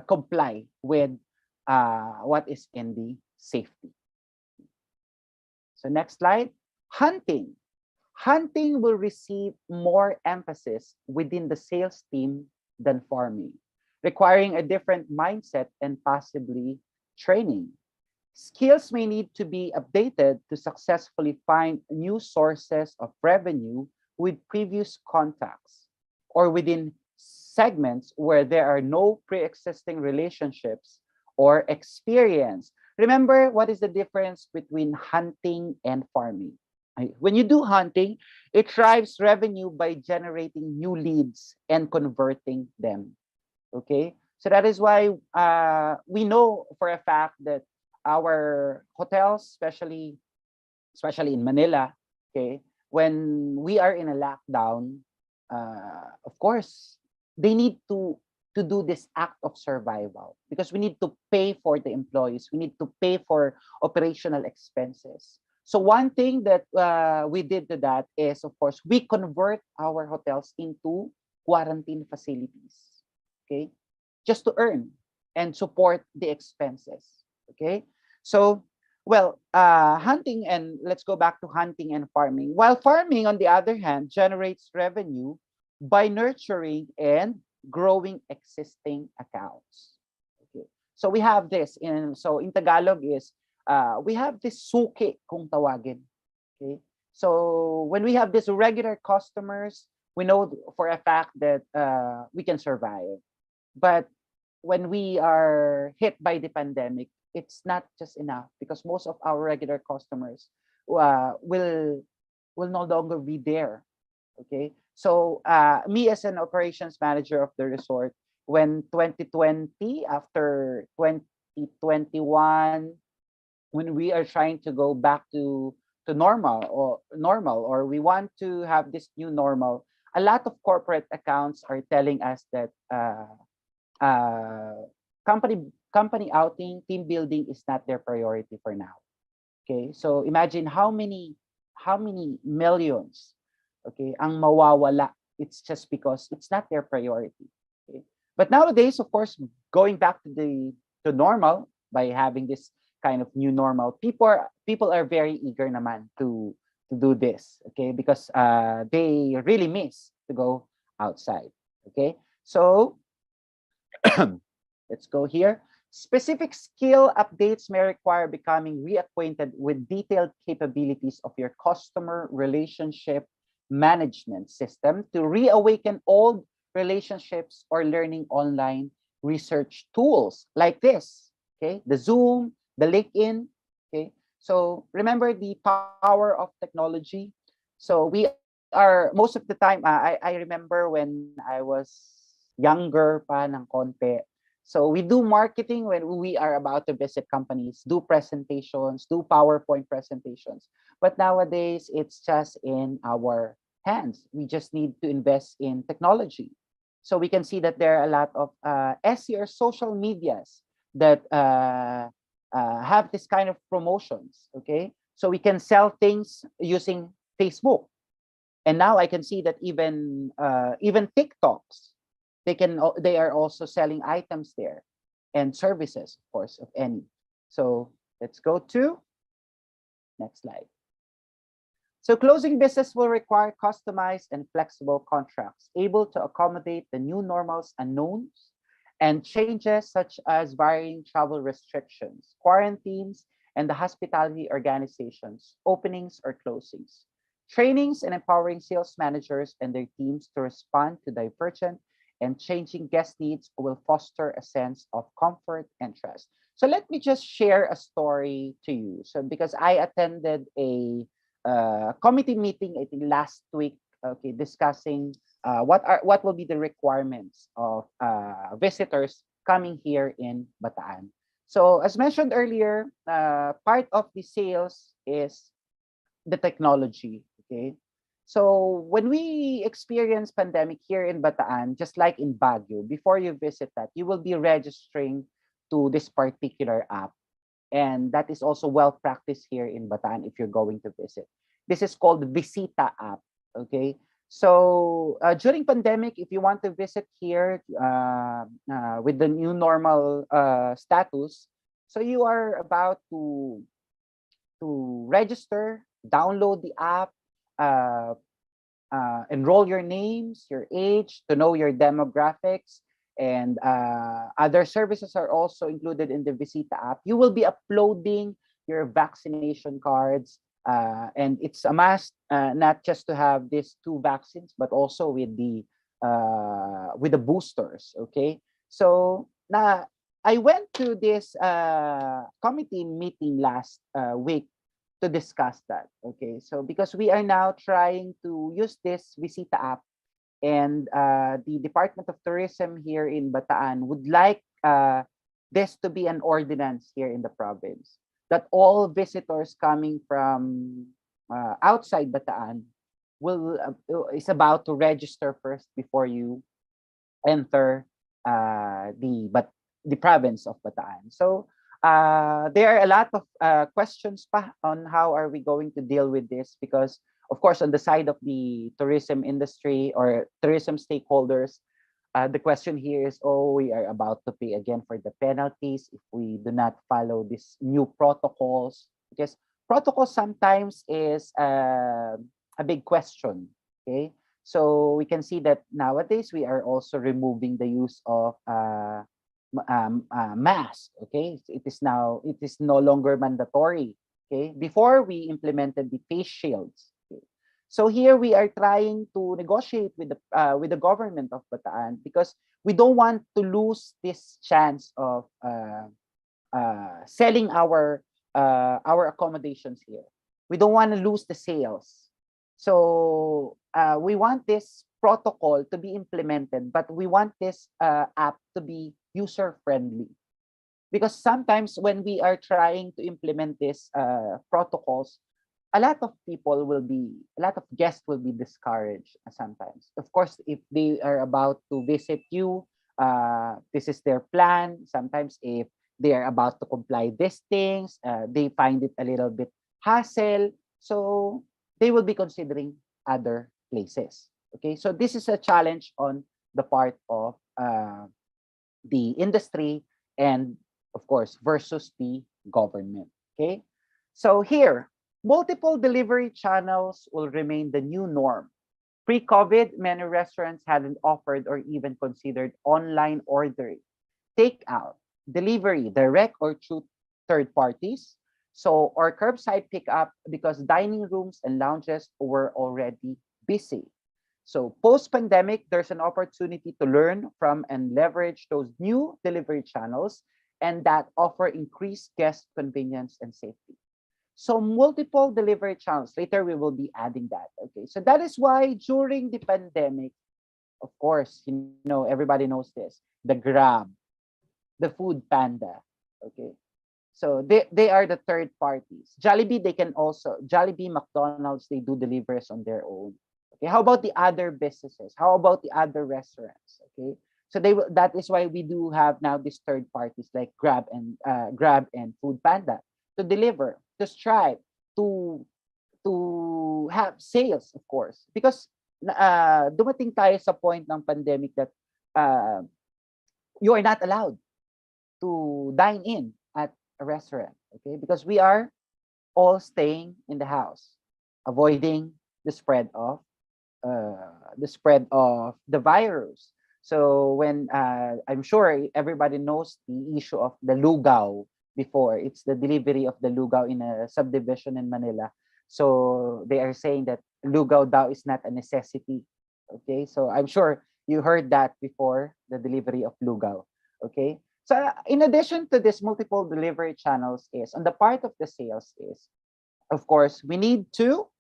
comply with what is in the safety. So next slide, hunting. Hunting will receive more emphasis within the sales team than farming, requiring a different mindset and possibly training. Skills may need to be updated to successfully find new sources of revenue with previous contacts or within segments where there are no pre-existing relationships or experience. Remember, what is the difference between hunting and farming? When you do hunting, it drives revenue by generating new leads and converting them. Okay, so that is why we know for a fact that our hotels, especially in Manila, okay, when we are in a lockdown, of course, they need to do this act of survival because we need to pay for the employees, we need to pay for operational expenses. So one thing that we did to that is, of course, we convert our hotels into quarantine facilities, okay, just to earn and support the expenses, okay? So, well, hunting, and let's go back to hunting and farming. While farming, on the other hand, generates revenue by nurturing and growing existing accounts. Okay. So we have this in Tagalog is we have this suki kung tawagin. Okay. So when we have these regular customers, we know for a fact that we can survive. But when we are hit by the pandemic, it's not just enough because most of our regular customers will no longer be there. Okay, so me as an operations manager of the resort, when 2020, after 2021, when we are trying to go back to normal, or we want to have this new normal, a lot of corporate accounts are telling us that company outing, team building is not their priority for now. Okay, so imagine how many millions, okay, ang mawawala. It's just because it's not their priority. Okay? But nowadays, of course, going back to normal by having this kind of new normal, people are very eager naman to do this, okay, because they really miss to go outside. Okay, so let's go here. Specific skill updates may require becoming reacquainted with detailed capabilities of your customer relationship management system to reawaken old relationships, or learning online research tools like this, okay? The Zoom, the LinkedIn, okay? So remember the power of technology. So we are, most of the time, I remember when I was younger pa ng konti. So we do marketing when we are about to visit companies, do presentations, do PowerPoint presentations. But nowadays, it's just in our hands. We just need to invest in technology. So we can see that there are a lot of SEO or social medias that have this kind of promotions, okay? So we can sell things using Facebook. And now I can see that even TikToks, they are also selling items there and services, of course, of any. So let's go to next slide. So closing business will require customized and flexible contracts, able to accommodate the new normals, unknowns, and changes such as varying travel restrictions, quarantines, and the hospitality organizations, openings or closings. Trainings and empowering sales managers and their teams to respond to divergent and changing guest needs will foster a sense of comfort and trust. So let me just share a story to you. So because I attended a committee meeting, I think last week, okay, discussing what will be the requirements of visitors coming here in Bataan. So as mentioned earlier, part of the sales is the technology. Okay, so when we experience pandemic here in Bataan, just like in Baguio, before you visit that, you will be registering to this particular app. And that is also well practiced here in Bataan if you're going to visit. This is called Visita app. Okay, so during pandemic, if you want to visit here with the new normal status, so you are about to register, download the app, uh, enroll your names, your age, to know your demographics, and other services are also included in the Visita app. You will be uploading your vaccination cards, and it's a must not just to have these two vaccines, but also with the boosters. Okay, so now I went to this committee meeting last week to discuss that. Okay, so because we are now trying to use this Visita app, and the Department of Tourism here in Bataan would like this to be an ordinance here in the province, that all visitors coming from outside Bataan is about to register first before you enter the province of Bataan. So there are a lot of questions pa on how are we going to deal with this, because of course on the side of the tourism industry or tourism stakeholders, the question here is, oh, we are about to pay again for the penalties if we do not follow these new protocols, because protocols sometimes is a big question. Okay, so we can see that nowadays we are also removing the use of mask. Okay, it is no longer mandatory. Okay, before we implemented the face shields. Okay? So here we are trying to negotiate with the government of Bataan, because we don't want to lose this chance of selling our accommodations here. We don't want to lose the sales. So we want this protocol to be implemented, but we want this app to be user-friendly. Because sometimes when we are trying to implement these protocols, a lot of guests will be discouraged sometimes. Of course, if they are about to visit you, this is their plan. Sometimes if they are about to comply these things, they find it a little bit hassle. So they will be considering other places. Okay, so this is a challenge on the part of the industry and of course versus the government. Okay, so here multiple delivery channels will remain the new norm. Pre-COVID, many restaurants hadn't offered or even considered online ordering, takeout, delivery, direct or through third parties, so or curbside pickup, because dining rooms and lounges were already busy. So post-pandemic, there's an opportunity to learn from and leverage those new delivery channels and that offer increased guest convenience and safety. So multiple delivery channels. Later, we will be adding that. Okay, so that is why during the pandemic, of course, everybody knows this, the Grab, the Food Panda. Okay, so they are the third parties. Jollibee, Jollibee, McDonald's, they do deliveries on their own. Okay, how about the other businesses? How about the other restaurants? Okay, so that is why we do have now these third parties like Grab and Food Panda to deliver, to strive, to have sales, of course, because dumating tayo sa point ng pandemic that uh, you are not allowed to dine in at a restaurant, okay? Because we are all staying in the house, avoiding the spread of the virus. So when I'm sure everybody knows the issue of the lugaw before. It's the delivery of the lugaw in a subdivision in Manila. So they are saying that lugaw daw is not a necessity. Okay, so I'm sure you heard that before, the delivery of lugaw. Okay, so in addition to this multiple delivery channels is on the part of the sales is, of course, we need to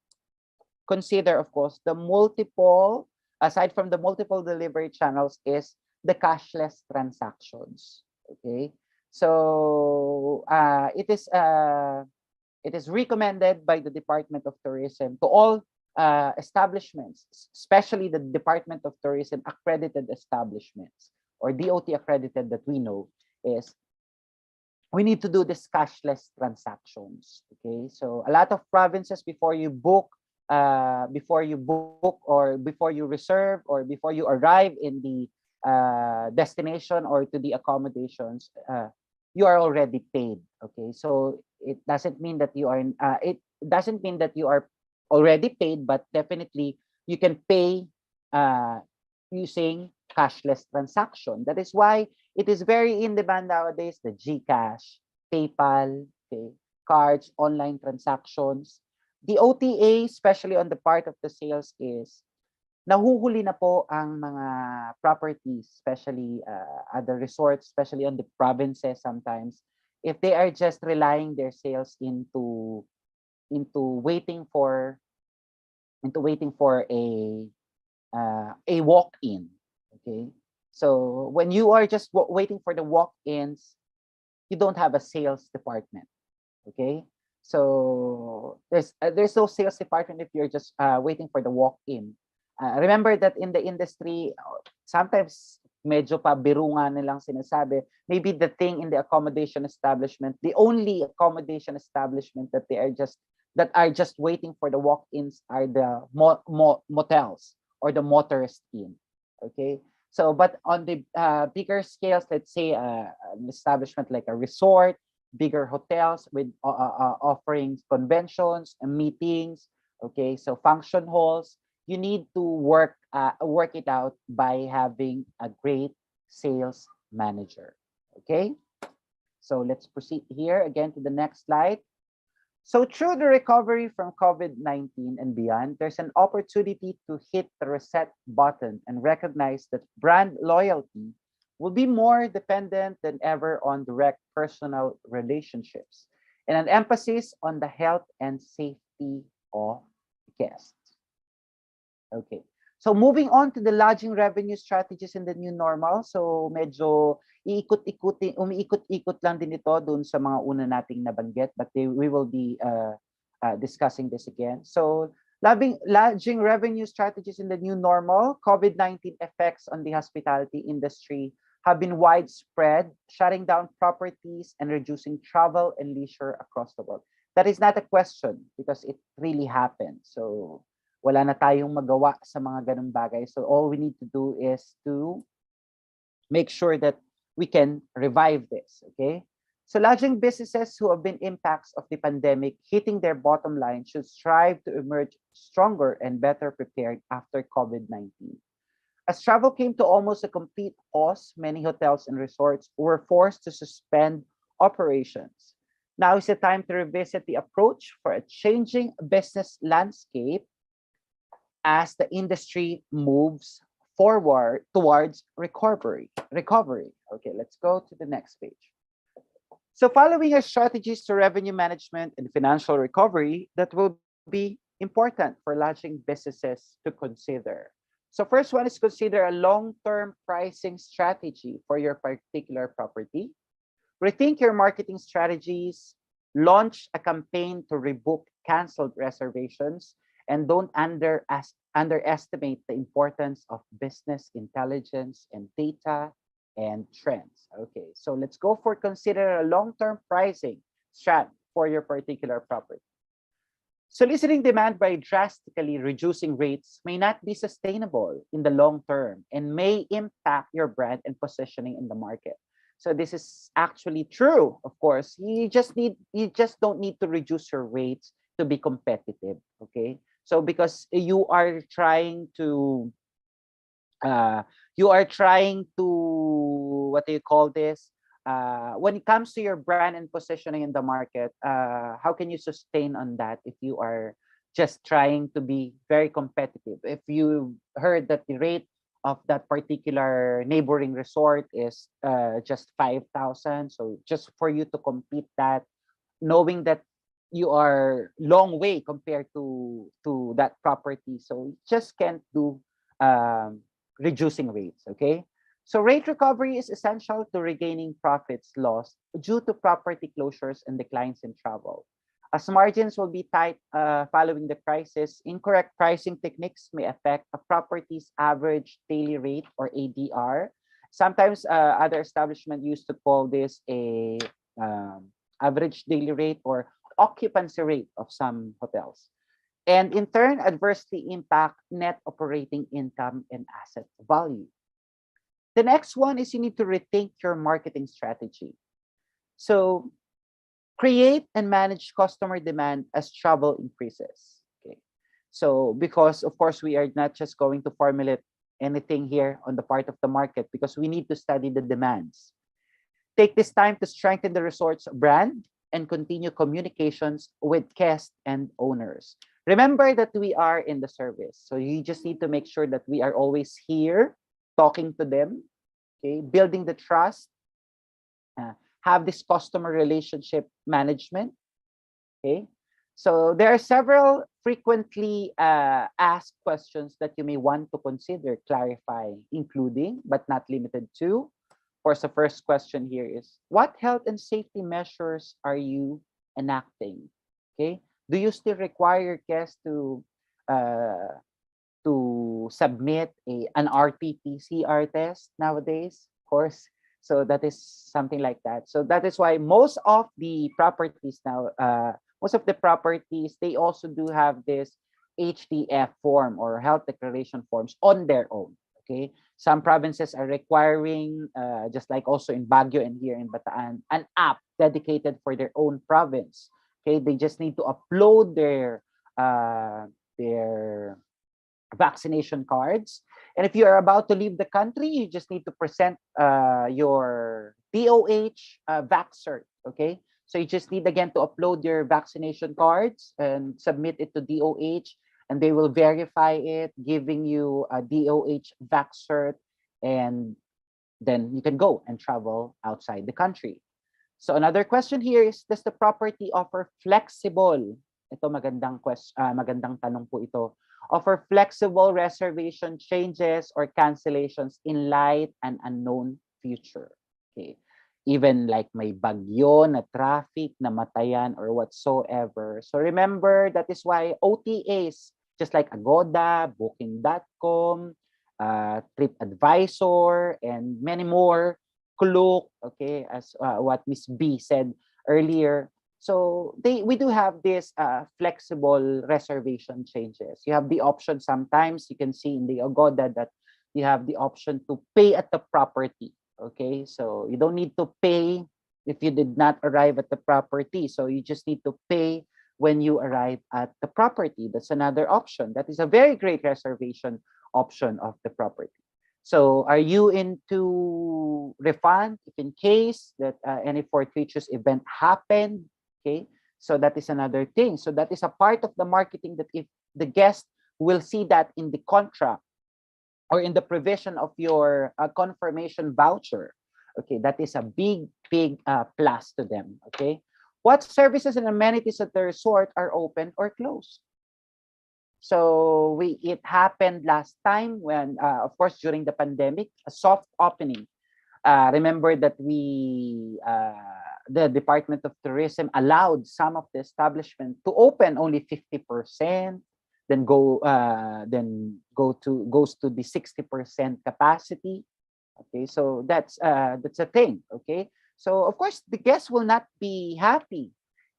consider, of course, the multiple, aside from the multiple delivery channels, is the cashless transactions. Okay, so it is recommended by the Department of Tourism to all establishments, especially the Department of Tourism accredited establishments or DOT accredited that we know, is we need to do this cashless transactions. Okay, so a lot of provinces, before you book or before you reserve or before you arrive in the destination or to the accommodations, you are already paid. Okay, so it doesn't mean that you are already paid, but definitely you can pay using cashless transaction. That is why it is very in demand nowadays, the GCash, PayPal, okay, cards, online transactions. The OTA, especially on the part of the sales, is nahuhuli na po ang mga properties, especially other resorts, especially on the provinces sometimes, if they are just relying their sales into waiting for a walk-in. Okay, so when you are just waiting for the walk-ins, you don't have a sales department. Okay, so there's no sales department if you're just waiting for the walk-in. Remember that in the industry, sometimes medyo pa birungan nilang sinasabi, maybe the thing in the accommodation establishment, the only accommodation establishment that are just waiting for the walk-ins are the motels or the motorist inn. Okay, so but on the bigger scales, let's say an establishment like a resort, bigger hotels with offering conventions and meetings, okay, so function halls, you need to work it out by having a great sales manager. Okay, so let's proceed here again to the next slide. So through the recovery from COVID-19 and beyond, there's an opportunity to hit the reset button and recognize that brand loyalty will be more dependent than ever on direct personal relationships and an emphasis on the health and safety of guests. Okay. So moving on to the lodging revenue strategies in the new normal. So medyo umiikot-ikot lang din ito dun sa mga una nating nabanggit, but we will be discussing this again. So lodging revenue strategies in the new normal, COVID-19 effects on the hospitality industry have been widespread, shutting down properties and reducing travel and leisure across the world. That is not a question because it really happened. So wala na tayong magawa sa mga ganung bagay. So all we need to do is to make sure that we can revive this, okay? So lodging businesses who have been impacts of the pandemic hitting their bottom line should strive to emerge stronger and better prepared after COVID-19. As travel came to almost a complete pause, many hotels and resorts were forced to suspend operations. Now is the time to revisit the approach for a changing business landscape as the industry moves forward towards recovery. Okay, let's go to the next page. So following our strategies to revenue management and financial recovery that will be important for launching businesses to consider. So first one is consider a long-term pricing strategy for your particular property. Rethink your marketing strategies, launch a campaign to rebook canceled reservations, and don't underestimate the importance of business intelligence and data and trends. Okay, so let's go for consider a long-term pricing strat for your particular property. Soliciting demand by drastically reducing rates may not be sustainable in the long term and may impact your brand and positioning in the market. So this is actually true, of course. You just don't need to reduce your rates to be competitive, okay? So because you are trying to what do you call this? When it comes to your brand and positioning in the market, how can you sustain on that if you are just trying to be very competitive? If you heard that the rate of that particular neighboring resort is just 5,000, so just for you to compete that, knowing that you are long way compared to that property, so you just can't do reducing rates, okay? So rate recovery is essential to regaining profits lost due to property closures and declines in travel. As margins will be tight following the crisis, incorrect pricing techniques may affect a property's average daily rate or ADR. Sometimes other establishments used to call this a average daily rate or occupancy rate of some hotels. And in turn, adversely impact net operating income and asset value. The next one is you need to rethink your marketing strategy. So create and manage customer demand as travel increases. Okay. So because of course we are not just going to formulate anything here on the part of the market because we need to study the demands. Take this time to strengthen the resort's brand and continue communications with guests and owners. Remember that we are in the service. So you just need to make sure that we are always here talking to them, okay, building the trust, have this customer relationship management, okay? So there are several frequently asked questions that you may want to consider clarifying, including, but not limited to. Of course, the first question here is, what health and safety measures are you enacting? Okay, do you still require your guests to submit an RT-PCR test nowadays? Of course, so that is something like that. So that is why most of the properties now, most of the properties, they also do have this HDF form or health declaration forms on their own. Okay, some provinces are requiring, just like also in Baguio and here in Bataan, an app dedicated for their own province. Okay, they just need to upload their vaccination cards, and if you are about to leave the country, you just need to present your DOH vax cert. Okay, so you just need again to upload your vaccination cards and submit it to DOH, and they will verify it, giving you a DOH vax cert, and then you can go and travel outside the country. So another question here is, does the property offer flexible, ito magandang magandang tanong po ito, offer flexible reservation changes or cancellations in light and unknown future? Okay. Even like may bagyo na traffic, namatayan or whatsoever. So remember, that is why OTAs, just like Agoda, Booking.com, TripAdvisor, and many more, Klook, okay, as what Miss B said earlier. So we do have this flexible reservation changes. You have the option sometimes, you can see in the Agoda that you have the option to pay at the property. Okay, so you don't need to pay if you did not arrive at the property. So you just need to pay when you arrive at the property. That's another option. That is a very great reservation option of the property. So are you into refund if in case that any fortuitous event happened? Okay, so that is another thing. So that is a part of the marketing, that if the guest will see that in the contract or in the provision of your confirmation voucher. Okay, that is a big plus to them. Okay, what services and amenities at the resort are open or closed? So it happened last time when, of course, during the pandemic, a soft opening. Remember that the Department of Tourism allowed some of the establishment to open only 50%, then goes to the 60% capacity. Okay, so that's a thing. Okay, so of course the guests will not be happy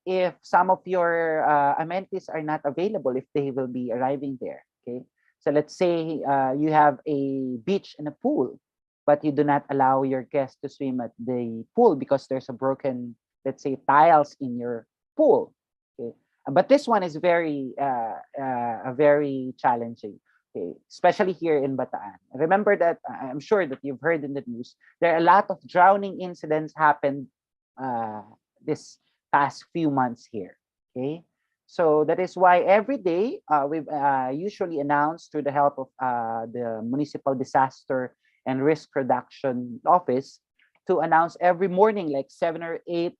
if some of your amenities are not available if they will be arriving there. Okay, so let's say you have a beach and a pool, but you do not allow your guests to swim at the pool because there's a broken, let's say, tiles in your pool. Okay, but this one is very challenging. Okay, especially here in Bataan. Remember that I'm sure that you've heard in the news there are a lot of drowning incidents happened this past few months here. Okay, so that is why every day we've usually announced through the help of the Municipal Disaster and Risk Reduction Office to announce every morning, like 7 or 8,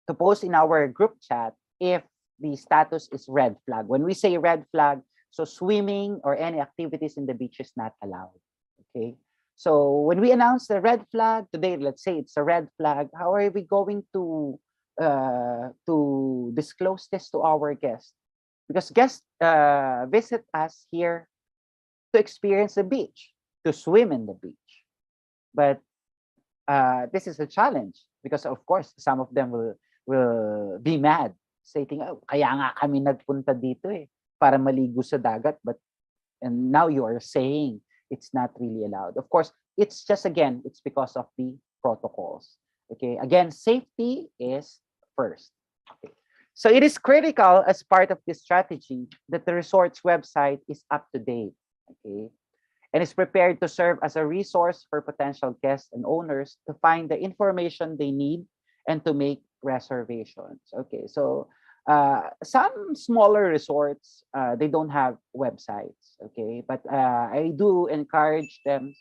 to post in our group chat if the status is red flag. When we say red flag, so swimming or any activities in the beach is not allowed. Okay. So when we announce the red flag today, let's say it's a red flag, how are we going to disclose this to our guests? Because guests visit us here to experience the beach, to swim in the beach. But this is a challenge because of course some of them will be mad, stating, oh, kaya nga kami nagpunta dito para maligo sa dagat, and now you are saying it's not really allowed. Of course, it's just, again, it's because of the protocols. Okay, again, safety is first. Okay. So it is critical as part of this strategy that the resort's website is up to date. Okay, and is prepared to serve as a resource for potential guests and owners to find the information they need and to make reservations. Okay, so some smaller resorts, they don't have websites. Okay, but I do encourage them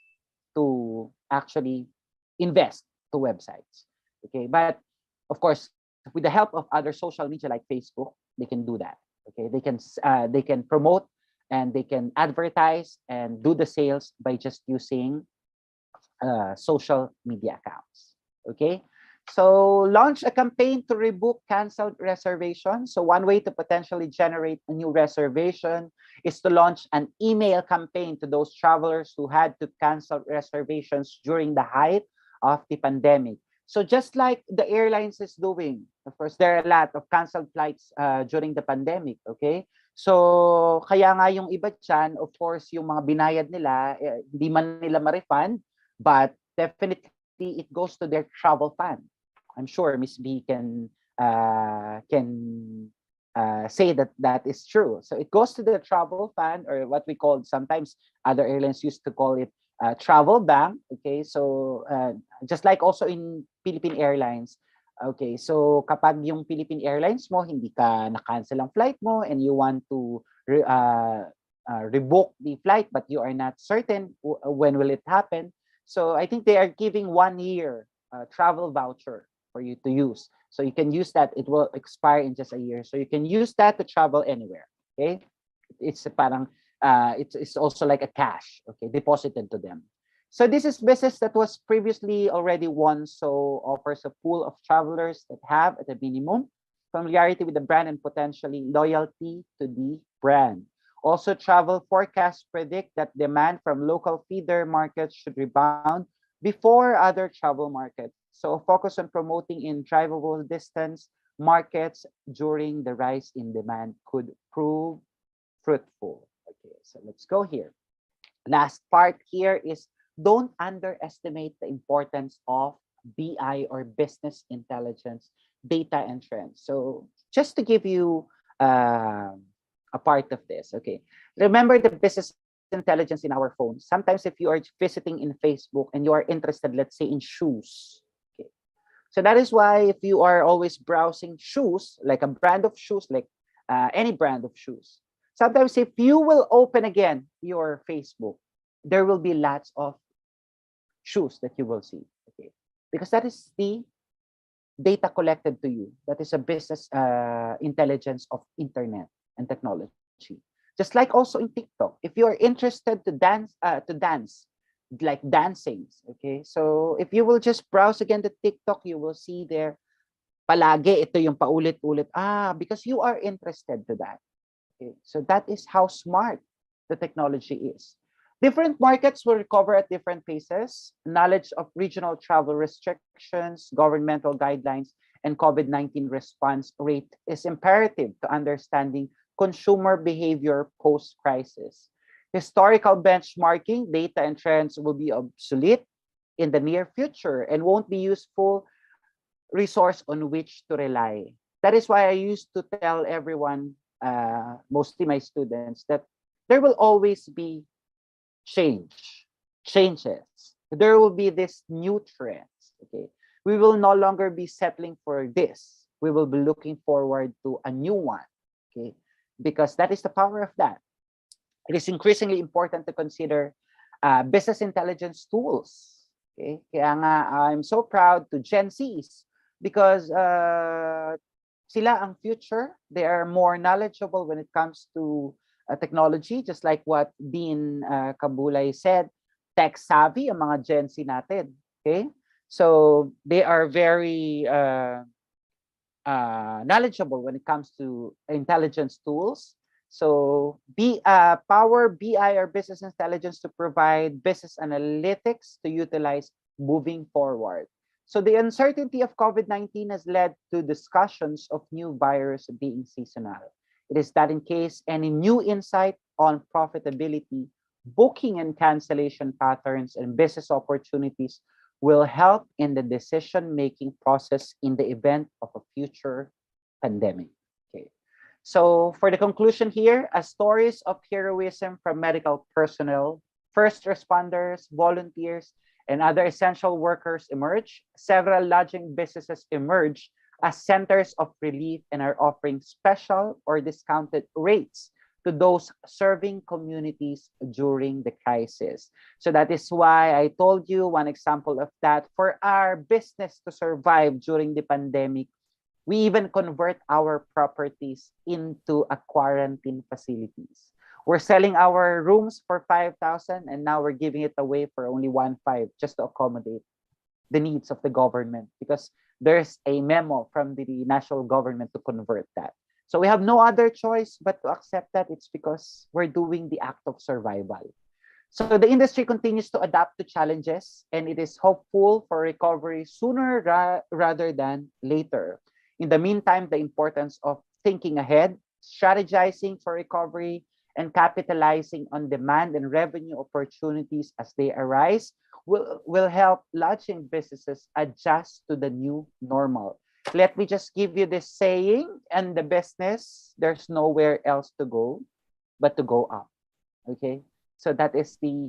to actually invest to websites. Okay, but of course, with the help of other social media like Facebook, they can do that. Okay, they can promote and they can advertise and do the sales by just using social media accounts. Okay, so launch a campaign to rebook canceled reservations. So one way to potentially generate a new reservation is to launch an email campaign to those travelers who had to cancel reservations during the height of the pandemic. So just like the airlines is doing, of course, there are a lot of canceled flights during the pandemic, okay? So kaya nga yung iba dyan, of course, yung mga binayad nila, hindi man nila ma-refund, but definitely it goes to their travel fund. I'm sure Miss B can say that that is true. So it goes to the travel fund, or what we call, sometimes other airlines used to call it travel bank. Okay, so just like also in Philippine Airlines. Okay, so kapag yung Philippine Airlines mo, hindi ka na-cancel ang flight mo and you want to rebook the flight but you are not certain when will it happen. So I think they are giving 1 year travel voucher for you to use. So you can use that. It will expire in just a year. So you can use that to travel anywhere. Okay, it's parang it's also like a cash. Okay, deposited to them. So this is business that was previously already won. So offers a pool of travelers that have at a minimum familiarity with the brand and potentially loyalty to the brand. Also, travel forecasts predict that demand from local feeder markets should rebound before other travel markets. So focus on promoting in drivable distance markets during the rise in demand could prove fruitful. Okay, so let's go here. Last part here is don't underestimate the importance of BI, or business intelligence, data and trends. So just to give you a part of this, okay, remember the business intelligence in our phones. Sometimes if you are visiting in Facebook and you are interested, let's say, in shoes, okay, so that is why if you are always browsing shoes, like a brand of shoes, like any brand of shoes, Sometimes if you will open again your Facebook, there will be lots of shoes that you will see. Okay, because that is the data collected to you. That is a business intelligence of internet and technology. Just like also in TikTok, if you are interested to dance, like dancing, okay? So if you will just browse again the TikTok, you will see there palagi ito yung paulit-ulit. Because you are interested to that. Okay? So that is how smart the technology is. Different markets will recover at different paces. Knowledge of regional travel restrictions, governmental guidelines, and COVID-19 response rate is imperative to understanding consumer behavior post-crisis. Historical benchmarking, data and trends will be obsolete in the near future and won't be useful resource on which to rely. That is why I used to tell everyone, mostly my students, that there will always be changes. There will be this new trends. Okay, we will no longer be settling for this. We will be looking forward to a new one. Okay, because that is the power of that. It is increasingly important to consider business intelligence tools. Okay, kaya nga I'm so proud to Gen Zs because sila ang future. They are more knowledgeable when it comes to technology, just like what Dean Kabulay said, tech savvy ang mga Gen Z natin. Okay? So they are very knowledgeable when it comes to intelligence tools. So Power BI or business intelligence to provide business analytics to utilize moving forward. So the uncertainty of COVID-19 has led to discussions of new virus being seasonal. It is that in case any new insight on profitability, booking and cancellation patterns, and business opportunities will help in the decision-making process in the event of a future pandemic. Okay. So for the conclusion here, as stories of heroism from medical personnel, first responders, volunteers, and other essential workers emerge, several lodging businesses emerge as centers of relief and are offering special or discounted rates to those serving communities during the crisis. So that is why I told you one example of that. For our business to survive during the pandemic, we even convert our properties into a quarantine facilities. We're selling our rooms for 5,000 and now we're giving it away for only 1,500 just to accommodate the needs of the government because there's a memo from the national government to convert that. So we have no other choice but to accept that. It's because we're doing the act of survival. So the industry continues to adapt to challenges and it is hopeful for recovery sooner rather than later. In the meantime, the importance of thinking ahead, strategizing for recovery, and capitalizing on demand and revenue opportunities as they arise will help lodging businesses adjust to the new normal. Let me just give you this saying, and the business, there's nowhere else to go but to go up. Okay, so that is the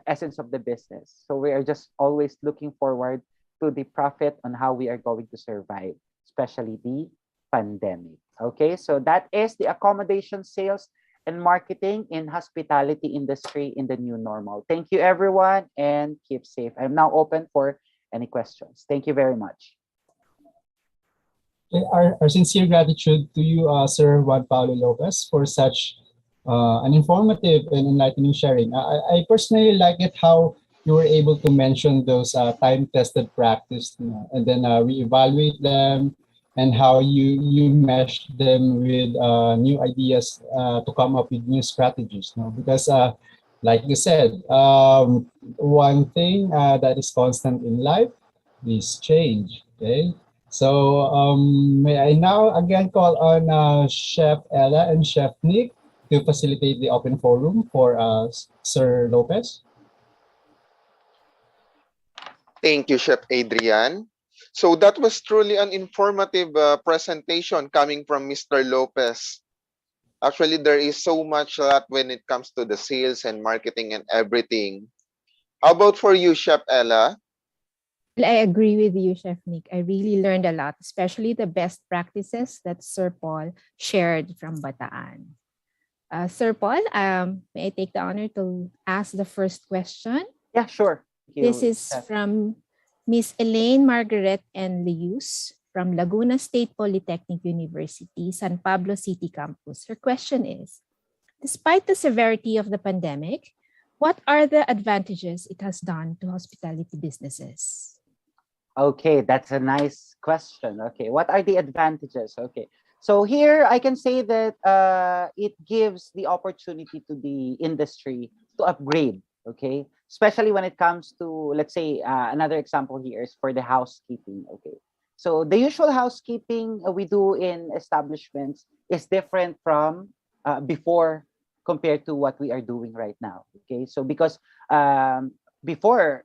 essence of the business. So we are just always looking forward to the profit on how we are going to survive, especially the pandemic. Okay, so that is the accommodation, sales, and marketing in hospitality industry in the new normal. Thank you, everyone, and keep safe. I'm now open for any questions. Thank you very much. Our sincere gratitude to you, Sir Juan Paulo Lopez, for such an informative and enlightening sharing. I personally like it how you were able to mention those time-tested practice, and then reevaluate them, and how you mesh them with new ideas to come up with new strategies. Because like you said, one thing that is constant in life is change. Okay, so may I now again call on Chef Ella and Chef Nick to facilitate the open forum for Sir Lopez. Thank you, Chef Adrian. So that was truly an informative presentation coming from Mr. Lopez. Actually, there is so much that when it comes to the sales and marketing and everything. How about for you, Chef Ella? I agree with you, Chef Nick. I really learned a lot, especially the best practices that Sir Paul shared from Bataan. Sir Paul, may I take the honor to ask the first question? Yeah, sure. Thank you, This is Steph. from Miss Elaine Margaret N. Leus from Laguna State Polytechnic University, San Pablo City Campus. Her question is, despite the severity of the pandemic, what are the advantages it has done to hospitality businesses? Okay, that's a nice question. Okay, what are the advantages? Okay, so here I can say that it gives the opportunity to the industry to upgrade. Okay, especially when it comes to, let's say, another example here is for the housekeeping. Okay, so the usual housekeeping we do in establishments is different from before compared to what we are doing right now. Okay, so because before,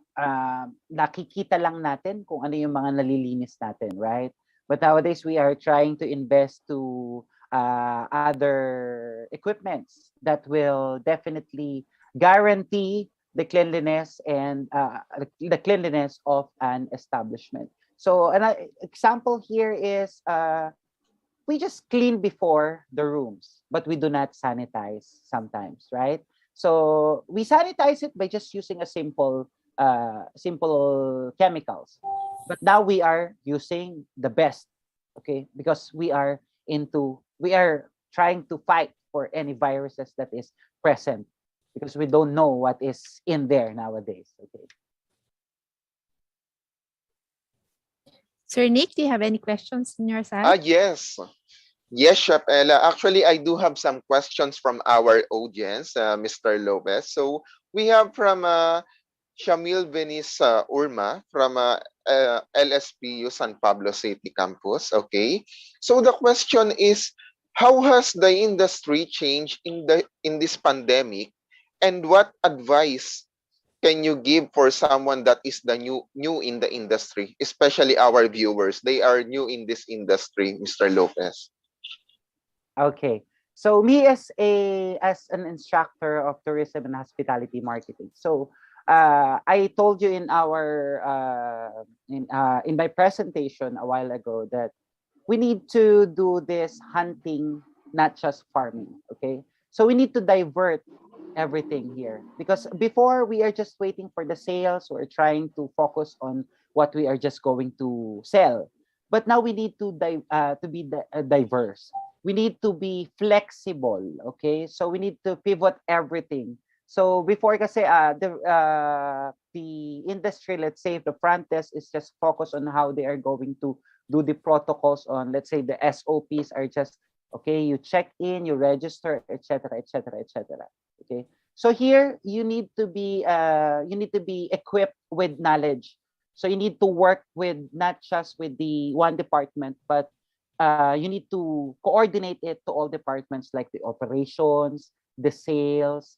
nakikita lang natin kung ano yung mga nalilinis natin, right? But nowadays, we are trying to invest to other equipments that will definitely guarantee the cleanliness and the cleanliness of an establishment. So an example here is we just clean before the rooms, but we do not sanitize sometimes, right? So we sanitize it by just using a simple chemicals. But now we are using the best, okay? Because we are trying to fight for any viruses that is present because we don't know what is in there nowadays, okay? Sir Nick, do you have any questions on your side? Yes. Yes, Chef Ella. Actually, I do have some questions from our audience, Mr. Lopez. So we have from Shamil Venice Urma from LSPU San Pablo City Campus. Okay. So the question is, how has the industry changed in this pandemic, and what advice can you give for someone that is the new in the industry, especially our viewers? They are new in this industry, Mr. Lopez. Okay. So me as an instructor of tourism and hospitality marketing. So I told you in our in my presentation a while ago that we need to do this hunting, not just farming. Okay. So we need to divert everything here because before we are just waiting for the sales, we're trying to focus on what we are just going to sell. But now we need to be diverse. We need to be flexible. Okay, so we need to pivot everything. So before kasi the industry, let's say if the front desk is just focused on how they are going to do the protocols on, let's say the SOPs are just okay, you check in, you register, etc., etc., etc. Okay, so here you need to be equipped with knowledge. So you need to work with not just with the one department, but you need to coordinate it to all departments like the operations, the sales,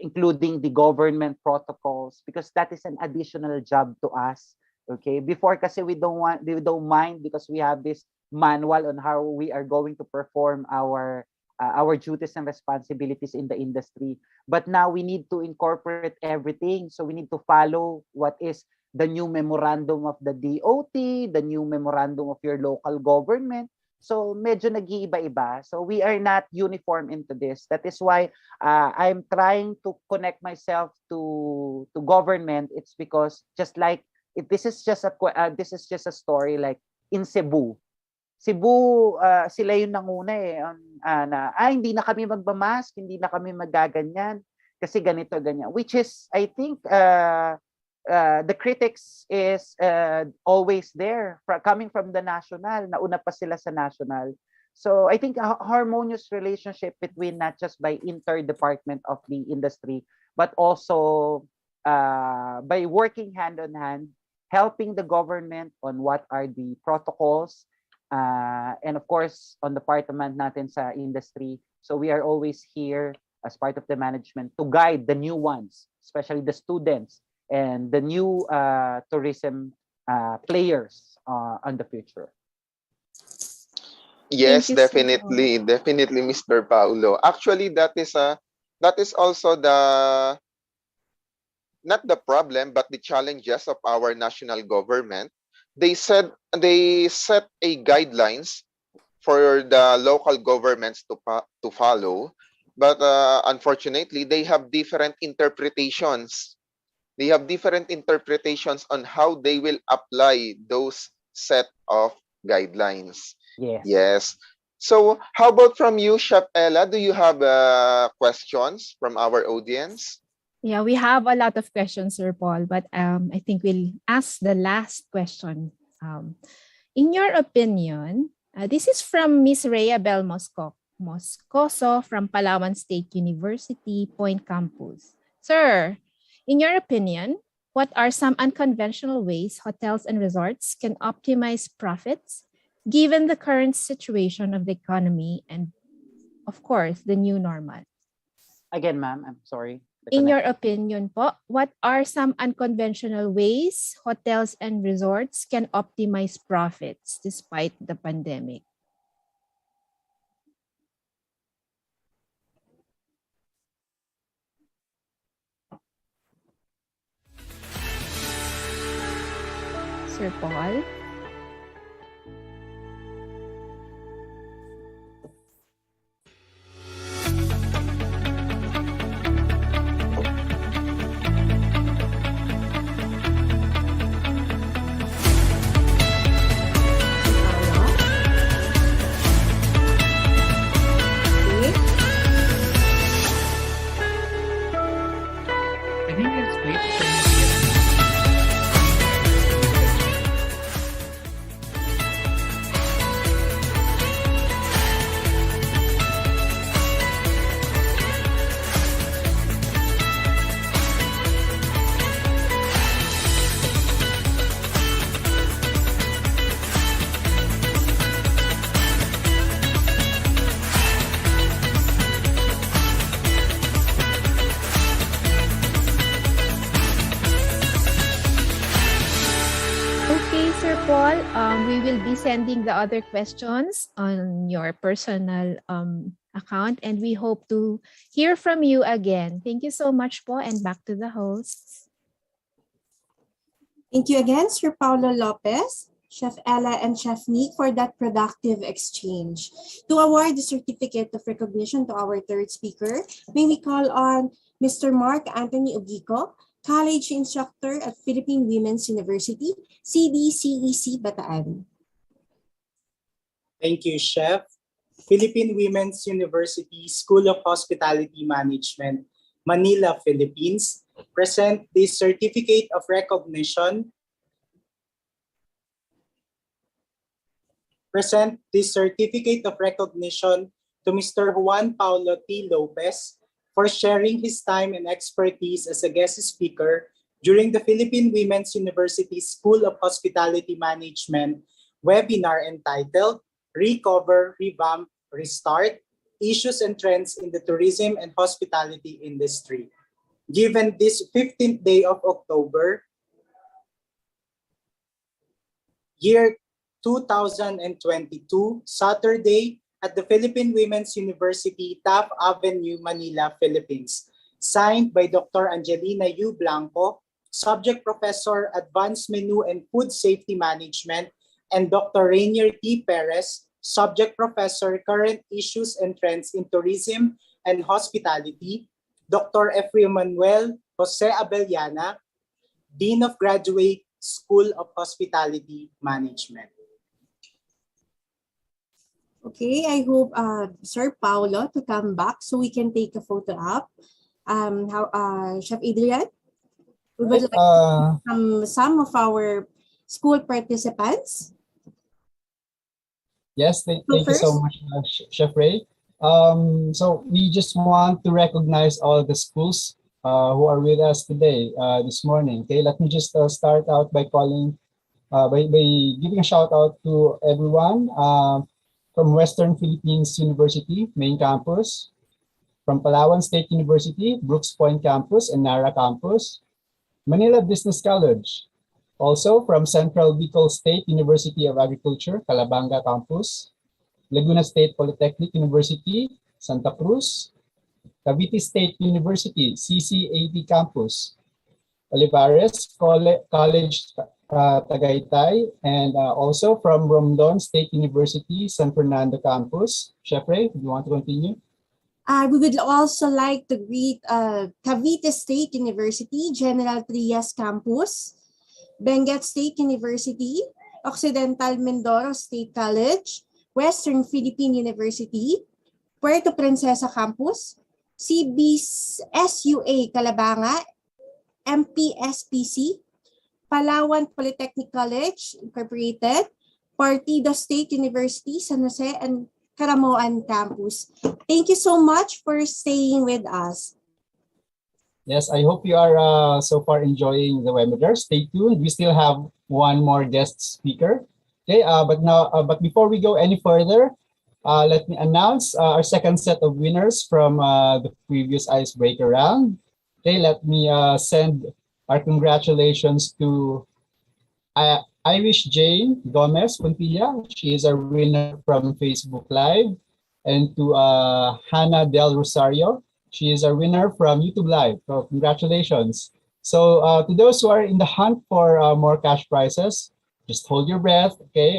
including the government protocols, because that is an additional job to us. Okay, before kasi we don't mind because we have this manual on how we are going to perform our duties and responsibilities in the industry. But now we need to incorporate everything. So we need to follow what is the new memorandum of the DOT, the new memorandum of your local government. So medyo nag-iiba-iba. So we are not uniform into this. That is why I'm trying to connect myself to government. It's because just like this is just a story like in Cebu. Cebu, sila yung nanguna eh, na, hindi na kami magmamask, hindi na kami magaganyan, kasi ganito, ganyan. Which is, I think, the critics is always there, coming from the national, nauna pa sila sa national. So I think a harmonious relationship between not just by inter-department of the industry, but also by working hand on hand, helping the government on what are the protocols, and of course, on the department natin sa industry. So we are always here as part of the management to guide the new ones, especially the students and the new tourism players on the future. Yes, definitely, definitely, Mr. Paulo. Actually, that is also not the problem, but the challenges of our national government. They set a guidelines for the local governments to follow, but unfortunately, they have different interpretations. They have different interpretations on how they will apply those set of guidelines. Yes. Yes. So, how about from you, Chef Ella? Do you have questions from our audience? Yeah, we have a lot of questions, Sir Paul, but I think we'll ask the last question. In your opinion, this is from Miss Rhea Bel Moscoso from Palawan State University, Point Campus. Sir, in your opinion, what are some unconventional ways hotels and resorts can optimize profits given the current situation of the economy and, of course, the new normal? Again, ma'am, I'm sorry. In your opinion po, what are some unconventional ways hotels and resorts can optimize profits despite the pandemic? Sir Paul? I think let's wait for him to get Okay, Sir Paul, we will be sending the other questions on your personal account, and we hope to hear from you again. Thank you so much po, and back to the hosts. Thank you again, Sir Paulo Lopez, Chef Ella, and Chef Nick for that productive exchange. To award the certificate of recognition to our third speaker, may we call on Mr. Mark Anthony Ugico, College Instructor at Philippine Women's University, CDCEC, Bataan. Thank you, Chef. Philippine Women's University School of Hospitality Management, Manila, Philippines, present this certificate of recognition. Present this certificate of recognition to Mr. Juan Paulo T. Lopez for sharing his time and expertise as a guest speaker during the Philippine Women's University School of Hospitality Management webinar entitled Recover, Revamp, Restart, Issues and Trends in the Tourism and Hospitality Industry. Given this 15th day of October, year 2022, Saturday, at the Philippine Women's University, Taft Avenue, Manila, Philippines. Signed by Dr. Angelina U. Blanco, Subject Professor, Advanced Menu and Food Safety Management, and Dr. Rainier T. Perez, Subject Professor, Current Issues and Trends in Tourism and Hospitality, Dr. Efrain Manuel Jose Abellana, Dean of Graduate School of Hospitality Management. Okay, I hope Sir Paulo to come back so we can take a photo up. Chef Adrian, we would like to some of our school participants. Yes, thank you so much, Chef Ray. So we just want to recognize all the schools who are with us today, this morning. Okay, let me just start out by calling, by giving a shout out to everyone from Western Philippines University, main campus, from Palawan State University, Brooks Point campus and Nara campus, Manila Business College, also from Central Bicol State University of Agriculture, Calabanga campus, Laguna State Polytechnic University, Santa Cruz, Cavite State University, CCAT campus, Olivares College Tagaytay, and also from Romdon State University, San Fernando campus. Chef Ray, do you want to continue? We would also like to greet Cavite State University, General Trias Campus, Benguet State University, Occidental Mindoro State College, Western Philippine University, Puerto Princesa Campus, CBSUA Calabanga, MPSPC, Palawan Polytechnic College Incorporated, Partido State University, San Jose, and Caramoan Campus. Thank you so much for staying with us. Yes, I hope you are so far enjoying the webinar. Stay tuned. We still have one more guest speaker. Okay, but before we go any further, let me announce our second set of winners from the previous icebreaker round. Okay, let me send our congratulations to Irish Jane Gomez Puntilla. She is our winner from Facebook Live. And to Hannah Del Rosario. She is our winner from YouTube Live. So congratulations. So to those who are in the hunt for more cash prizes, just hold your breath. Okay.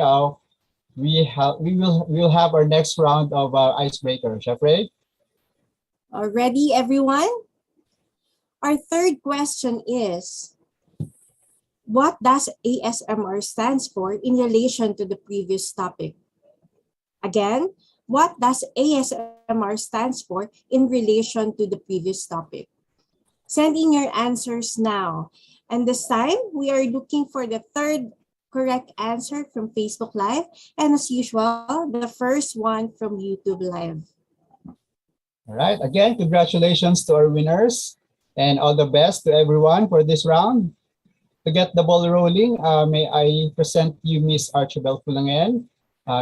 We will have our next round of icebreaker. Chef Ray? Ready, everyone? Our third question is, what does ASMR stands for in relation to the previous topic? Again, what does ASMR stands for in relation to the previous topic? Send in your answers now. And this time, we are looking for the third correct answer from Facebook Live. And as usual, the first one from YouTube Live. All right. Again, congratulations to our winners and all the best to everyone for this round. To get the ball rolling, may I present you Miss Archibel Pulangen.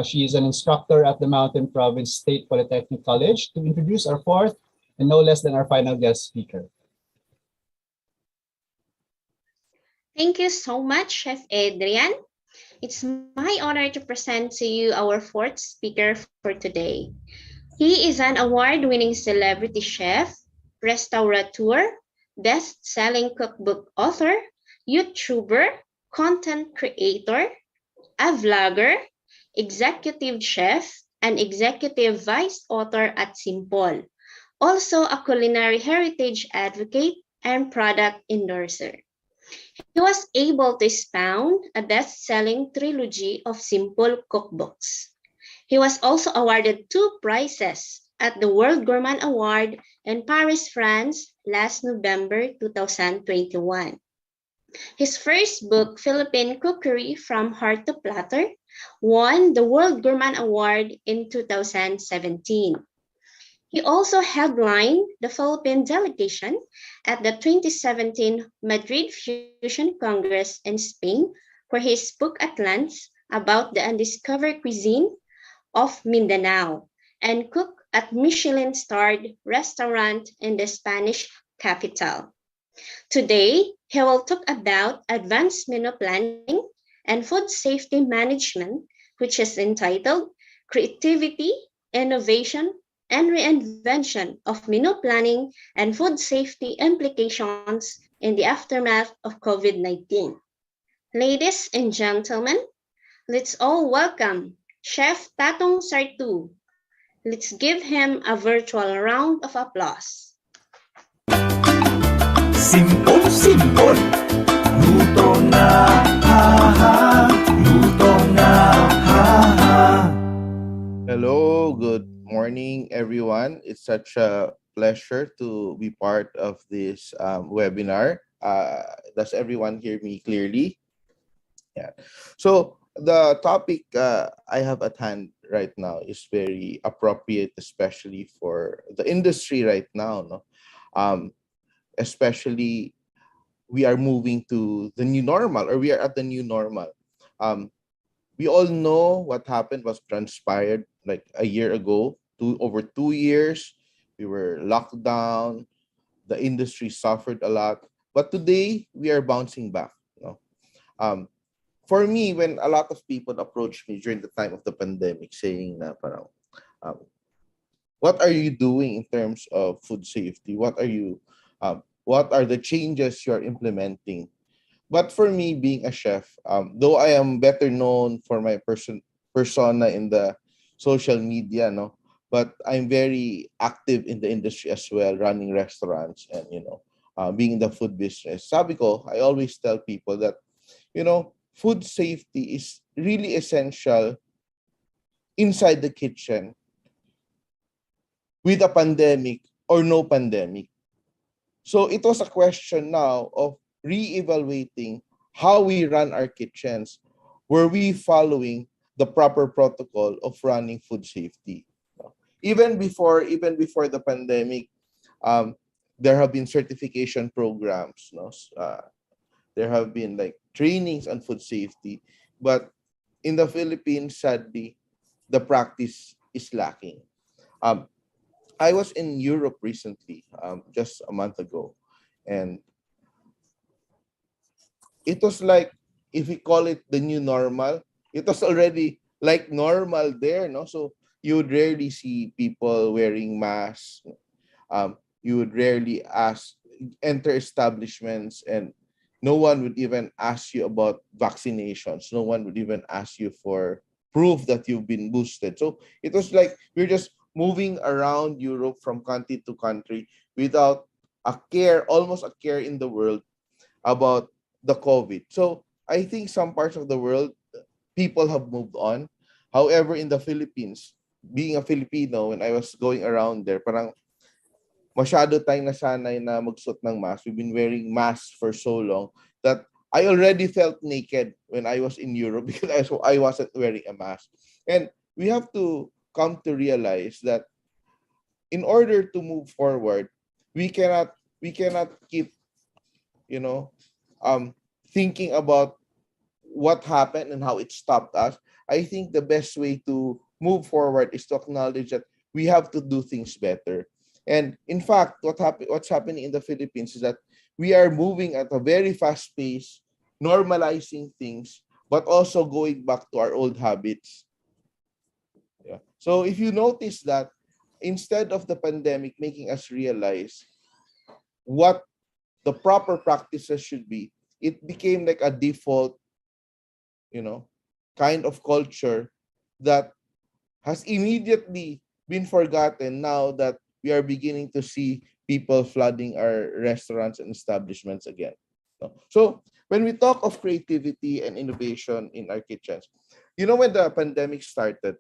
She is an instructor at the Mountain Province State Polytechnic College to introduce our fourth and no less than our final guest speaker. Thank you so much, Chef Adrian. It's my honor to present to you our fourth speaker for today. He is an award-winning celebrity chef, restaurateur, best-selling cookbook author, YouTuber, content creator, a vlogger, executive chef, and executive vice author at Simple. Also a culinary heritage advocate and product endorser. He was able to expound a best-selling trilogy of simple cookbooks. He was also awarded 2 prizes at the World Gourmand Award in Paris, France last November 2021. His first book, Philippine Cookery from Heart to Platter, won the World Gourmand Award in 2017. He also headlined the Philippine delegation at the 2017 Madrid Fusion Congress in Spain, where he spoke at length about the undiscovered cuisine of Mindanao and cooked at Michelin-starred restaurant in the Spanish capital. Today, he will talk about advanced menu planning and food safety management, which is entitled Creativity, Innovation, and Reinvention of Menu Planning and Food Safety Implications in the Aftermath of COVID-19. Ladies and gentlemen, let's all welcome Chef Tatong Sartu. Let's give him a virtual round of applause. Simple, luto na, ha-ha, luto na, ha-ha. Hello, good morning, everyone. It's such a pleasure to be part of this webinar. Does everyone hear me clearly? Yeah. So the topic I have at hand right now is very appropriate, especially for the industry right now. No, especially we are moving to the new normal, or we are at the new normal. We all know what happened, was transpired like a year ago, over 2 years. We were locked down. The industry suffered a lot. But today, we are bouncing back. You know? For me, when a lot of people approached me during the time of the pandemic saying na parang, what are you doing in terms of food safety? What are the changes you're implementing? But for me, being a chef, though I am better known for my persona in the social media, no, but I'm very active in the industry as well, running restaurants and being in the food business. Sabi ko, I always tell people that food safety is really essential inside the kitchen with a pandemic or no pandemic. So it was a question now of re-evaluating how we run our kitchens. Were we following the proper protocol of running food safety? Even before the pandemic, um, there have been certification programs. No, there have been like trainings on food safety, but in the Philippines, sadly, the practice is lacking. Um, I was in Europe recently, just a month ago, and it was like, if we call it the new normal, it was already like normal there, no? So you would rarely see people wearing masks. You would rarely enter establishments, and no one would even ask you about vaccinations. No one would even ask you for proof that you've been boosted. So it was like we're just moving around Europe from country to country without a care, almost a care in the world about the COVID. So I think some parts of the world, people have moved on. However, in the Philippines, being a Filipino, when I was going around there, parang masyado tayong nasanay na magsuot ng mask. We've been wearing masks for so long that I already felt naked when I was in Europe because I wasn't wearing a mask. And we have to come to realize that in order to move forward, we cannot keep, you know, thinking about what happened and how it stopped us. I think the best way to move forward is to acknowledge that we have to do things better. And in fact, what's happening in the Philippines is that we are moving at a very fast pace, normalizing things, but also going back to our old habits. Yeah. So if you notice that instead of the pandemic making us realize what the proper practices should be, it became like a default, you know, kind of culture that has immediately been forgotten now that we are beginning to see people flooding our restaurants and establishments again. So when we talk of creativity and innovation in our kitchens, when the pandemic started,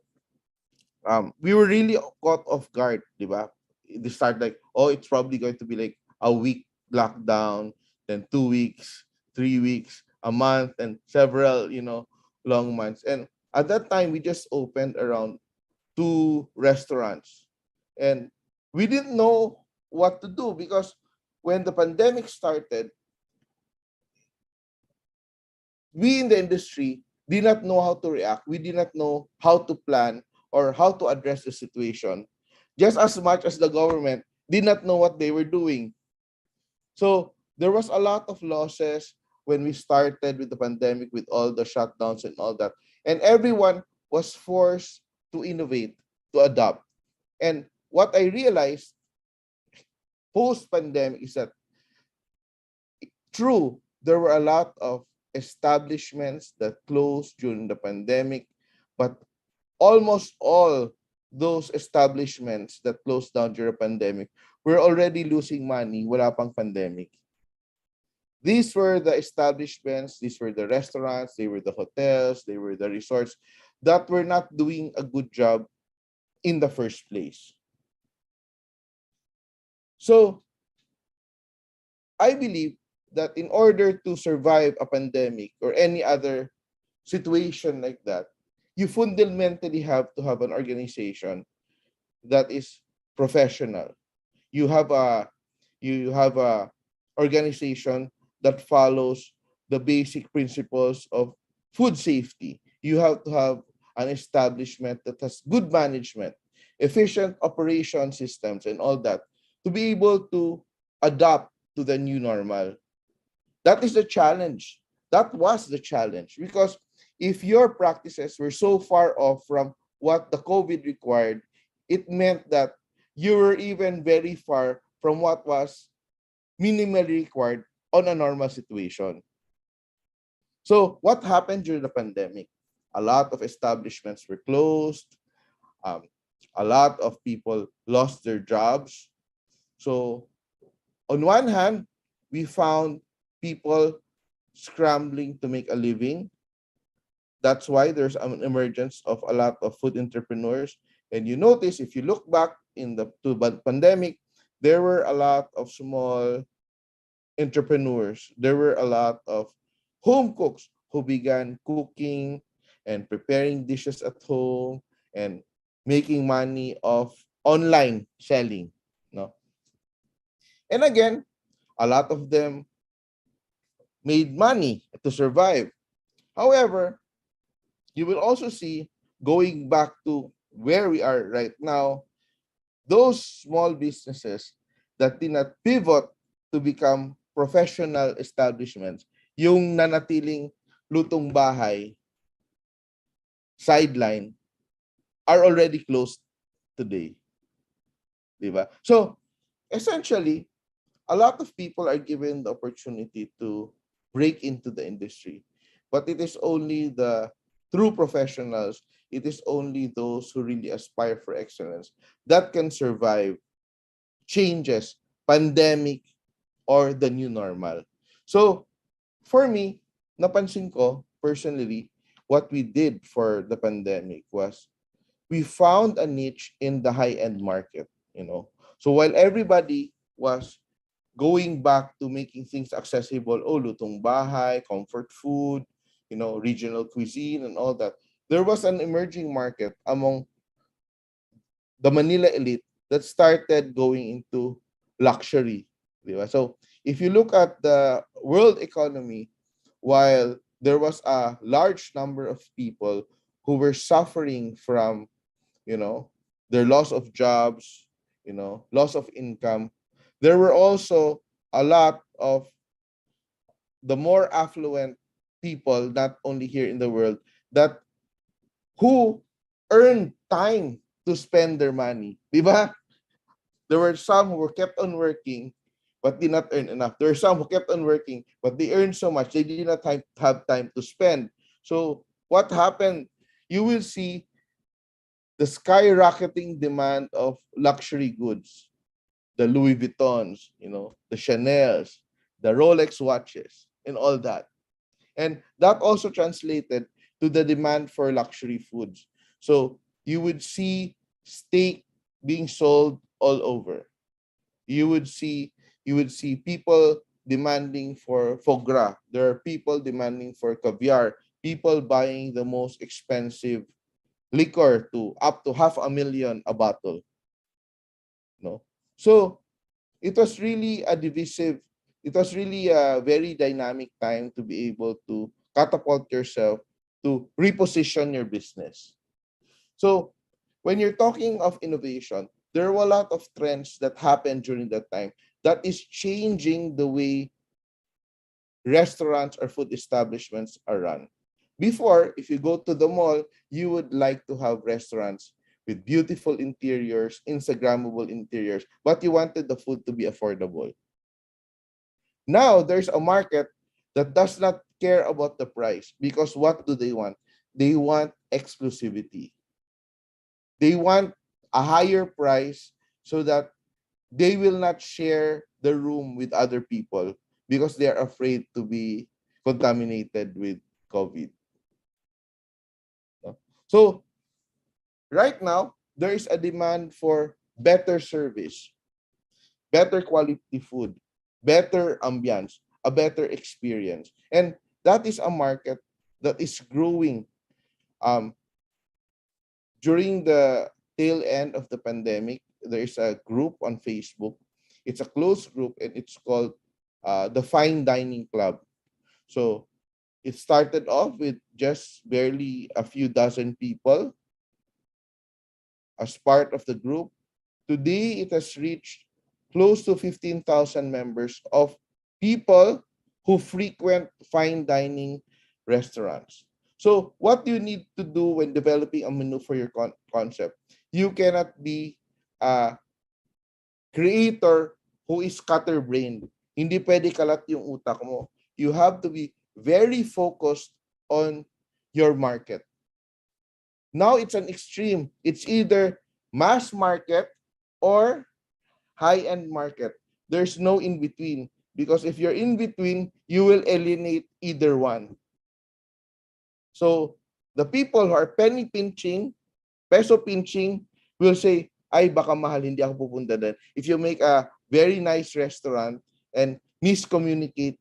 we were really caught off guard, di ba? They start like, oh, it's probably going to be like a week lockdown, then 2 weeks, 3 weeks, a month, and several, long months. And at that time, we just opened around 2 restaurants. And we didn't know what to do because when the pandemic started, we in the industry did not know how to react. We did not know how to plan or how to address the situation, just as much as the government did not know what they were doing. So there was a lot of losses when we started with the pandemic, with all the shutdowns and all that. And everyone was forced to innovate, to adapt. And what I realized post-pandemic is that, true, there were a lot of establishments that closed during the pandemic, but almost all those establishments that closed down during the pandemic were already losing money, wala pang pandemic. These were the establishments, these were the restaurants, they were the hotels, they were the resorts that were not doing a good job in the first place. So I believe that in order to survive a pandemic or any other situation like that, you fundamentally have to have an organization that is professional. You have a organization that follows the basic principles of food safety. You have to have an establishment that has good management, efficient operation systems, and all that to be able to adapt to the new normal. That is the challenge. That was the challenge because if your practices were so far off from what the COVID required, it meant that you were even very far from what was minimally required on a normal situation. So what happened during the pandemic? A lot of establishments were closed. Um, a lot of people lost their jobs. So on one hand, we found people scrambling to make a living. That's why there's an emergence of a lot of food entrepreneurs. And you notice, if you look back in the pandemic, there were a lot of small entrepreneurs. There were a lot of home cooks who began cooking and preparing dishes at home and making money of online selling. No? And again, a lot of them made money to survive. However, you will also see, going back to where we are right now, those small businesses that did not pivot to become professional establishments, yung nanatiling lutong bahay, sideline, are already closed today. Diba? So, essentially, a lot of people are given the opportunity to break into the industry. But it is only the true professionals, it is only those who really aspire for excellence that can survive changes, pandemic, or the new normal. So, for me, napansin ko, personally, what we did for the pandemic was we found a niche in the high-end market, you know. So while everybody was going back to making things accessible, oh, lutong bahay, comfort food, you know, regional cuisine and all that, there was an emerging market among the Manila elite that started going into luxury. Diba? So if you look at the world economy, while there was a large number of people who were suffering from, you know, their loss of jobs, you know, loss of income, there were also a lot of the more affluent people, not only here in the world, that who earned time to spend their money. Diba? There were some who were kept on working but did not earn enough. There were some who kept on working but they earned so much they did not have time to spend. So what happened? You will see the skyrocketing demand of luxury goods, the Louis Vuittons, you know, the Chanels, the Rolex watches, and all that. And that also translated to the demand for luxury foods. So you would see steak being sold all over. You would see people demanding for foie gras. There are people demanding for caviar. People buying the most expensive liquor to up to 500,000 a bottle. No, so it was really a divisive. It was really a very dynamic time to be able to catapult yourself to reposition your business. So when you're talking of innovation, there were a lot of trends that happened during that time that is changing the way restaurants or food establishments are run. Before, if you go to the mall, you would like to have restaurants with beautiful interiors, Instagrammable interiors, but you wanted the food to be affordable. Now, there's a market that does not care about the price because what do they want? They want exclusivity. They want a higher price so that they will not share the room with other people because they are afraid to be contaminated with COVID. So right now, there is a demand for better service, better quality food, better ambience, a better experience. And that is a market that is growing. During the tail end of the pandemic, there is a group on Facebook. It's a closed group and it's called the Fine Dining Club. So it started off with just barely a few dozen people as part of the group. Today, it has reached close to 15,000 members of people who frequent fine dining restaurants. So what do you need to do when developing a menu for your concept? You cannot be a creator who is scatterbrained. Hindi pwede kalat yung utak mo. You have to be very focused on your market. Now it's an extreme. It's either mass market or high-end market. There's no in between, because if you're in between, you will alienate either one. So the people who are penny pinching, peso pinching, will say, ay, baka mahal, hindi ako pupunta din. If you make a very nice restaurant and miscommunicate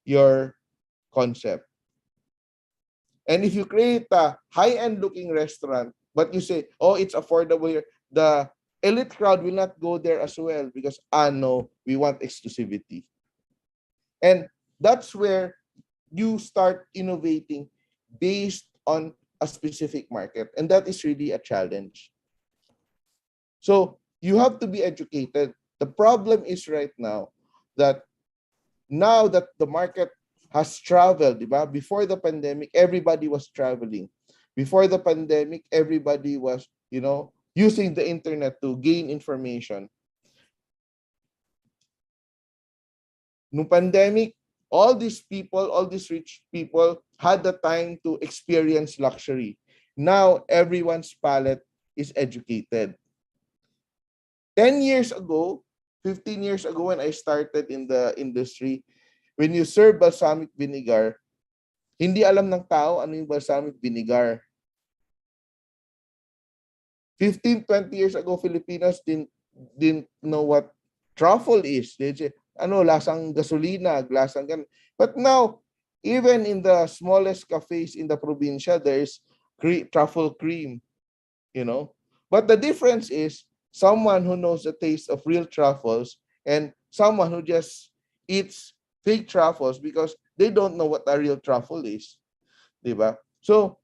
your concept. And if you create a high-end looking restaurant, but you say, oh, it's affordable here, the elite crowd will not go there as well, because, no, we want exclusivity. And that's where you start innovating based on a specific market. And that is really a challenge. So you have to be educated. The problem is right now that the market has traveled, diba? Before the pandemic, everybody was traveling. Before the pandemic, everybody was, using the internet to gain information. No pandemic, all these people, all these rich people had the time to experience luxury. Now everyone's palate is educated. 10 years ago, 15 years ago, when I started in the industry, when you serve balsamic vinegar, hindi alam ng tao ano yung balsamic vinegar. 15, 20 years ago, Filipinos didn't know what truffle is. They say, lasang gasolina, lasang gan. But now, even in the smallest cafes in the probinsya, there's truffle cream, But the difference is someone who knows the taste of real truffles and someone who just eats fake truffles because they don't know what a real truffle is. Diba? So,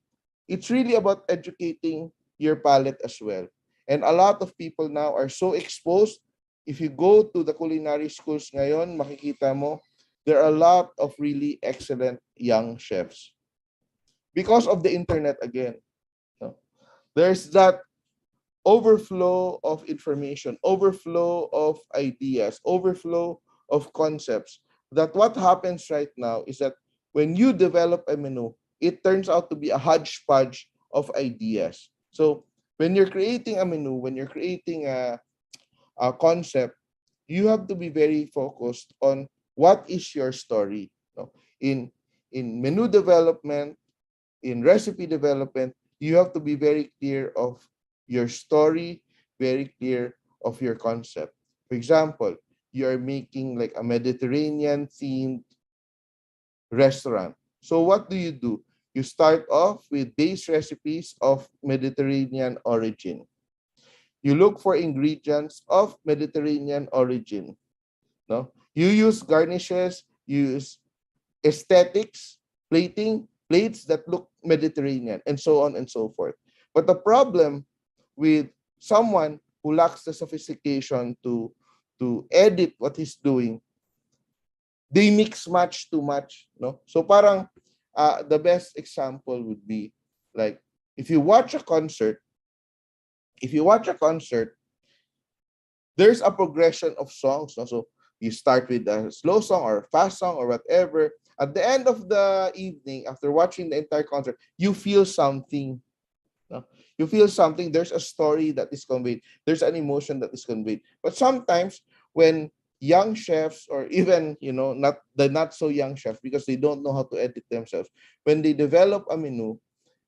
it's really about educating your palate as well. And a lot of people now are so exposed. If you go to the culinary schools ngayon, makikita mo, there are a lot of really excellent young chefs. Because of the internet again. There's that overflow of information, overflow of ideas, overflow of concepts. That what happens right now is that when you develop a menu, it turns out to be a hodgepodge of ideas. So when you're creating a menu, when you're creating a concept, you have to be very focused on what is your story. In menu development, in recipe development, you have to be very clear of your story, very clear of your concept. For example, you are making like a Mediterranean themed restaurant. So what do? You start off with base recipes of Mediterranean origin. You look for ingredients of Mediterranean origin. No? You use garnishes, you use aesthetics, plates that look Mediterranean, and so on and so forth. But the problem with someone who lacks the sophistication to edit what he's doing, they mix match too much. No? So parang the best example would be like if you watch a concert, there's a progression of songs. No? So you start with a slow song or a fast song or whatever. At the end of the evening, after watching the entire concert, you feel something. No? You feel something. There's a story that is conveyed. There's an emotion that is conveyed. But sometimes when young chefs, or even not so young chefs, because they don't know how to edit themselves, when they develop a menu,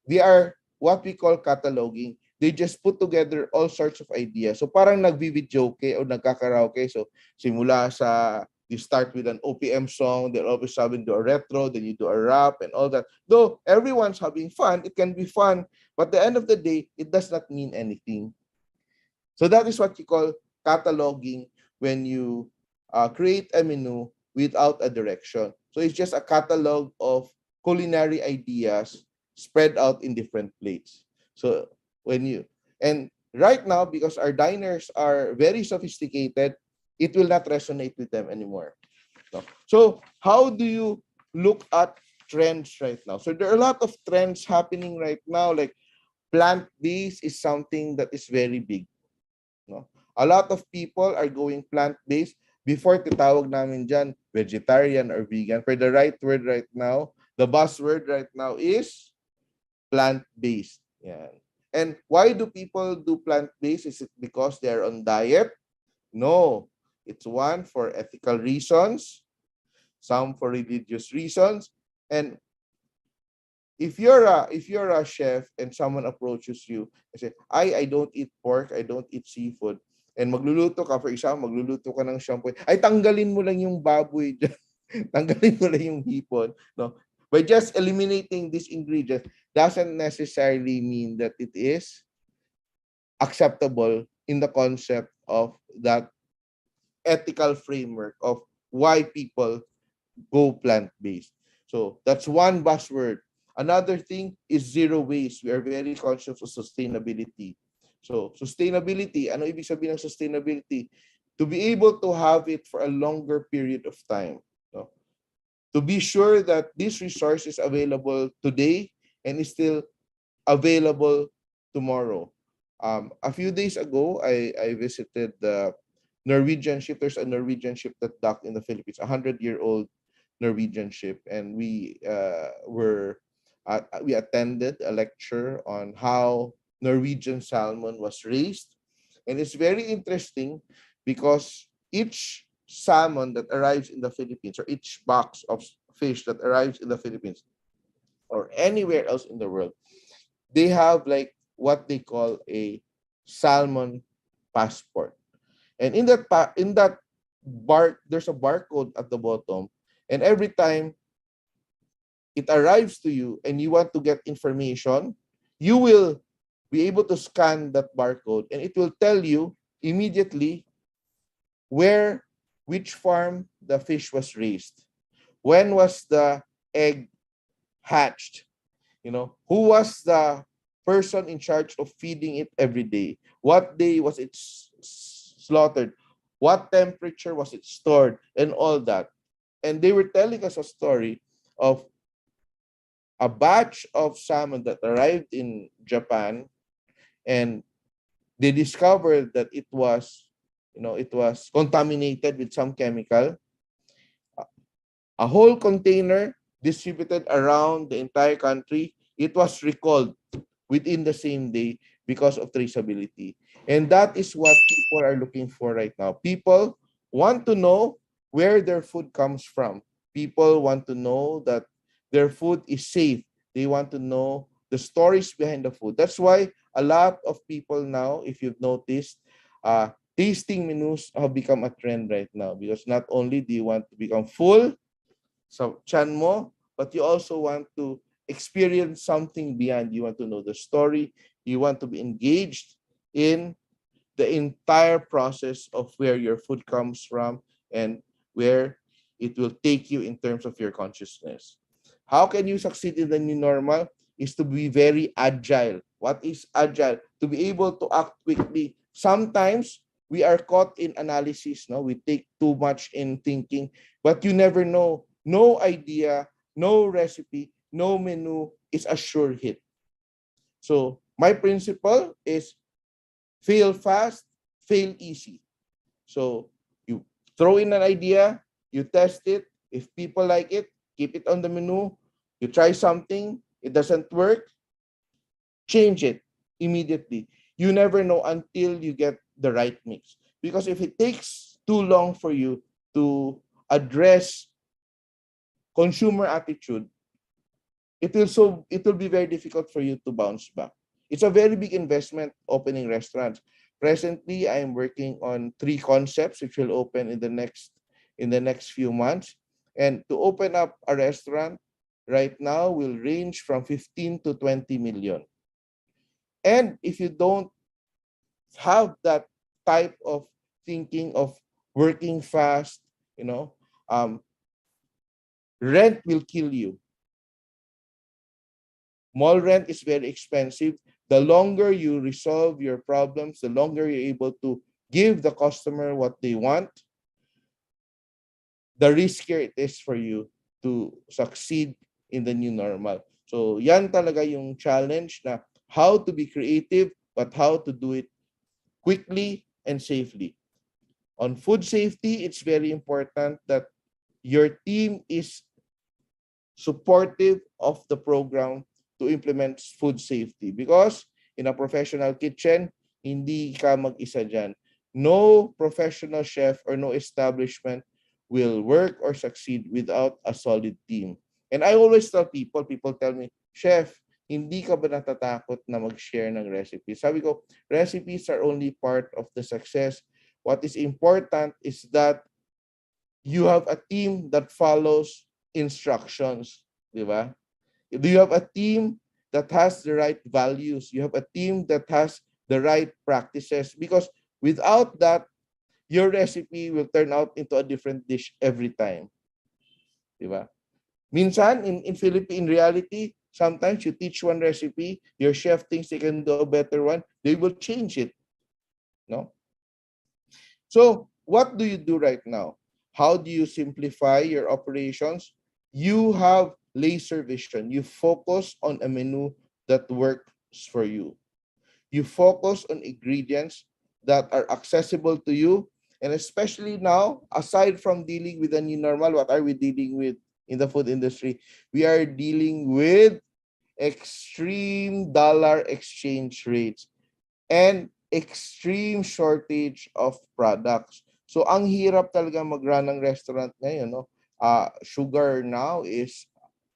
they are what we call cataloging. They just put together all sorts of ideas. So parang nagvi-videoke o nagkakaraoke. So simula sa, you start with an OPM song, then all of a sudden do a retro, then you do a rap and all that. Though everyone's having fun, it can be fun, but at the end of the day, it does not mean anything. So that is what you call cataloging when you create a menu without a direction. So it's just a catalog of culinary ideas spread out in different plates. So and right now, because our diners are very sophisticated, it will not resonate with them anymore. So how do you look at trends right now? So there are a lot of trends happening right now, like plant-based is something that is very big. A lot of people are going plant-based. Before, titawag namin dyan vegetarian or vegan. For the right word right now, The buzzword right now is plant-based. Yeah. And why do people do plant-based? Is it because they're on diet? No. It's one for ethical reasons, some for religious reasons. And if you're a chef and someone approaches you and say, I don't eat pork, I don't eat seafood, and magluluto ka, for example, magluluto ka ng shampoo, ay tanggalin mo lang yung baboy dyan. Tanggalin mo lang yung hipon. No? By just eliminating this ingredient doesn't necessarily mean that it is acceptable in the concept of that ethical framework of why people go plant-based. So that's one buzzword. Another thing is zero waste. We are very conscious of sustainability. So sustainability, ano ibig sabihin ng sustainability? To be able to have it for a longer period of time. No? To be sure that this resource is available today and is still available tomorrow. A few days ago, I visited the Norwegian ship. There's a Norwegian ship that docked in the Philippines, a 100-year-old Norwegian ship, and we attended a lecture on how Norwegian salmon was raised, and it's very interesting because each salmon that arrives in the Philippines, or each box of fish that arrives in the Philippines or anywhere else in the world, they have like what they call a salmon passport. And in that there's a barcode at the bottom, and every time it arrives to you and you want to get information, you will be able to scan that barcode, and it will tell you immediately which farm the fish was raised, when was the egg hatched, who was the person in charge of feeding it every day, what day was it slaughtered, what temperature was it stored, and all that. And they were telling us a story of a batch of salmon that arrived in Japan, and they discovered that it was contaminated with some chemical. A whole container distributed around the entire country, it was recalled within the same day because of traceability. And that is what people are looking for right now. People want to know where their food comes from. People want to know that their food is safe. They want to know the stories behind the food. That's why a lot of people now, if you've noticed, tasting menus have become a trend right now, because not only do you want to become full sa tiyan mo, but you also want to experience something beyond. You want to know the story. You want to be engaged in the entire process of where your food comes from and where it will take you in terms of your consciousness. How can you succeed in the new normal? Is to be very agile. What is agile? To be able to act quickly. Sometimes we are caught in analysis. No, we take too much in thinking, but you never know. No idea, no recipe, no menu is a sure hit. So my principle is fail fast, fail easy. So you throw in an idea, you test it. If people like it, keep it on the menu. You try something, it doesn't work, change it immediately. You never know until you get the right mix. Because if it takes too long for you to address consumer attitude, it will be very difficult for you to bounce back. It's a very big investment opening restaurants. Presently, I am working on 3 concepts which will open in the next few months. And to open up a restaurant right now will range from 15 to 20 million. And if you don't have that type of thinking of working fast, rent will kill you. Mall rent is very expensive. The longer you resolve your problems, the longer you're able to give the customer what they want, the riskier it is for you to succeed in the new normal. So yan talaga yung challenge, na how to be creative, but how to do it quickly and safely. On food safety, it's very important that your team is supportive of the program to implement food safety, because in a professional kitchen, hindi ka mag-isa dyan. No professional chef or no establishment will work or succeed without a solid team. And I always tell people tell me, Chef, hindi ka ba natatakot na mag-share ng recipes? Sabi ko, recipes are only part of the success. What is important is that you have a team that follows instructions, di ba? Do you have a team that has the right values? You have a team that has the right practices, because without that, your recipe will turn out into a different dish every time. Diba? Minsan, in Philippine reality, sometimes you teach one recipe, your chef thinks they can do a better one, they will change it. No? So, what do you do right now? How do you simplify your operations? You have laser vision. You focus on a menu that works for you. You focus on ingredients that are accessible to you. And especially now, aside from dealing with the new normal, what are we dealing with in the food industry? We are dealing with extreme dollar exchange rates and extreme shortage of products. So ang hirap talaga mag-run ng restaurant ngayon, no? Sugar now is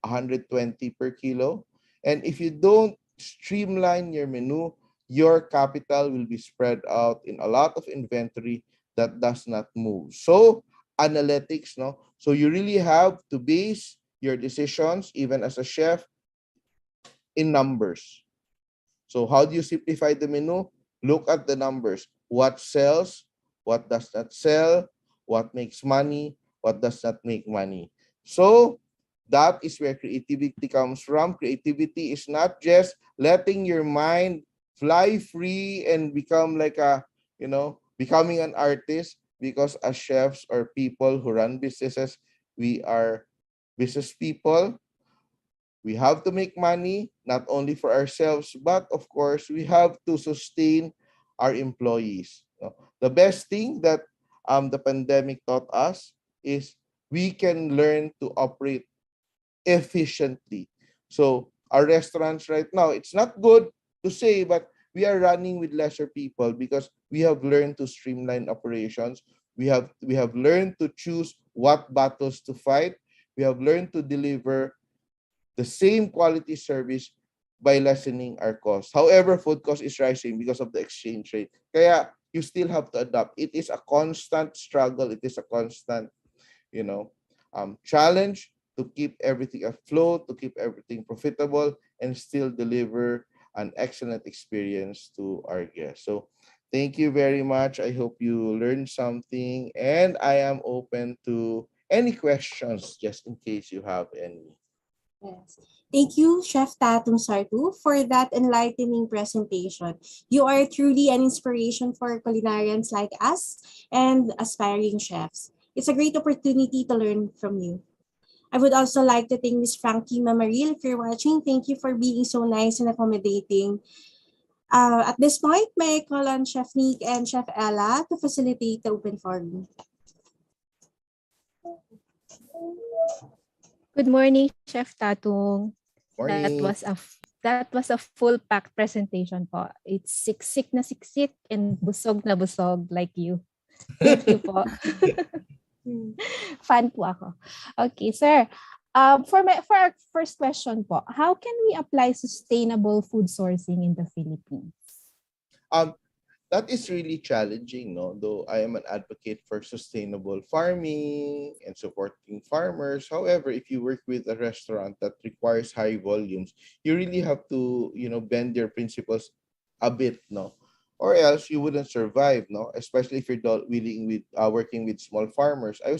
120 per kilo. And if you don't streamline your menu, your capital will be spread out in a lot of inventory that does not move. So analytics, no? So you really have to base your decisions, even as a chef, in numbers. So how do you simplify the menu? Look at the numbers. What sells? What does not sell? What makes money? What does not make money? So that is where creativity comes from. Creativity is not just letting your mind fly free and become like a, becoming an artist, because as chefs or people who run businesses, we are business people. We have to make money, not only for ourselves, but of course, we have to sustain our employees. The best thing that the pandemic taught us is we can learn to operate efficiently. So our restaurants right now, it's not good to say, but we are running with lesser people because we have learned to streamline operations. We have learned to choose what battles to fight. We have learned to deliver the same quality service by lessening our costs. However, food cost is rising because of the exchange rate. Kaya you still have to adapt. It is a constant struggle. It is a constant, challenge to keep everything afloat, to keep everything profitable, and still deliver an excellent experience to our guests. So thank you very much. I hope you learned something, and I am open to any questions just in case you have any. Yes. Thank you, Chef Tatum Sartu, for that enlightening presentation. You are truly an inspiration for culinarians like us and aspiring chefs. It's a great opportunity to learn from you. I would also like to thank Ms. Frankie Mamaril, if you're watching. Thank you for being so nice and accommodating. At this point, may I call on Chef Nick and Chef Ella to facilitate the open forum. Good morning, Chef Tatung. Morning. That was a full packed presentation po. It's siksik na siksik and busog na busog like you. Thank you po. Fan po ako. Okay, sir. For our first question po, how can we apply sustainable food sourcing in the Philippines? That is really challenging, no? Though I am an advocate for sustainable farming and supporting farmers. However, if you work with a restaurant that requires high volumes, you really have to, bend your principles a bit, no? Or else you wouldn't survive, no? Especially if you're working with small farmers. I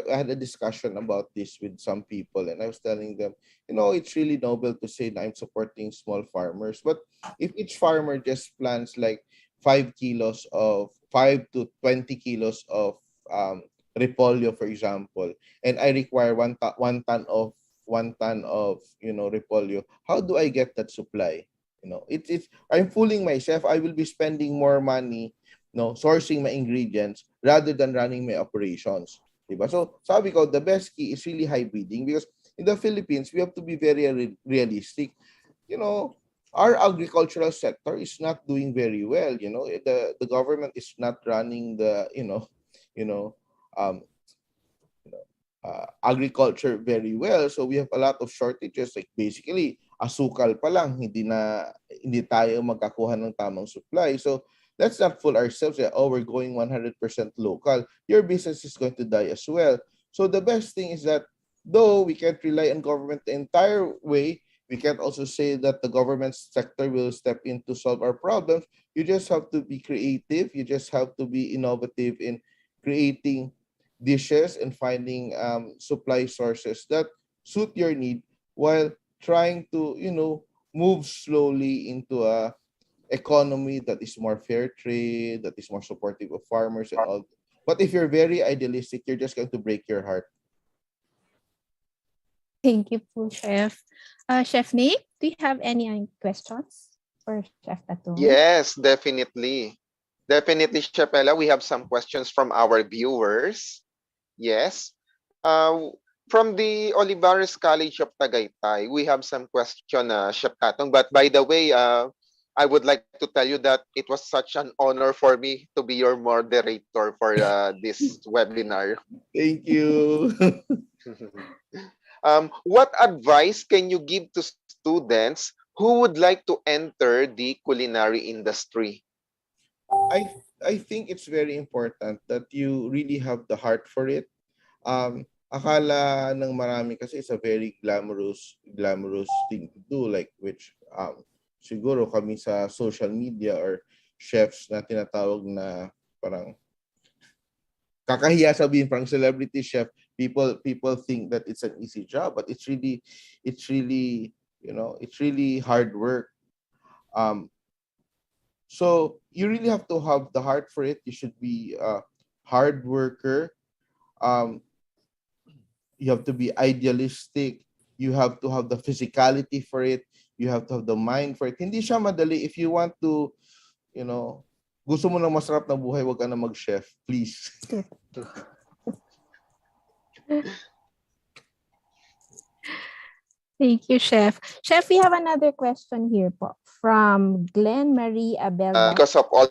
had a discussion about this with some people, and I was telling them, it's really noble to say that I'm supporting small farmers, but if each farmer just plants like 5 to 20 kilos of repolyo, for example, and I require one ton of repolyo, how do I get that supply? It's I'm fooling myself. I will be spending more money, sourcing my ingredients rather than running my operations. Diba? So sabi ko, the best key is really hybriding, because in the Philippines, we have to be very realistic. You know, our agricultural sector is not doing very well. You know, the government is not running the you know um, agriculture very well. So we have a lot of shortages. Like basically, asukal pa lang, hindi tayo magkakuha ng tamang supply. So let's not fool ourselves that, oh, we're going 100% local. Your business is going to die as well. So the best thing is that though we can't rely on government the entire way, we can't also say that the government sector will step in to solve our problems. You just have to be creative. You just have to be innovative in creating dishes and finding supply sources that suit your need while trying to move slowly into a economy that is more fair trade, that is more supportive of farmers and all. But if you're very idealistic, you're just going to break your heart. Thank you po, Chef. Chef Nick, do you have any questions for Chef Tatum? Yes, definitely. Definitely, Chef Ella, we have some questions from our viewers. Yes. From the Olivares College of Tagaytay, we have some question, Chef Tatong. But by the way, I would like to tell you that it was such an honor for me to be your moderator for this webinar. Thank you. What advice can you give to students who would like to enter the culinary industry? I think it's very important that you really have the heart for it. Akala ng marami kasi it's a very glamorous thing to do, like which siguro kami sa social media or chefs na tinatawag na parang kakahiya sabihin parang celebrity chef, people think that it's an easy job, but it's really it's really hard work. So you really have to have the heart for it. You should be a hard worker. You have to be idealistic. You have to have the physicality for it. You have to have the mind for it. Hindi siya madali. If you want to, gusto mo ng masarap na buhay, wag ka na mag-chef. Please. Thank you, Chef. Chef, we have another question here po from Glenn Marie Abelda. Because of all...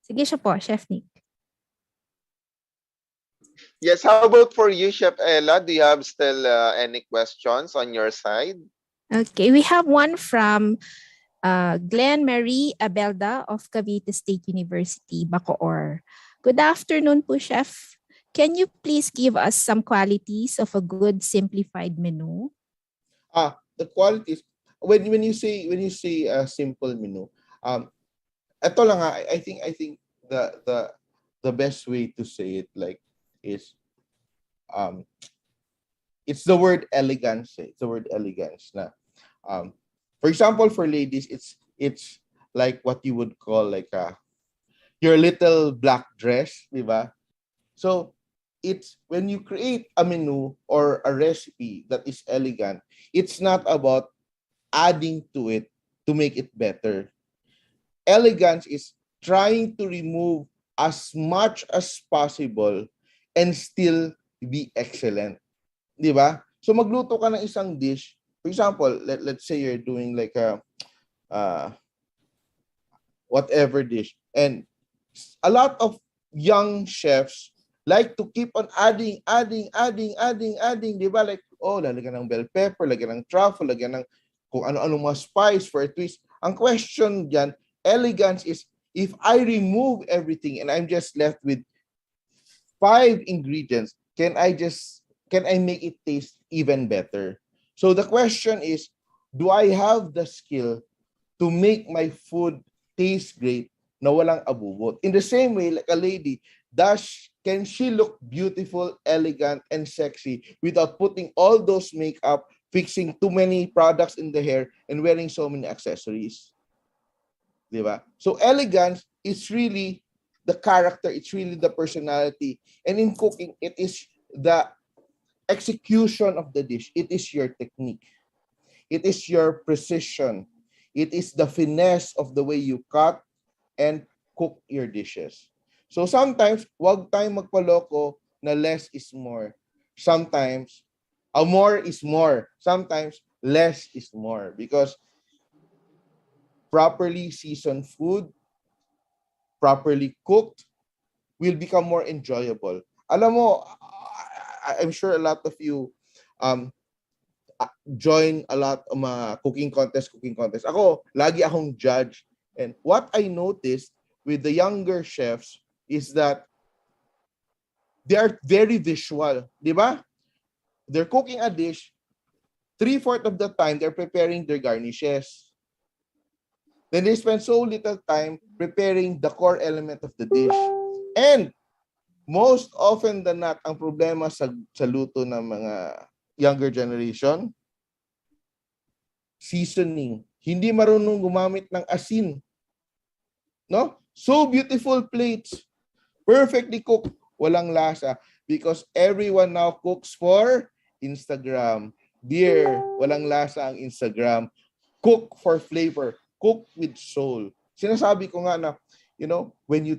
Sige siya po, Chef Nick. Yes, how about for you, Chef Ella? Do you have still any questions on your side? Okay, we have one from Glenn Marie Abelda of Cavite State University, Bacoor. Good afternoon po, Chef. Can you please give us some qualities of a good simplified menu? The qualities, when you say a simple menu, ito lang I think the best way to say it is it's the word elegance. It's the word elegance na for example, for ladies, it's like what you would call like your little black dress, di ba? So it's when you create a menu or a recipe that is elegant, it's not about adding to it to make it better. Elegance is trying to remove as much as possible and still be excellent. Di ba? So magluto ka ng isang dish. For example, let's say you're doing like a whatever dish. And a lot of young chefs like to keep on adding, di ba? Like, oh, lalagyan ng bell pepper, lagyan ng truffle, lagyan ng kung ano-ano mga spice for a twist. Ang question dyan, elegance is, if I remove everything and I'm just left with 5 ingredients, can I make it taste even better? So the question is, do I have the skill to make my food taste great na walang abubot? In the same way, like a lady, can she look beautiful, elegant, and sexy without putting all those makeup, fixing too many products in the hair, and wearing so many accessories? Diba? So elegance is really the character, it's really the personality. And in cooking, it is the execution of the dish. It is your technique. It is your precision. It is the finesse of the way you cut and cook your dishes. So sometimes, wag tayong magpaloko na less is more. Sometimes, more is more. Sometimes, less is more. Because properly seasoned food, properly cooked, will become more enjoyable. Alam mo, I'm sure a lot of you um, join a lot of mga cooking contest. Ako, lagi akong judge. And what I noticed with the younger chefs is that they are very visual. Di ba? They're cooking a dish, 3/4 of the time, they're preparing their garnishes. Then they spend so little time preparing the core element of the dish. And most often than not, ang problema sa luto ng mga younger generation, seasoning. Hindi marunong gumamit ng asin. No? So beautiful plates. Perfectly cooked. Walang lasa. Because everyone now cooks for Instagram. Dear, walang lasa ang Instagram. Cook for flavor. Cook with soul. Sinasabi ko nga na, when you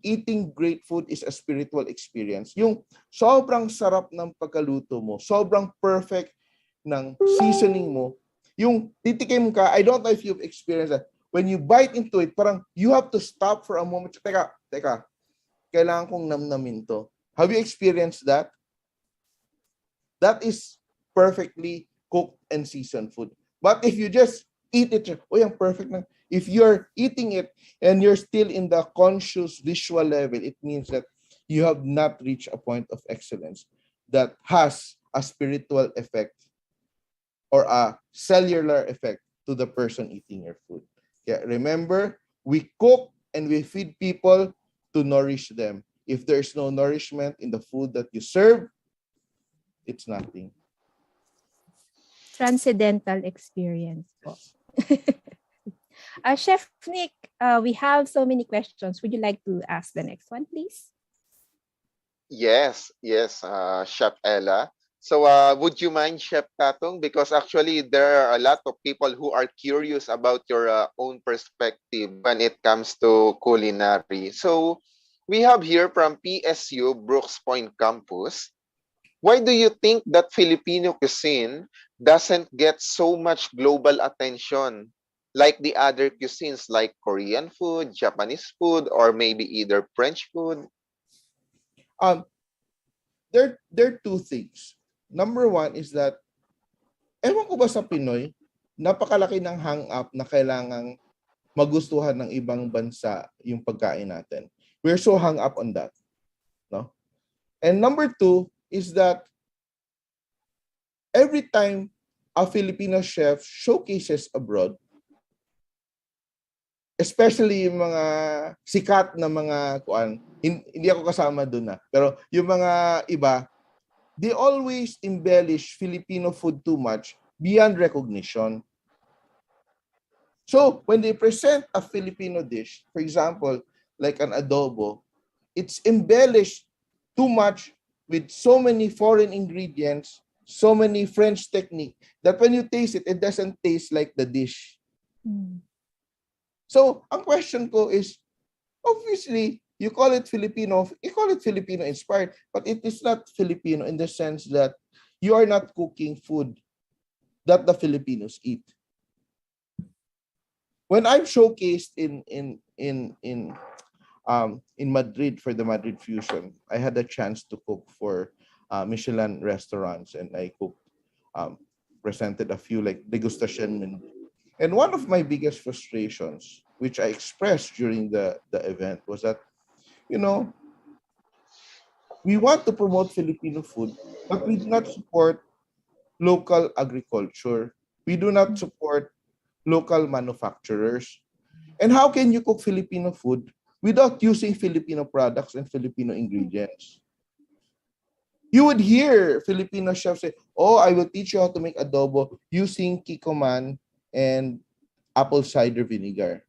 eating great food is a spiritual experience. Yung sobrang sarap ng pagkaluto mo, sobrang perfect ng seasoning mo, yung titikim ka, I don't know if you've experienced that. When you bite into it, parang you have to stop for a moment. Teka, kailangan kong namnamin to. Have you experienced that? That is perfectly cooked and seasoned food. But if you just eat it, yung perfect na. If you're eating it and you're still in the conscious visual level, it means that you have not reached a point of excellence that has a spiritual effect or a cellular effect to the person eating your food. Yeah, remember, we cook and we feed people to nourish them. If there's no nourishment in the food that you serve, it's nothing. Transcendental experience po. Chef Nick, we have so many questions. Would you like to ask the next one, please? Yes, Chef Ella. So would you mind, Chef Tatong? Because actually there are a lot of people who are curious about your own perspective when it comes to culinary. So we have here from PSU Brooks Point Campus. Why do you think that Filipino cuisine doesn't get so much global attention like the other cuisines like Korean food, Japanese food, or maybe either French food? There are two things. Number one is that, ewan ko ba sa Pinoy, napakalaki ng hang-up na kailangang magustuhan ng ibang bansa yung pagkain natin. We're so hung up on that. No? And number two is that every time a Filipino chef showcases abroad, especially yung mga sikat na mga hindi ako kasama doon pero yung mga iba, they always embellish Filipino food too much beyond recognition. So when they present a Filipino dish, for example, like an adobo, it's embellished too much with so many foreign ingredients, so many French technique, that when you taste it, it doesn't taste like the dish. So, ang question ko is, obviously, you call it Filipino inspired, but it is not Filipino in the sense that you are not cooking food that the Filipinos eat. When I'm showcased in Madrid for the Madrid Fusion, I had a chance to cook for Michelin restaurants, and I cooked, presented a few like degustation menu. And one of my biggest frustrations, which I expressed during the event, was that, we want to promote Filipino food, but we do not support local agriculture. We do not support local manufacturers. And how can you cook Filipino food without using Filipino products and Filipino ingredients? You would hear Filipino chefs say, "Oh, I will teach you how to make adobo using kikoman and apple cider vinegar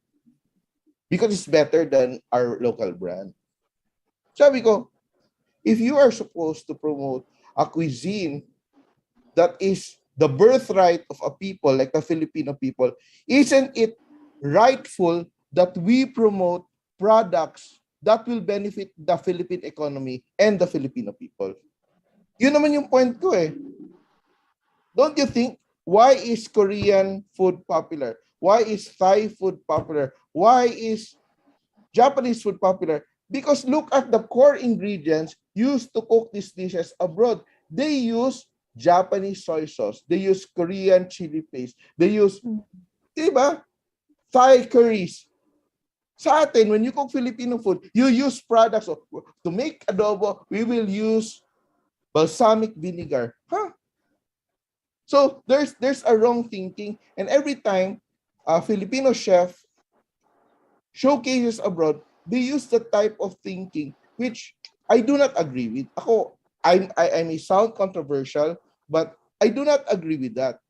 because it's better than our local brand." Sabi ko, if you are supposed to promote a cuisine that is the birthright of a people like the Filipino people, isn't it rightful that we promote products that will benefit the Philippine economy and the Filipino people. Yun naman yung point ko eh. Don't you think, why is Korean food popular? Why is Thai food popular? Why is Japanese food popular? Because look at the core ingredients used to cook these dishes abroad. They use Japanese soy sauce. They use Korean chili paste. They use, diba? Thai curries. Sa atin, when you cook Filipino food, you use products. To make adobo, we will use balsamic vinegar. Huh? So there's a wrong thinking, and every time a Filipino chef showcases abroad, they use the type of thinking which I do not agree with. I may sound controversial, but I do not agree with that.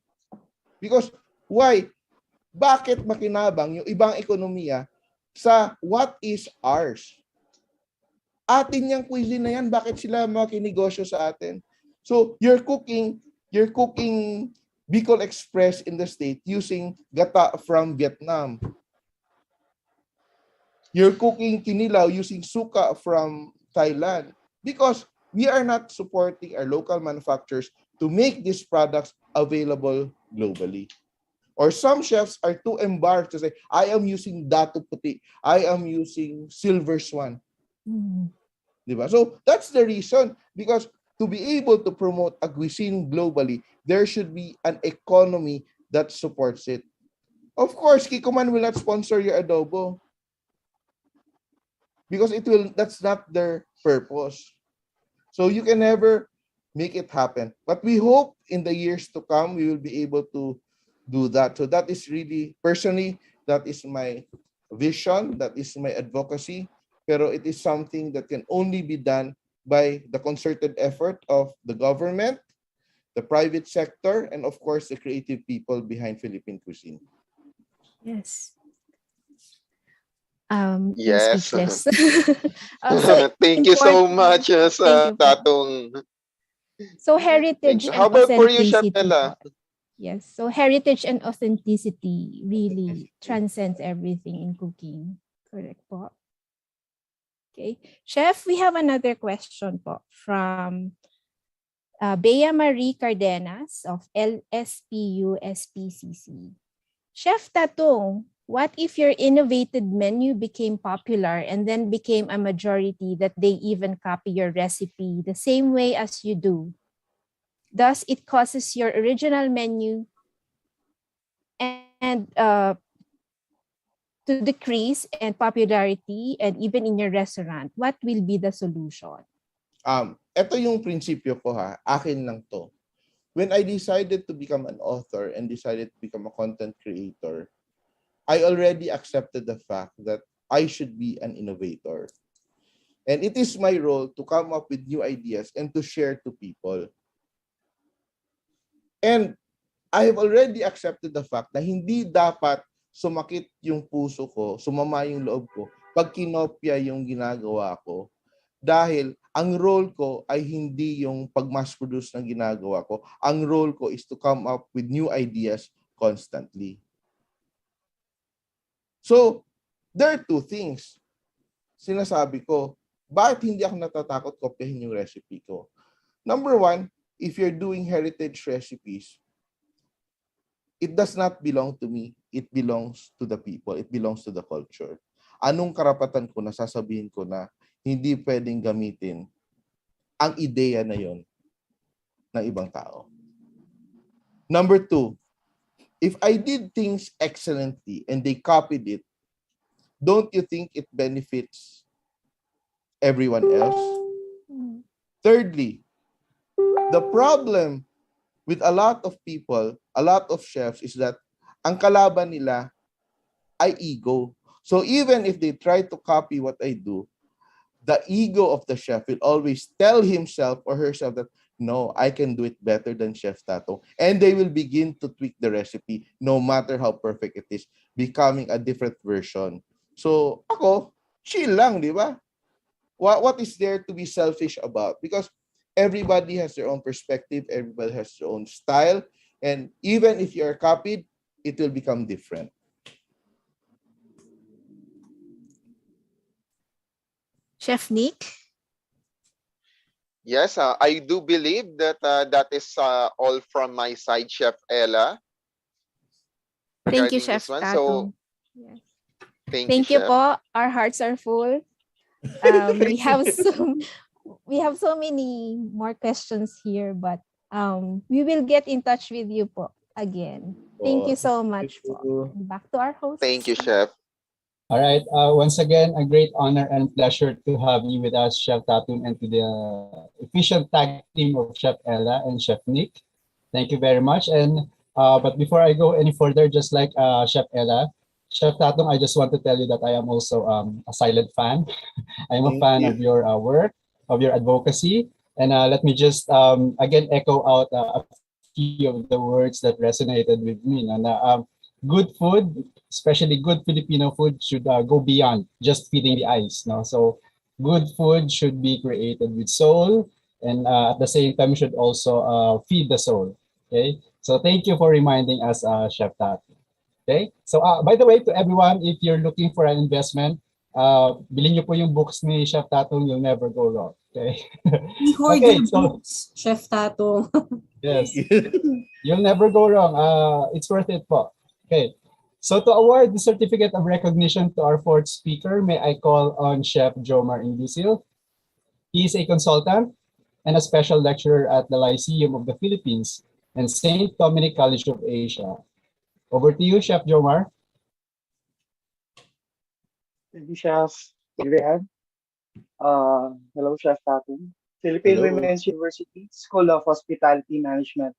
Because why? Bakit makinabang yung ibang ekonomiya sa what is ours? Atin yung cuisine na yan, bakit sila makinegosyo sa atin? So you're cooking Bicol Express in the state using gata from Vietnam. You're cooking kinilaw using suka from Thailand, because we are not supporting our local manufacturers to make these products available globally. Or some chefs are too embarrassed to say, I am using Dato Puti, I am using Silver Swan. Diba? So that's the reason, because to be able to promote a cuisine globally, there should be an economy that supports it. Of course, Kikoman will not sponsor your adobo, because that's not their purpose. So you can never make it happen. But we hope in the years to come, we will be able to do that. So that is really, personally, that is my vision, that is my advocacy. Pero it is something that can only be done by the concerted effort of the government, the private sector, and of course, the creative people behind Philippine cuisine. Yes. Yes. Thank you so much, Tatong. So heritage and How about for you, Chef authenticity. Ella? Yes. So heritage and authenticity really transcends everything in cooking. Correct po. Okay. Chef, we have another question po from Bea Marie Cardenas of LSPU SPCC. Chef Tatong, what if your innovated menu became popular and then became a majority that they even copy your recipe the same way as you do? Thus, it causes your original menu and to decrease in popularity and even in your restaurant. What will be the solution? Ito yung prinsipyo ko ha, akin lang to. When I decided to become an author and decided to become a content creator, I already accepted the fact that I should be an innovator. And it is my role to come up with new ideas and to share to people. And I have already accepted the fact na hindi dapat sumakit yung puso ko, sumama yung loob ko pag kinopya yung ginagawa ko. Dahil ang role ko ay hindi yung pag-mass produce ng ginagawa ko. Ang role ko is to come up with new ideas constantly. So, there are two things. Sinasabi ko, bakit hindi ako natatakot kopyahin yung recipe ko? Number one, if you're doing heritage recipes, it does not belong to me. It belongs to the people. It belongs to the culture. Anong karapatan ko na sasabihin ko na hindi pwedeng gamitin ang ideya na yon ng ibang tao? Number two, if I did things excellently and they copied it, don't you think it benefits everyone else? Thirdly, the problem with a lot of people, a lot of chefs, is that ang kalaban nila ay ego. So even if they try to copy what I do, the ego of the chef will always tell himself or herself that, no, I can do it better than Chef Tato. And they will begin to tweak the recipe no matter how perfect it is, becoming a different version. So ako, chill lang, di ba? What is there to be selfish about? Because everybody has their own perspective, everybody has their own style, and even if you are copied, it will become different. Chef Nick? Yes, I do believe that that is all from my side, Chef Ella, Thank you, regarding Chef this one. So, Tatong. Yes. thank you, Thank you Chef. po. Our hearts are full. We have so many more questions here, but we will get in touch with you po again. Thank you so much po. And back to our Thank hosts. you, Chef. All right. Once again, a great honor and pleasure to have you with us, Chef Tatum, and to the official tag team of Chef Ella and Chef Nick. Thank you very much. And but before I go any further, just like Chef Ella, Chef Tatum, I just want to tell you that I am also a silent fan. I'm a Thank fan you. of your work, of your advocacy. And let me just again echo out a few of the words that resonated with me. And good food, especially good Filipino food, should go beyond just feeding the eyes. No, so good food should be created with soul, and at the same time should also feed the soul. Okay, so thank you for reminding us, Chef Tat. Okay, so by the way, to everyone, if you're looking for an investment, bilhin niyo po yung books ni Chef Tatong, you'll never go wrong. Okay. We hoard Okay, your so books, Chef Tato. yes, you'll never go wrong. It's worth it po. Okay. So to award the certificate of recognition to our fourth speaker, may I call on Chef Jomar Indusil. He is a consultant and a special lecturer at the Lyceum of the Philippines and St. Dominic College of Asia. Over to you, Chef Jomar. Thank you, Chef Adrian. Hello, Chef Tatum. Philippine Hello. Women's University School of Hospitality Management,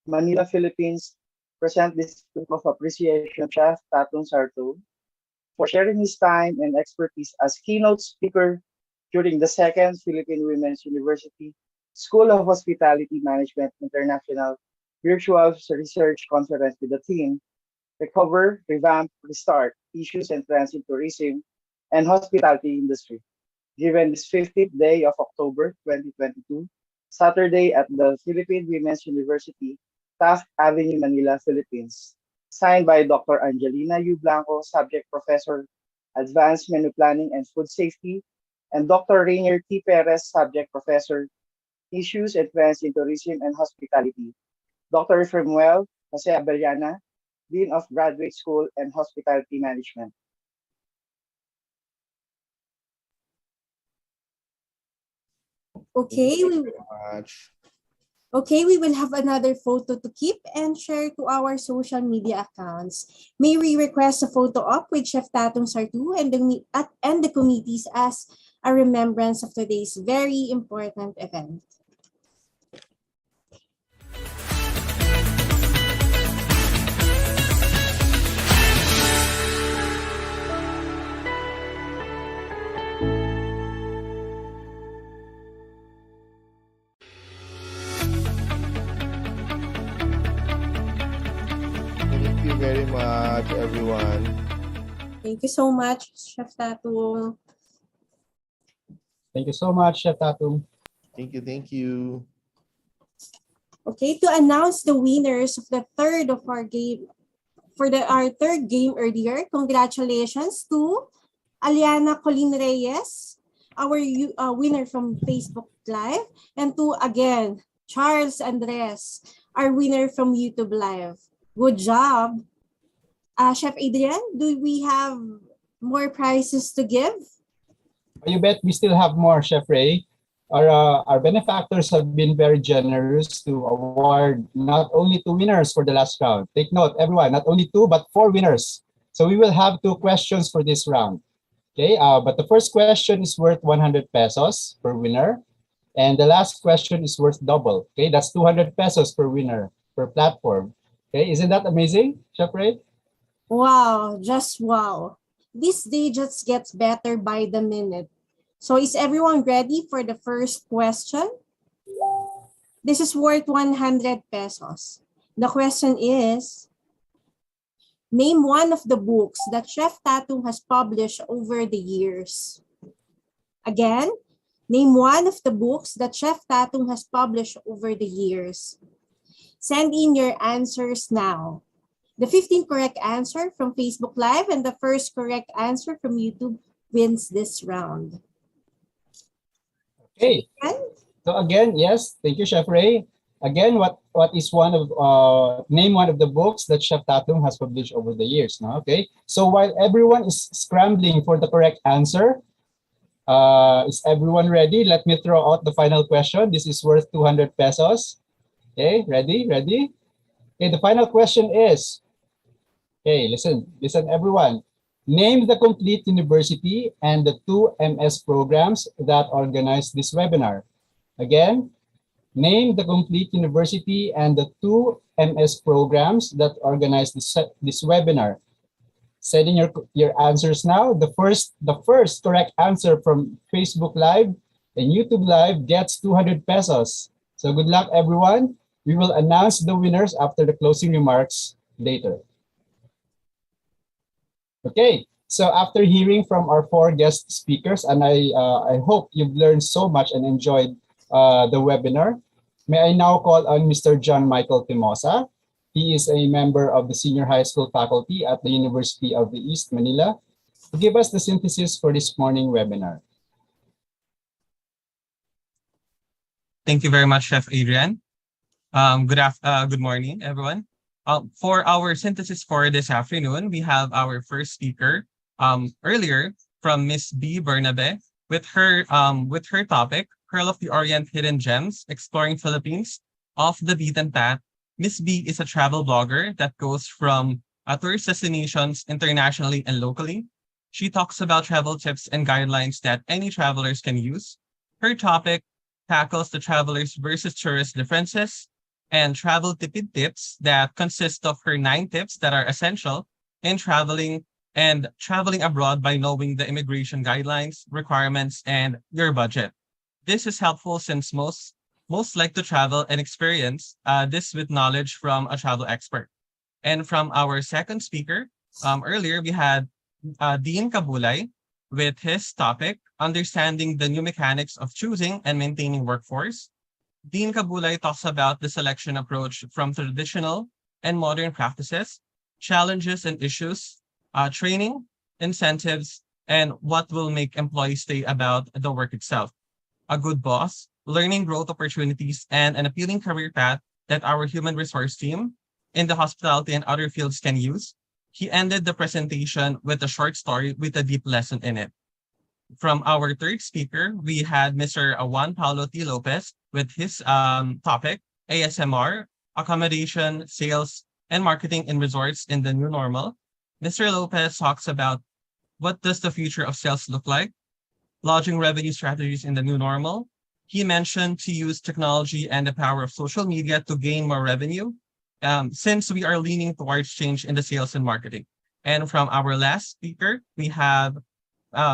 Manila, Philippines, present this proof of appreciation, Chef Tatum Sarto, for sharing his time and expertise as keynote speaker during the second Philippine Women's University School of Hospitality Management International Virtual Research Conference with the theme Recover, Revamp, Restart, Issues and Trends in Tourism and Hospitality Industry, given this 15th day of October 2022, Saturday at the Philippine Women's University, Taft Avenue, Manila, Philippines. Signed by Dr. Angelina U. Blanco, Subject Professor, Advanced Menu Planning and Food Safety, and Dr. Rainier T. Perez, Subject Professor, Issues and Trends in Tourism and Hospitality. Dr. Firmuel Jose Abellana, Dean of Graduate School and Hospitality Management. Okay, Thank you very much. okay, we will have another photo to keep and share to our social media accounts. May we request a photo op with Chef Tatong Sartu and the committees as a remembrance of today's very important event. Thank you very much, everyone. Thank you so much, Chef Tatong. Thank you so much, Chef Tatum. Thank you. Thank you. Okay, to announce the winners of the third of our game, our third game earlier, congratulations to Aliana Colin Reyes, our winner from Facebook Live, and to, again, Charles Andres, our winner from YouTube Live. Good job. Chef Adrian, do we have more prizes to give? You bet we still have more, Chef Ray. Our benefactors have been very generous to award not only 2 winners for the last round. Take note, everyone, not only 2, but 4 winners. So we will have 2 questions for this round. Okay, but the first question is worth 100 pesos per winner. And the last question is worth double. Okay, that's 200 pesos per winner per platform. Okay, isn't that amazing, Chef Ray? Wow, just wow. This day just gets better by the minute. So is everyone ready for the first question? This is worth 100 pesos. The question is, name one of the books that Chef Tatum has published over the years. Again, name one of the books that Chef Tatum has published over the years. Send in your answers now. The 15th correct answer from Facebook Live and the first correct answer from YouTube wins this round. Okay. So again, yes, thank you, Chef Ray. Again, what is one of name one of the books that Chef Tatum has published over the years? No, okay. So while everyone is scrambling for the correct answer, is everyone ready? Let me throw out the final question. This is worth 200 pesos. Okay, ready? Ready? Okay, the final question is, okay, listen everyone. Name the complete university and the two MS programs that organized this webinar. Again, name the complete university and the two MS programs that organized this webinar. Send in your answers now. The first correct answer from Facebook Live and YouTube Live gets 200 pesos. So good luck, everyone. We will announce the winners after the closing remarks later. Okay, so after hearing from our four guest speakers, and I hope you've learned so much and enjoyed the webinar, may I now call on Mr. John Michael Timosa. He is a member of the senior high school faculty at the University of the East Manila to give us the synthesis for this morning webinar. Thank you very much, Chef Adrian. Good morning, everyone. For our synthesis for this afternoon, we have our first speaker earlier from Miss B. Bernabe with her topic, Pearl of the Orient Hidden Gems, Exploring Philippines Off the Beaten Path. Miss B is a travel blogger that goes from tourist destinations internationally and locally. She talks about travel tips and guidelines that any travelers can use. Her topic tackles the travelers versus tourist differences and travel tipid tips that consist of her 9 tips that are essential in traveling abroad by knowing the immigration guidelines, requirements, and your budget. This is helpful since most like to travel and experience this with knowledge from a travel expert. And from our second speaker, earlier we had Dean Kabulay with his topic, Understanding the New Mechanics of Choosing and Maintaining Workforce. Dean Kabulay talks about the selection approach from traditional and modern practices, challenges and issues, training, incentives, and what will make employees stay about the work itself. A good boss, learning growth opportunities, and an appealing career path that our human resource team in the hospitality and other fields can use. He ended the presentation with a short story with a deep lesson in it. From our third speaker, we had Mr. Juan Paulo T. Lopez with his topic, ASMR, Accommodation, Sales, and Marketing in Resorts in the New Normal. Mr. Lopez talks about what does the future of sales look like, lodging revenue strategies in the new normal. He mentioned to use technology and the power of social media to gain more revenue, since we are leaning towards change in the sales and marketing. And from our last speaker, we have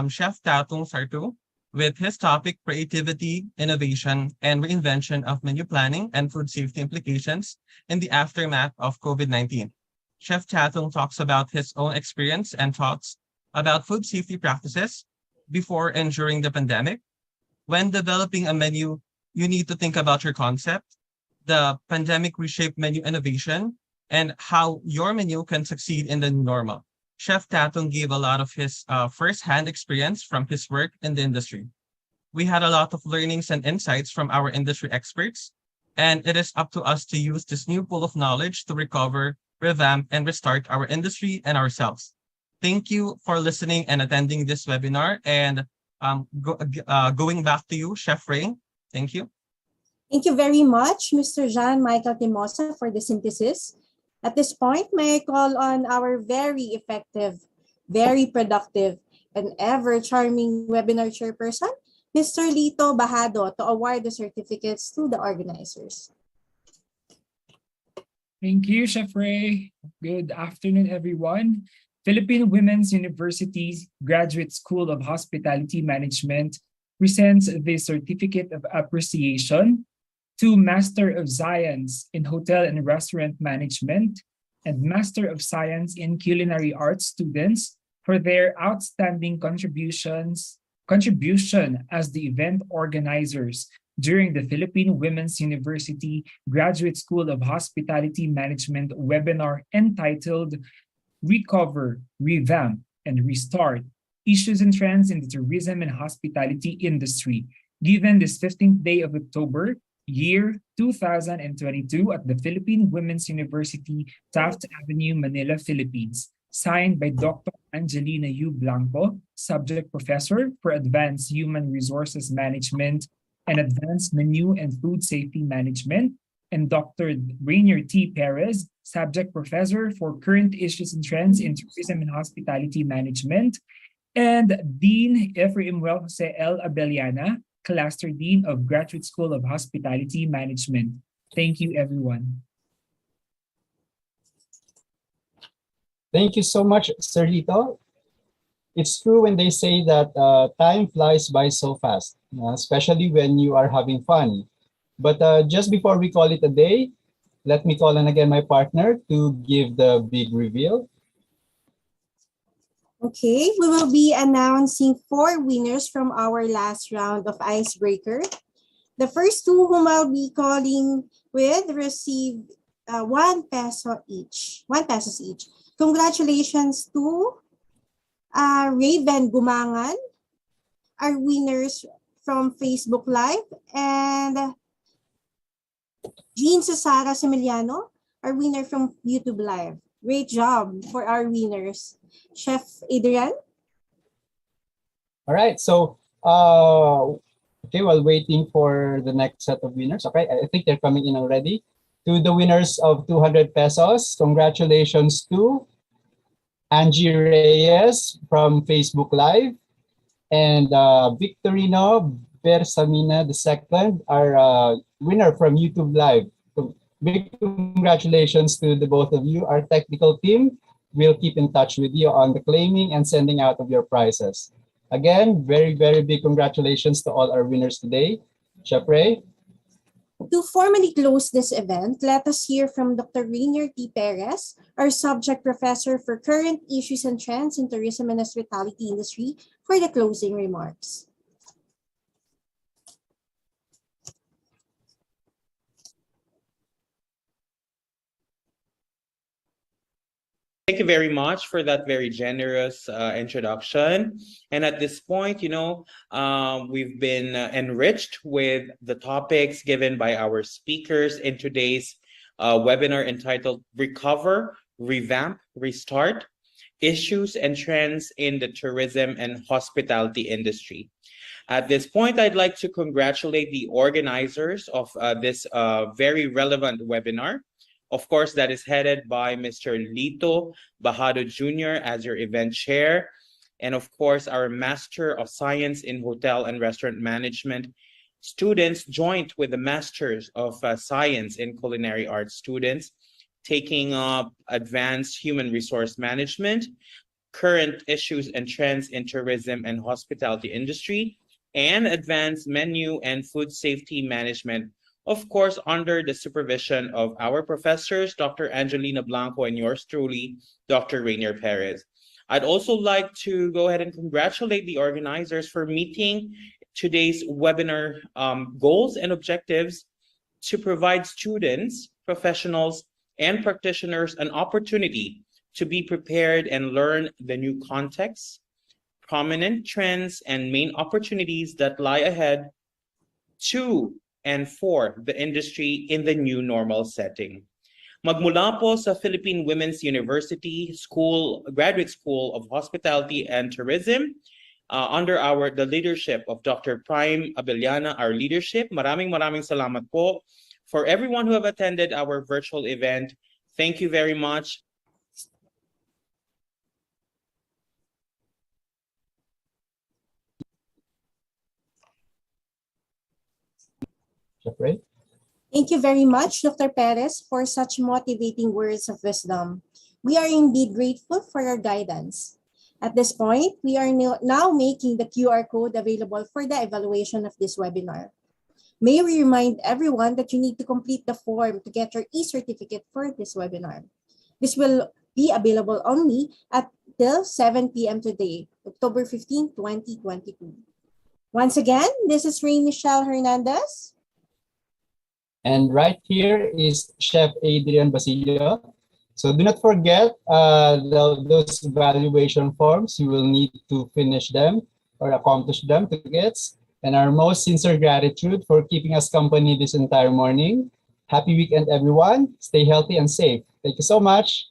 Chef Tatung Sartu with his topic, Creativity, Innovation, and Reinvention of Menu Planning and Food Safety Implications in the Aftermath of COVID-19. Chef Tatung talks about his own experience and thoughts about food safety practices before and during the pandemic. When developing a menu, you need to think about your concept, the pandemic reshaped menu innovation, and how your menu can succeed in the new normal. Chef Tatung gave a lot of his first-hand experience from his work in the industry. We had a lot of learnings and insights from our industry experts, and it is up to us to use this new pool of knowledge to recover, revamp, and restart our industry and ourselves. Thank you for listening and attending this webinar, and going back to you, Chef Ray. Thank you. Thank you very much, Mr. John Michael Timosa, for the synthesis. At this point, may I call on our very effective, very productive, and ever-charming webinar chairperson, Mr. Lito Bahado, to award the certificates to the organizers. Thank you, Chef Ray. Good afternoon, everyone. Philippine Women's University's Graduate School of Hospitality Management presents the Certificate of Appreciation to Master of Science in Hotel and Restaurant Management and Master of Science in Culinary Arts students for their outstanding contribution as the event organizers during the Philippine Women's University Graduate School of Hospitality Management webinar entitled Recover, Revamp, and Restart Issues and Trends in the Tourism and Hospitality Industry, given this 15th day of October, year 2022 at the Philippine Women's University, Taft Avenue, Manila, Philippines. Signed by Dr. Angelina U. Blanco, Subject Professor for Advanced Human Resources Management and Advanced Menu and Food Safety Management, and Dr. Rainier T. Perez, Subject Professor for Current Issues and Trends in Tourism and Hospitality Management, and Dean Efraimwell Jose L. Abellana, Cluster Dean of Graduate School of Hospitality Management. Thank you, everyone. Thank you so much, Sir Lito. It's true when they say that time flies by so fast, especially when you are having fun. But just before we call it a day, let me call on again my partner to give the big reveal. Okay, we will be announcing 4 winners from our last round of Icebreaker. The first 2 whom I'll be calling with received 1 peso each. 1 pesos each. Congratulations to Raven Gumangan, our winners from Facebook Live, and Jean Cesara Similiano, our winner from YouTube Live. Great job for our winners. Chef Adrian? All right, so okay, while waiting for the next set of winners, okay, I think they're coming in already. To the winners of 200 pesos, congratulations to Angie Reyes from Facebook Live and Victorino Bersamina II, our winner from YouTube Live. Big congratulations to the both of you. Our technical team will keep in touch with you on the claiming and sending out of your prizes. Again, very, very big congratulations to all our winners today. Chef Ray? To formally close this event, let us hear from Dr. Rainier T. Perez, our subject professor for current issues and trends in tourism and hospitality industry, for the closing remarks. Thank you very much for that very generous introduction. And at this point, we've been enriched with the topics given by our speakers in today's webinar entitled Recover, Revamp, Restart, Issues and Trends in the Tourism and Hospitality Industry. At this point, I'd like to congratulate the organizers of this very relevant webinar. Of course, that is headed by Mr. Lito Bajado Jr. as your event chair. And of course, our Master of Science in Hotel and Restaurant Management students joined with the Masters of Science in Culinary Arts students, taking up Advanced Human Resource Management, Current Issues and Trends in Tourism and Hospitality Industry, and Advanced Menu and Food Safety Management, of course, under the supervision of our professors, Dr. Angelina Blanco and yours truly, Dr. Rainier Perez. I'd also like to go ahead and congratulate the organizers for meeting today's webinar goals and objectives to provide students, professionals, and practitioners an opportunity to be prepared and learn the new contexts, prominent trends, and main opportunities that lie ahead to and for the industry in the new normal setting. Magmula po sa Philippine Women's University Graduate School of Hospitality and Tourism, under the leadership of Dr. Prime Abellana, our leadership. Maraming salamat po for everyone who have attended our virtual event. Thank you very much. Thank you very much, Dr. Perez, for such motivating words of wisdom. We are indeed grateful for your guidance. At this point, we are now making the QR code available for the evaluation of this webinar. May we remind everyone that you need to complete the form to get your e-certificate for this webinar. This will be available only until 7 p.m. today, October 15, 2022. Once again, this is Ray Michelle Hernandez. And right here is Chef Adrian Basilio. So do not forget those evaluation forms. You will need to finish them or accomplish them to get. and our most sincere gratitude for keeping us company this entire morning. Happy weekend, everyone. Stay healthy and safe. Thank you so much.